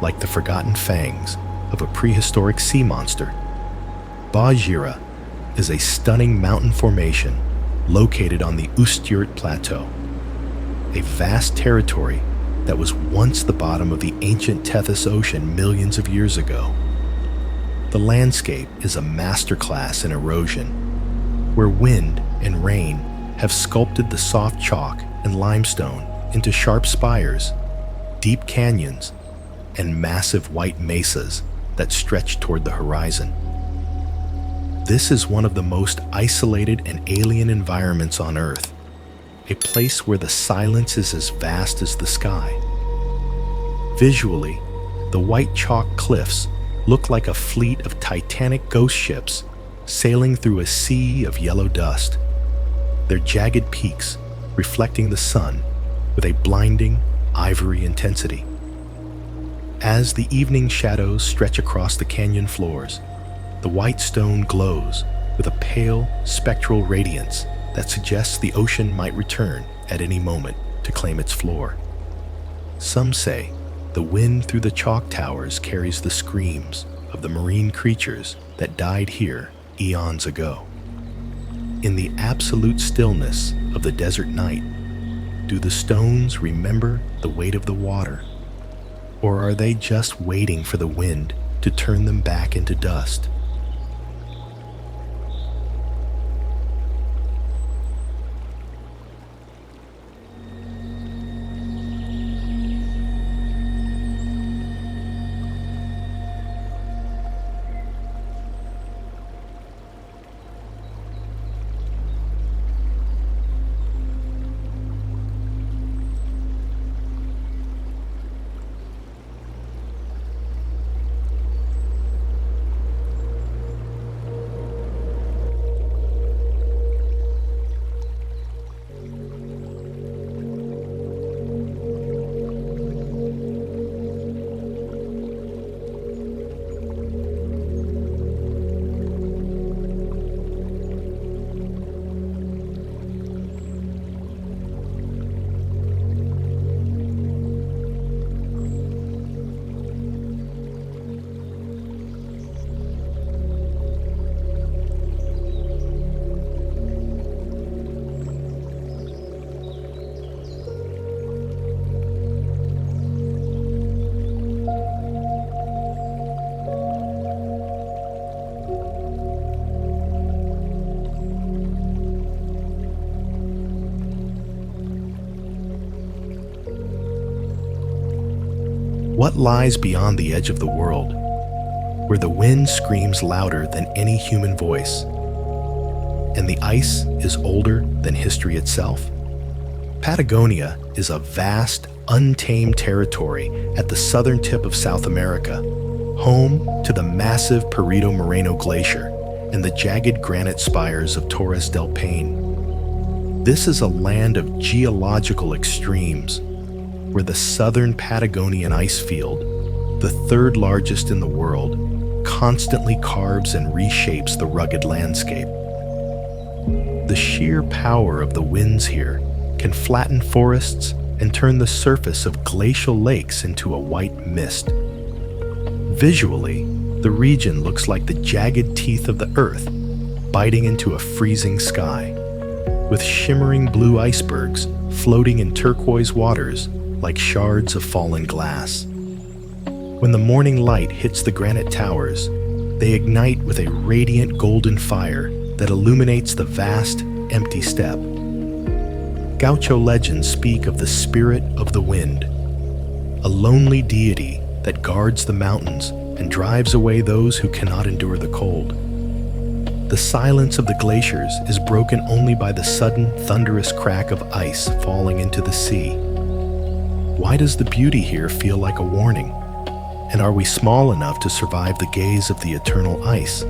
like the forgotten fangs of a prehistoric sea monster? Bajira is a stunning mountain formation located on the Ustjurt Plateau, a vast territory that was once the bottom of the ancient Tethys Ocean millions of years ago. The landscape is a masterclass in erosion, where wind and rain have sculpted the soft chalk and limestone into sharp spires, deep canyons, and massive white mesas that stretch toward the horizon. This is one of the most isolated and alien environments on Earth, a place where the silence is as vast as the sky. Visually, the white chalk cliffs look like a fleet of titanic ghost ships sailing through a sea of yellow dust, their jagged peaks reflecting the sun with a blinding ivory intensity. As the evening shadows stretch across the canyon floors, the white stone glows with a pale, spectral radiance that suggests the ocean might return at any moment to claim its floor. Some say the wind through the chalk towers carries the screams of the marine creatures that died here eons ago. In the absolute stillness of the desert night, do the stones remember the weight of the water? Or are they just waiting for the wind to turn them back into dust? what lies beyond the edge of the world, where the wind screams louder than any human voice, and the ice is older than history itself? Patagonia is a vast, untamed territory at the southern tip of South America, home to the massive Perito Moreno Glacier and the jagged granite spires of Torres del Paine. This is a land of geological extremes, where the southern Patagonian ice field, the third largest in the world, constantly carves and reshapes the rugged landscape. The sheer power of the winds here can flatten forests and turn the surface of glacial lakes into a white mist. Visually, the region looks like the jagged teeth of the earth biting into a freezing sky, with shimmering blue icebergs floating in turquoise waters like shards of fallen glass. When the morning light hits the granite towers, they ignite with a radiant golden fire that illuminates the vast, empty steppe. Gaucho legends speak of the spirit of the wind, a lonely deity that guards the mountains and drives away those who cannot endure the cold. The silence of the glaciers is broken only by the sudden, thunderous crack of ice falling into the sea. Why does the beauty here feel like a warning? And are we small enough to survive the gaze of the eternal ice?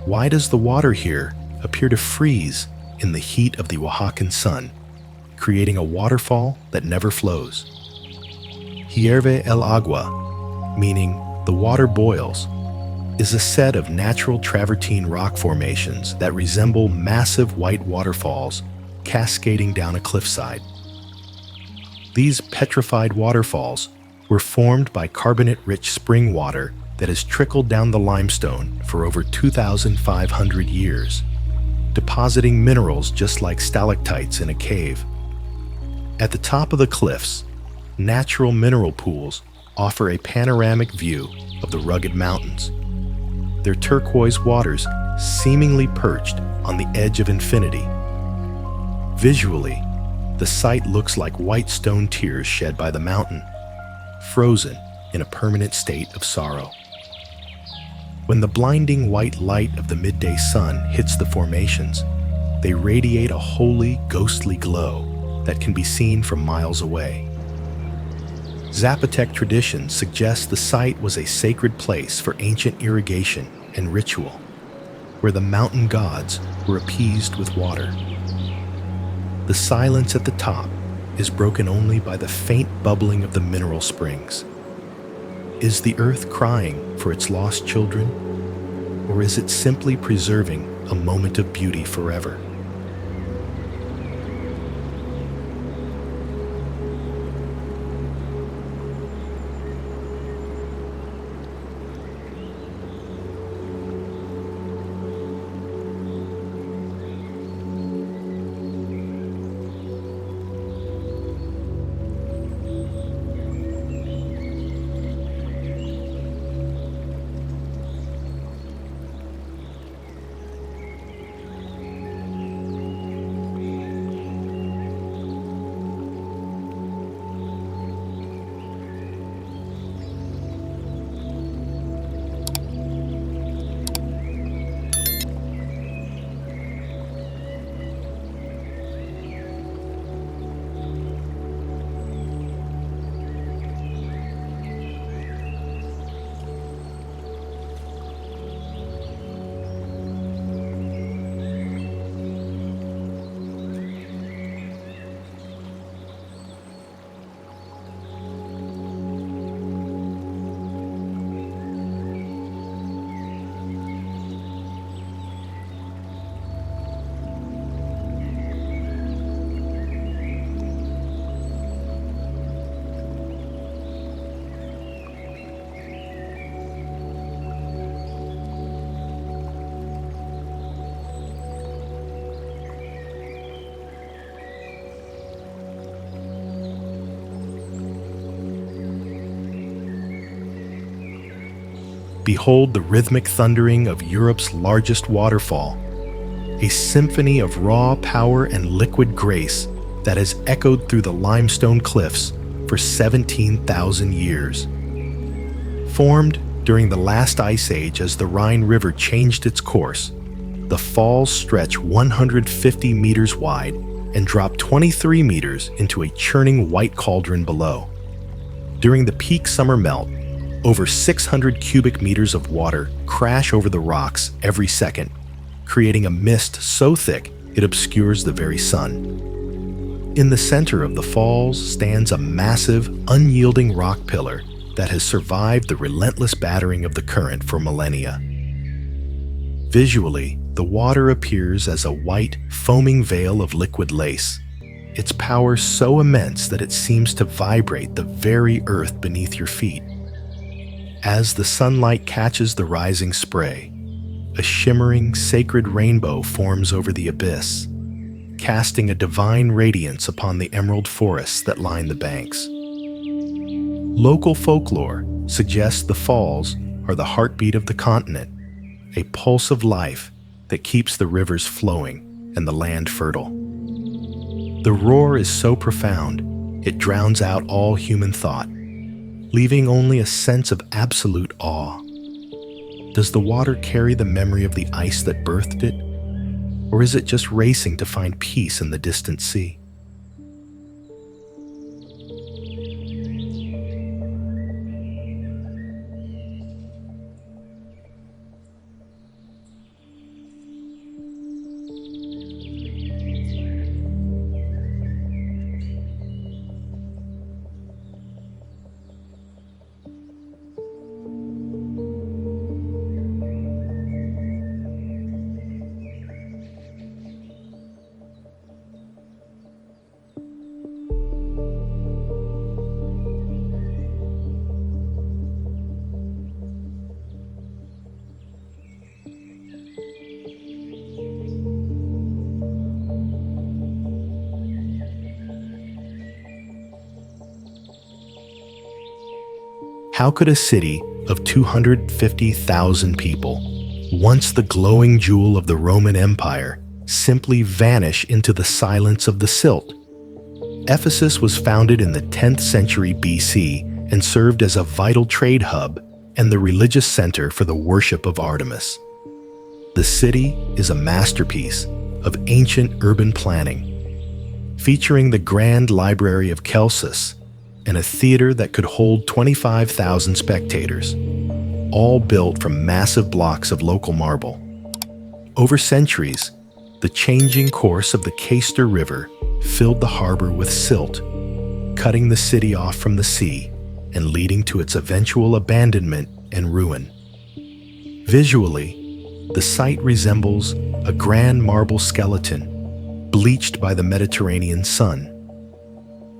Why does the water here appear to freeze in the heat of the Oaxacan sun, creating a waterfall that never flows? Hierve el agua, meaning the water boils, is a set of natural travertine rock formations that resemble massive white waterfalls cascading down a cliffside. These petrified waterfalls were formed by carbonate-rich spring water that has trickled down the limestone for over 2,500 years, depositing minerals just like stalactites in a cave. At the top of the cliffs, natural mineral pools offer a panoramic view of the rugged mountains, their turquoise waters seemingly perched on the edge of infinity. Visually, the site looks like white stone tears shed by the mountain, frozen in a permanent state of sorrow. When the blinding white light of the midday sun hits the formations, they radiate a holy, ghostly glow that can be seen from miles away. Zapotec tradition suggests the site was a sacred place for ancient irrigation and ritual, where the mountain gods were appeased with water. The silence at the top is broken only by the faint bubbling of the mineral springs. Is the earth crying for its lost children, or is it simply preserving a moment of beauty forever? behold the rhythmic thundering of Europe's largest waterfall, a symphony of raw power and liquid grace that has echoed through the limestone cliffs for 17,000 years. Formed during the last ice age as the Rhine River changed its course, the falls stretch 150 meters wide and drop 23 meters into a churning white cauldron below. During the peak summer melt, over 600 cubic meters of water crash over the rocks every second, creating a mist so thick it obscures the very sun. In the center of the falls stands a massive, unyielding rock pillar that has survived the relentless battering of the current for millennia. Visually, the water appears as a white, foaming veil of liquid lace, its power so immense that it seems to vibrate the very earth beneath your feet. As the sunlight catches the rising spray, a shimmering, sacred rainbow forms over the abyss, casting a divine radiance upon the emerald forests that line the banks. Local folklore suggests the falls are the heartbeat of the continent, a pulse of life that keeps the rivers flowing and the land fertile. The roar is so profound, it drowns out all human thought, leaving only a sense of absolute awe. Does the water carry the memory of the ice that birthed it? Or is it just racing to find peace in the distant sea? How could a city of 250,000 people, once the glowing jewel of the Roman Empire, simply vanish into the silence of the silt? Ephesus was founded in the 10th century BC and served as a vital trade hub and the religious center for the worship of Artemis. The city is a masterpiece of ancient urban planning, featuring the Grand Library of Celsus and a theater that could hold 25,000 spectators, all built from massive blocks of local marble. Over centuries, the changing course of the Caister River filled the harbor with silt, cutting the city off from the sea and leading to its eventual abandonment and ruin. Visually, the site resembles a grand marble skeleton, bleached by the Mediterranean sun.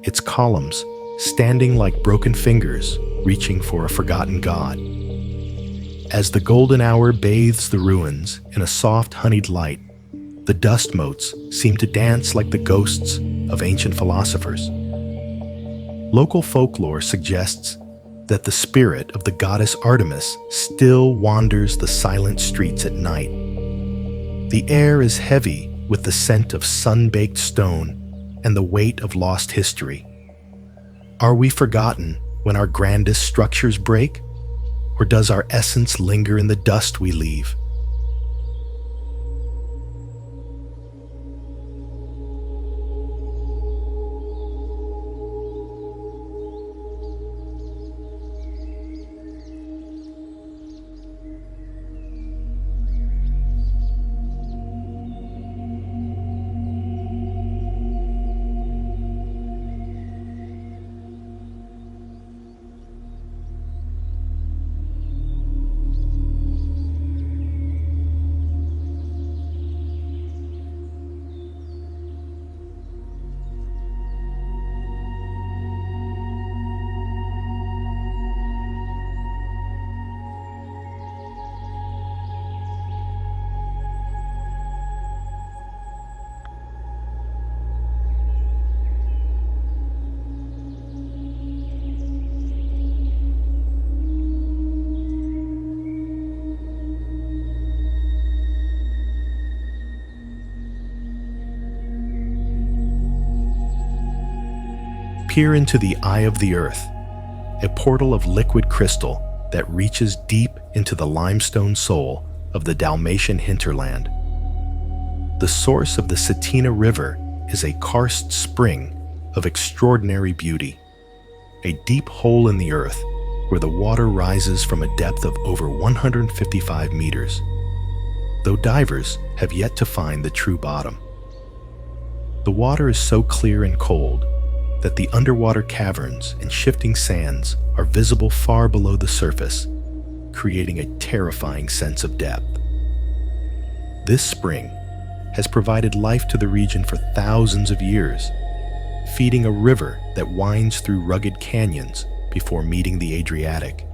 Its columns standing like broken fingers reaching for a forgotten god. As the golden hour bathes the ruins in a soft honeyed light, the dust motes seem to dance like the ghosts of ancient philosophers. Local folklore suggests that the spirit of the goddess Artemis still wanders the silent streets at night. The air is heavy with the scent of sun-baked stone and the weight of lost history. Are we forgotten when our grandest structures break? Or does our essence linger in the dust we leave? peer into the eye of the earth, a portal of liquid crystal that reaches deep into the limestone soul of the Dalmatian hinterland. The source of the Cetina River is a karst spring of extraordinary beauty, a deep hole in the earth where the water rises from a depth of over 155 meters, though divers have yet to find the true bottom. The water is so clear and cold that the underwater caverns and shifting sands are visible far below the surface, creating a terrifying sense of depth. This spring has provided life to the region for thousands of years, feeding a river that winds through rugged canyons before meeting the Adriatic.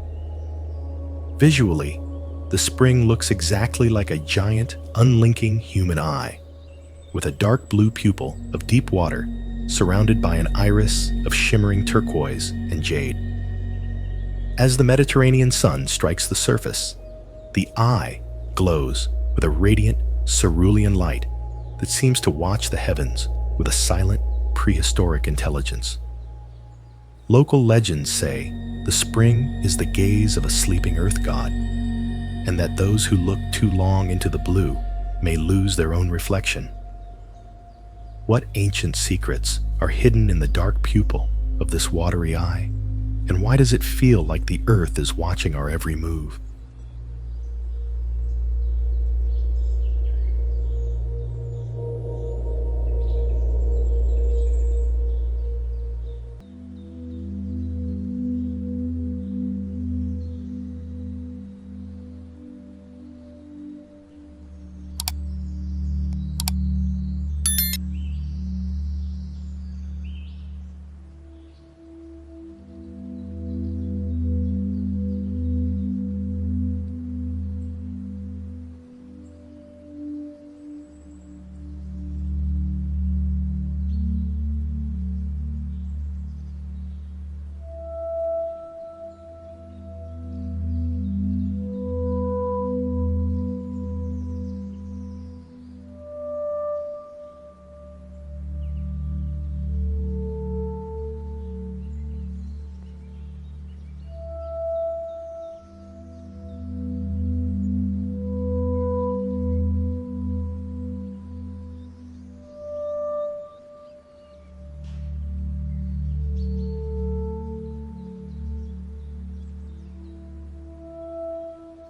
Visually, the spring looks exactly like a giant, unlinking human eye, with a dark blue pupil of deep water surrounded by an iris of shimmering turquoise and jade. As the Mediterranean sun strikes the surface, the eye glows with a radiant, cerulean light that seems to watch the heavens with a silent, prehistoric intelligence. Local legends say the spring is the gaze of a sleeping earth god, and that those who look too long into the blue may lose their own reflection. What ancient secrets are hidden in the dark pupil of this watery eye, and why does it feel like the earth is watching our every move?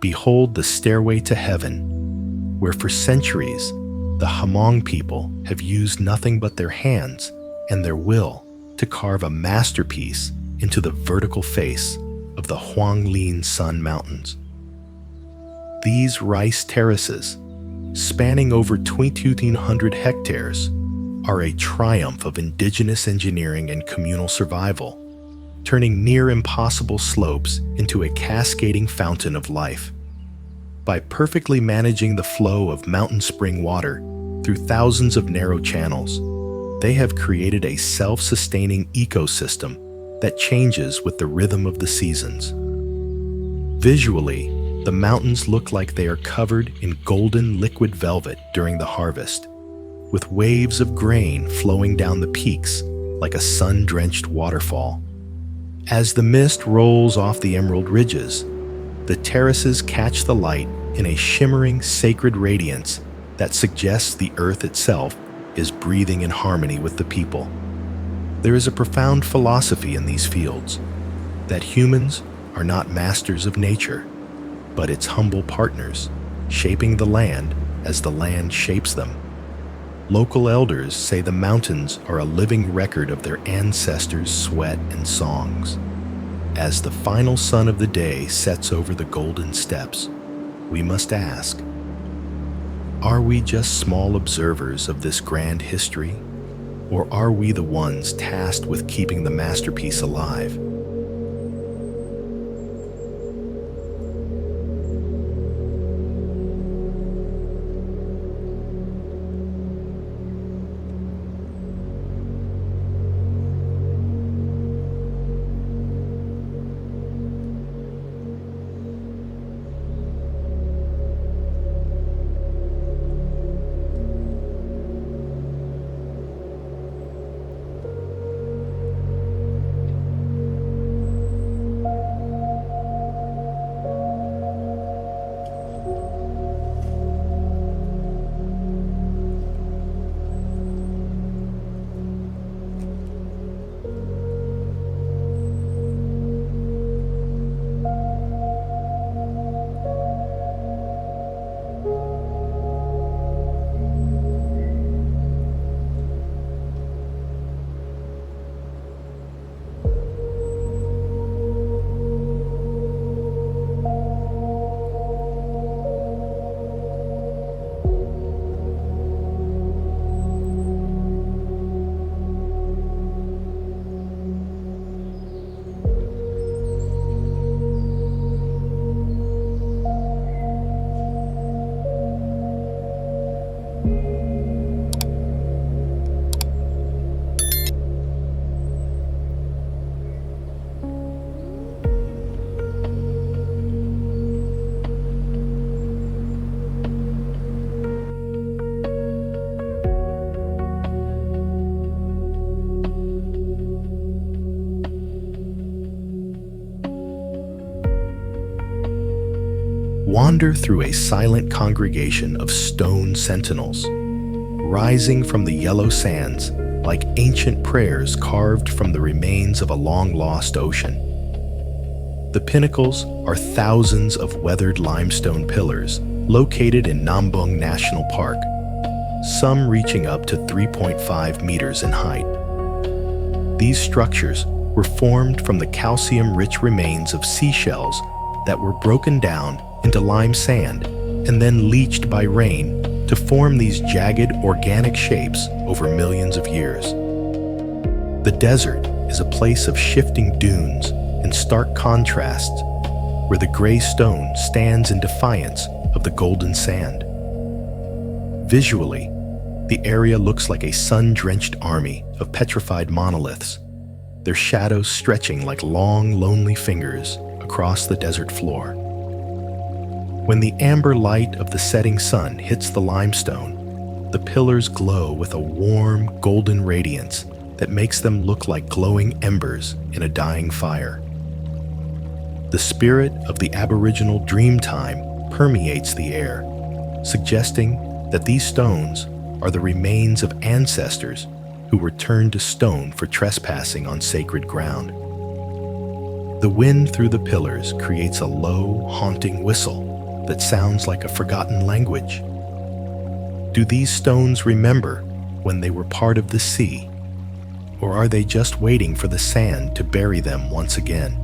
Behold the stairway to heaven, where for centuries the Hmong people have used nothing but their hands and their will to carve a masterpiece into the vertical face of the Huanglin Sun Mountains. These rice terraces, spanning over 2,200 hectares, are a triumph of indigenous engineering and communal survival, turning near impossible slopes into a cascading fountain of life. By perfectly managing the flow of mountain spring water through thousands of narrow channels, they have created a self-sustaining ecosystem that changes with the rhythm of the seasons. Visually, the mountains look like they are covered in golden liquid velvet during the harvest, with waves of grain flowing down the peaks like a sun-drenched waterfall. As the mist rolls off the emerald ridges, the terraces catch the light in a shimmering, sacred radiance that suggests the earth itself is breathing in harmony with the people. There is a profound philosophy in these fields, that humans are not masters of nature, but its humble partners, shaping the land as the land shapes them. Local elders say the mountains are a living record of their ancestors' sweat and songs. As the final sun of the day sets over the golden steppes, we must ask, are we just small observers of this grand history, or are we the ones tasked with keeping the masterpiece alive? wander through a silent congregation of stone sentinels, rising from the yellow sands like ancient prayers carved from the remains of a long-lost ocean. The pinnacles are thousands of weathered limestone pillars located in Nambung National Park, some reaching up to 3.5 meters in height. These structures were formed from the calcium-rich remains of seashells that were broken down into lime sand and then leached by rain to form these jagged organic shapes over millions of years. The desert is a place of shifting dunes and stark contrasts, where the gray stone stands in defiance of the golden sand. Visually, the area looks like a sun-drenched army of petrified monoliths, their shadows stretching like long, lonely fingers across the desert floor. When the amber light of the setting sun hits the limestone, the pillars glow with a warm, golden radiance that makes them look like glowing embers in a dying fire. The spirit of the Aboriginal Dreamtime permeates the air, suggesting that these stones are the remains of ancestors who were turned to stone for trespassing on sacred ground. The wind through the pillars creates a low, haunting whistle that sounds like a forgotten language. Do these stones remember when they were part of the sea, or are they just waiting for the sand to bury them once again?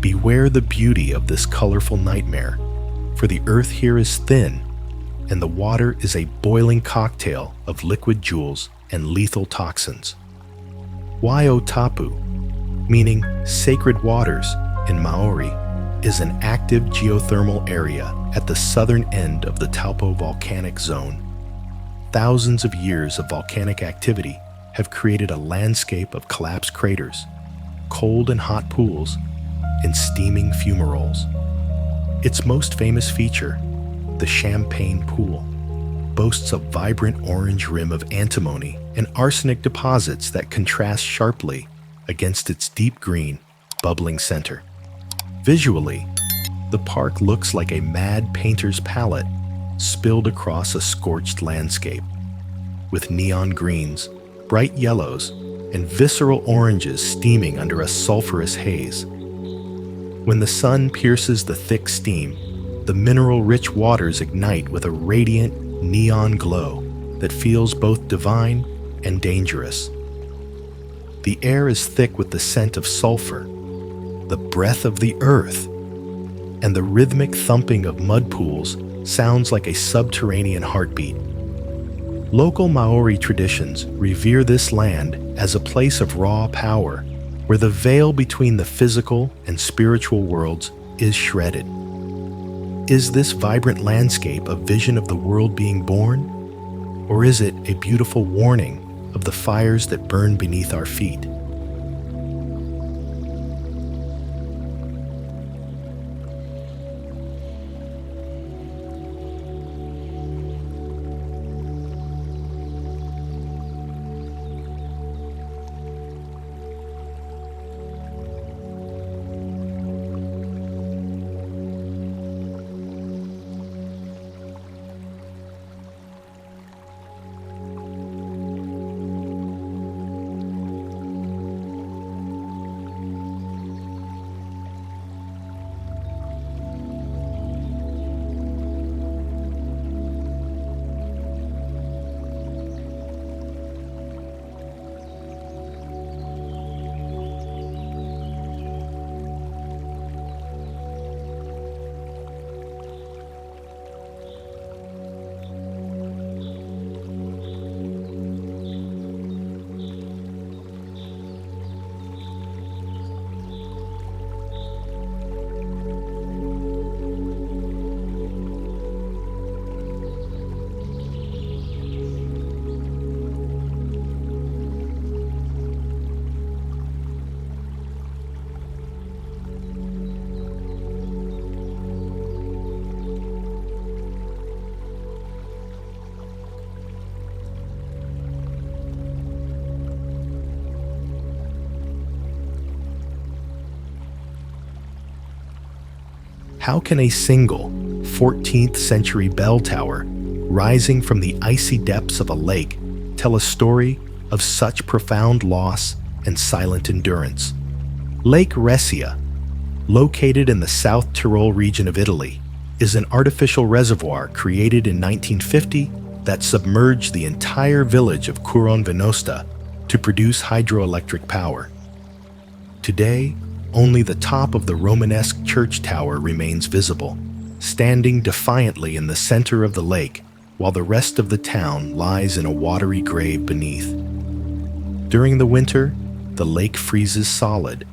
Beware the beauty of this colorful nightmare, for the earth here is thin, and the water is a boiling cocktail of liquid jewels and lethal toxins. Waiotapu, meaning sacred waters in Maori, is an active geothermal area at the southern end of the Taupo volcanic zone. Thousands of years of volcanic activity have created a landscape of collapsed craters, cold and hot pools, and steaming fumaroles. Its most famous feature, the Champagne Pool, boasts a vibrant orange rim of antimony and arsenic deposits that contrast sharply against its deep green, bubbling center. Visually, the park looks like a mad painter's palette spilled across a scorched landscape, with neon greens, bright yellows, and visceral oranges steaming under a sulfurous haze. When the sun pierces the thick steam, the mineral-rich waters ignite with a radiant neon glow that feels both divine and dangerous. The air is thick with the scent of sulfur, the breath of the earth, and the rhythmic thumping of mud pools sounds like a subterranean heartbeat. Local Maori traditions revere this land as a place of raw power, where the veil between the physical and spiritual worlds is shredded. Is this vibrant landscape a vision of the world being born? Or is it a beautiful warning of the fires that burn beneath our feet? How can a single 14th century bell tower rising from the icy depths of a lake tell a story of such profound loss and silent endurance? Lake Resia, located in the South Tyrol region of Italy, is an artificial reservoir created in 1950 that submerged the entire village of Curon Venosta to produce hydroelectric power. Today, only the top of the Romanesque church tower remains visible, standing defiantly in the center of the lake, while the rest of the town lies in a watery grave beneath. During the winter, the lake freezes solid,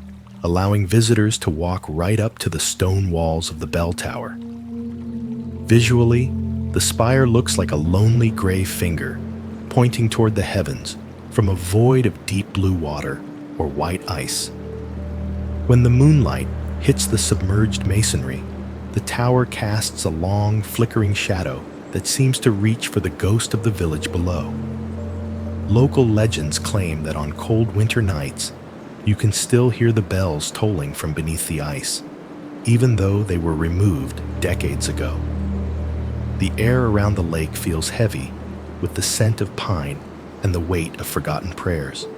allowing visitors to walk right up to the stone walls of the bell tower. Visually, the spire looks like a lonely gray finger, pointing toward the heavens from a void of deep blue water or white ice. When the moonlight hits the submerged masonry, the tower casts a long, flickering shadow that seems to reach for the ghost of the village below. Local legends claim that on cold winter nights, you can still hear the bells tolling from beneath the ice, even though they were removed decades ago. The air around the lake feels heavy, with the scent of pine and the weight of forgotten prayers.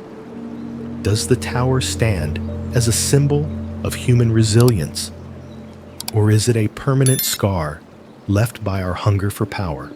Does the tower stand as a symbol of human resilience, or is it a permanent scar left by our hunger for power?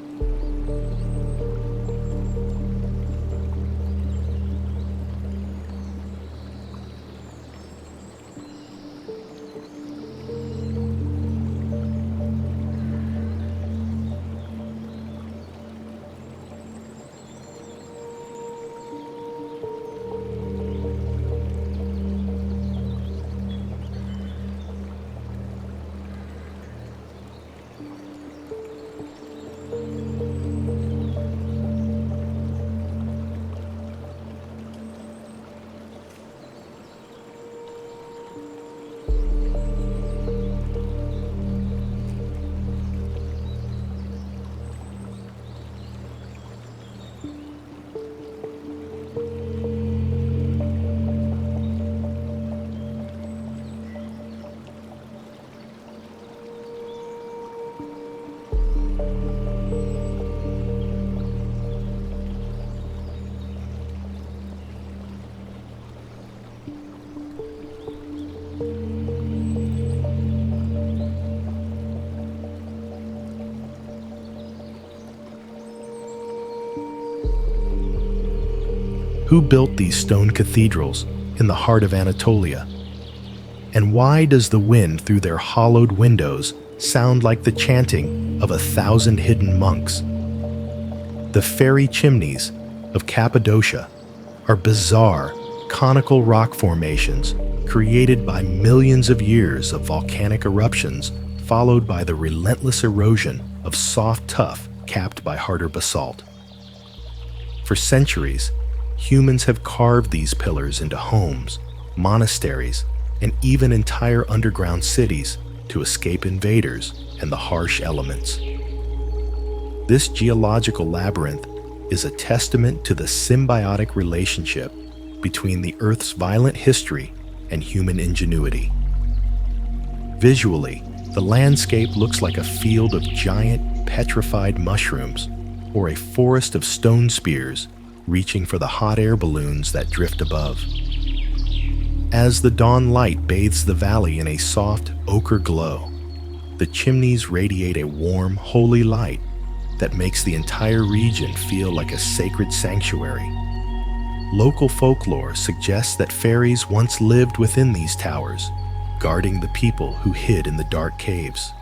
Who built these stone cathedrals in the heart of Anatolia? And why does the wind through their hollowed windows sound like the chanting of 1,000 hidden monks? The fairy chimneys of Cappadocia are bizarre, conical rock formations created by millions of years of volcanic eruptions, followed by the relentless erosion of soft tuff capped by harder basalt. For centuries, humans have carved these pillars into homes, monasteries, and even entire underground cities to escape invaders and the harsh elements. This geological labyrinth is a testament to the symbiotic relationship between the Earth's violent history and human ingenuity. Visually, the landscape looks like a field of giant petrified mushrooms or a forest of stone spears reaching for the hot air balloons that drift above. As the dawn light bathes the valley in a soft ochre glow, the chimneys radiate a warm, holy light that makes the entire region feel like a sacred sanctuary. Local folklore suggests that fairies once lived within these towers, guarding the people who hid in the dark caves.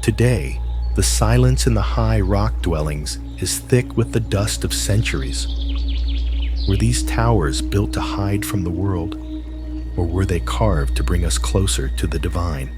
Today, the silence in the high rock dwellings is thick with the dust of centuries. Were these towers built to hide from the world, or were they carved to bring us closer to the divine?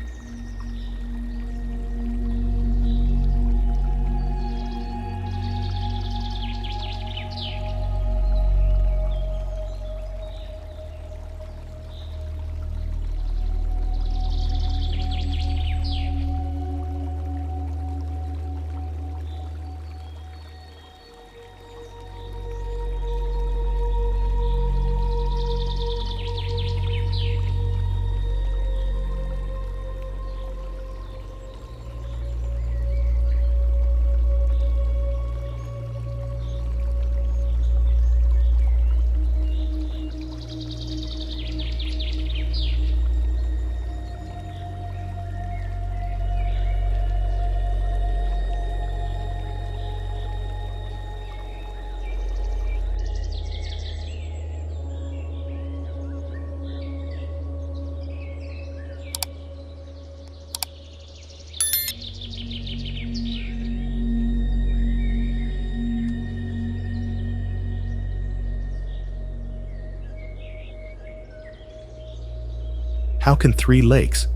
How can three lakes,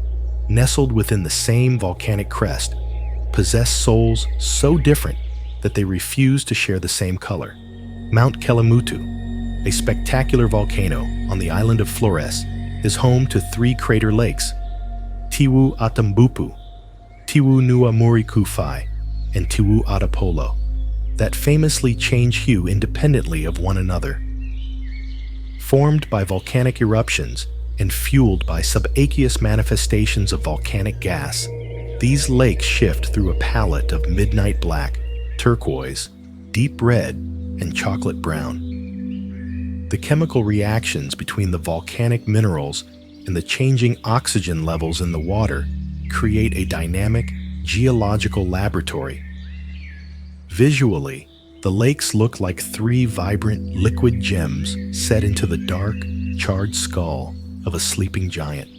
nestled within the same volcanic crest, possess souls so different that they refuse to share the same color? Mount Kelimutu, a spectacular volcano on the island of Flores, is home to three crater lakes: Tiwu Atambupu, Tiwu Nua Murikufai, and Tiwu Atapolo, that famously change hue independently of one another. Formed by volcanic eruptions and fueled by subaqueous manifestations of volcanic gas, these lakes shift through a palette of midnight black, turquoise, deep red, and chocolate brown. The chemical reactions between the volcanic minerals and the changing oxygen levels in the water create a dynamic geological laboratory. Visually, the lakes look like three vibrant liquid gems set into the dark, charred skull of a sleeping giant.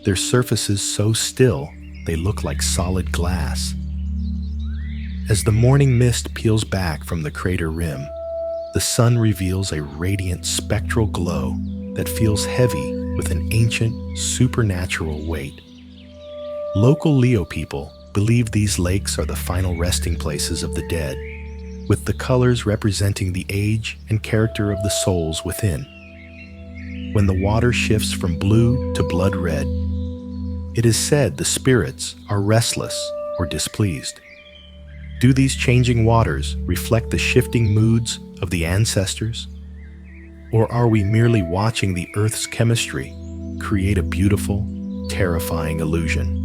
Their surfaces so still they look like solid glass. As the morning mist peels back from the crater rim, the sun reveals a radiant spectral glow that feels heavy with an ancient, supernatural weight. Local Leo people believe these lakes are the final resting places of the dead, with the colors representing the age and character of the souls within. When the water shifts from blue to blood red, it is said the spirits are restless or displeased. Do these changing waters reflect the shifting moods of the ancestors? Or are we merely watching the Earth's chemistry create a beautiful, terrifying illusion?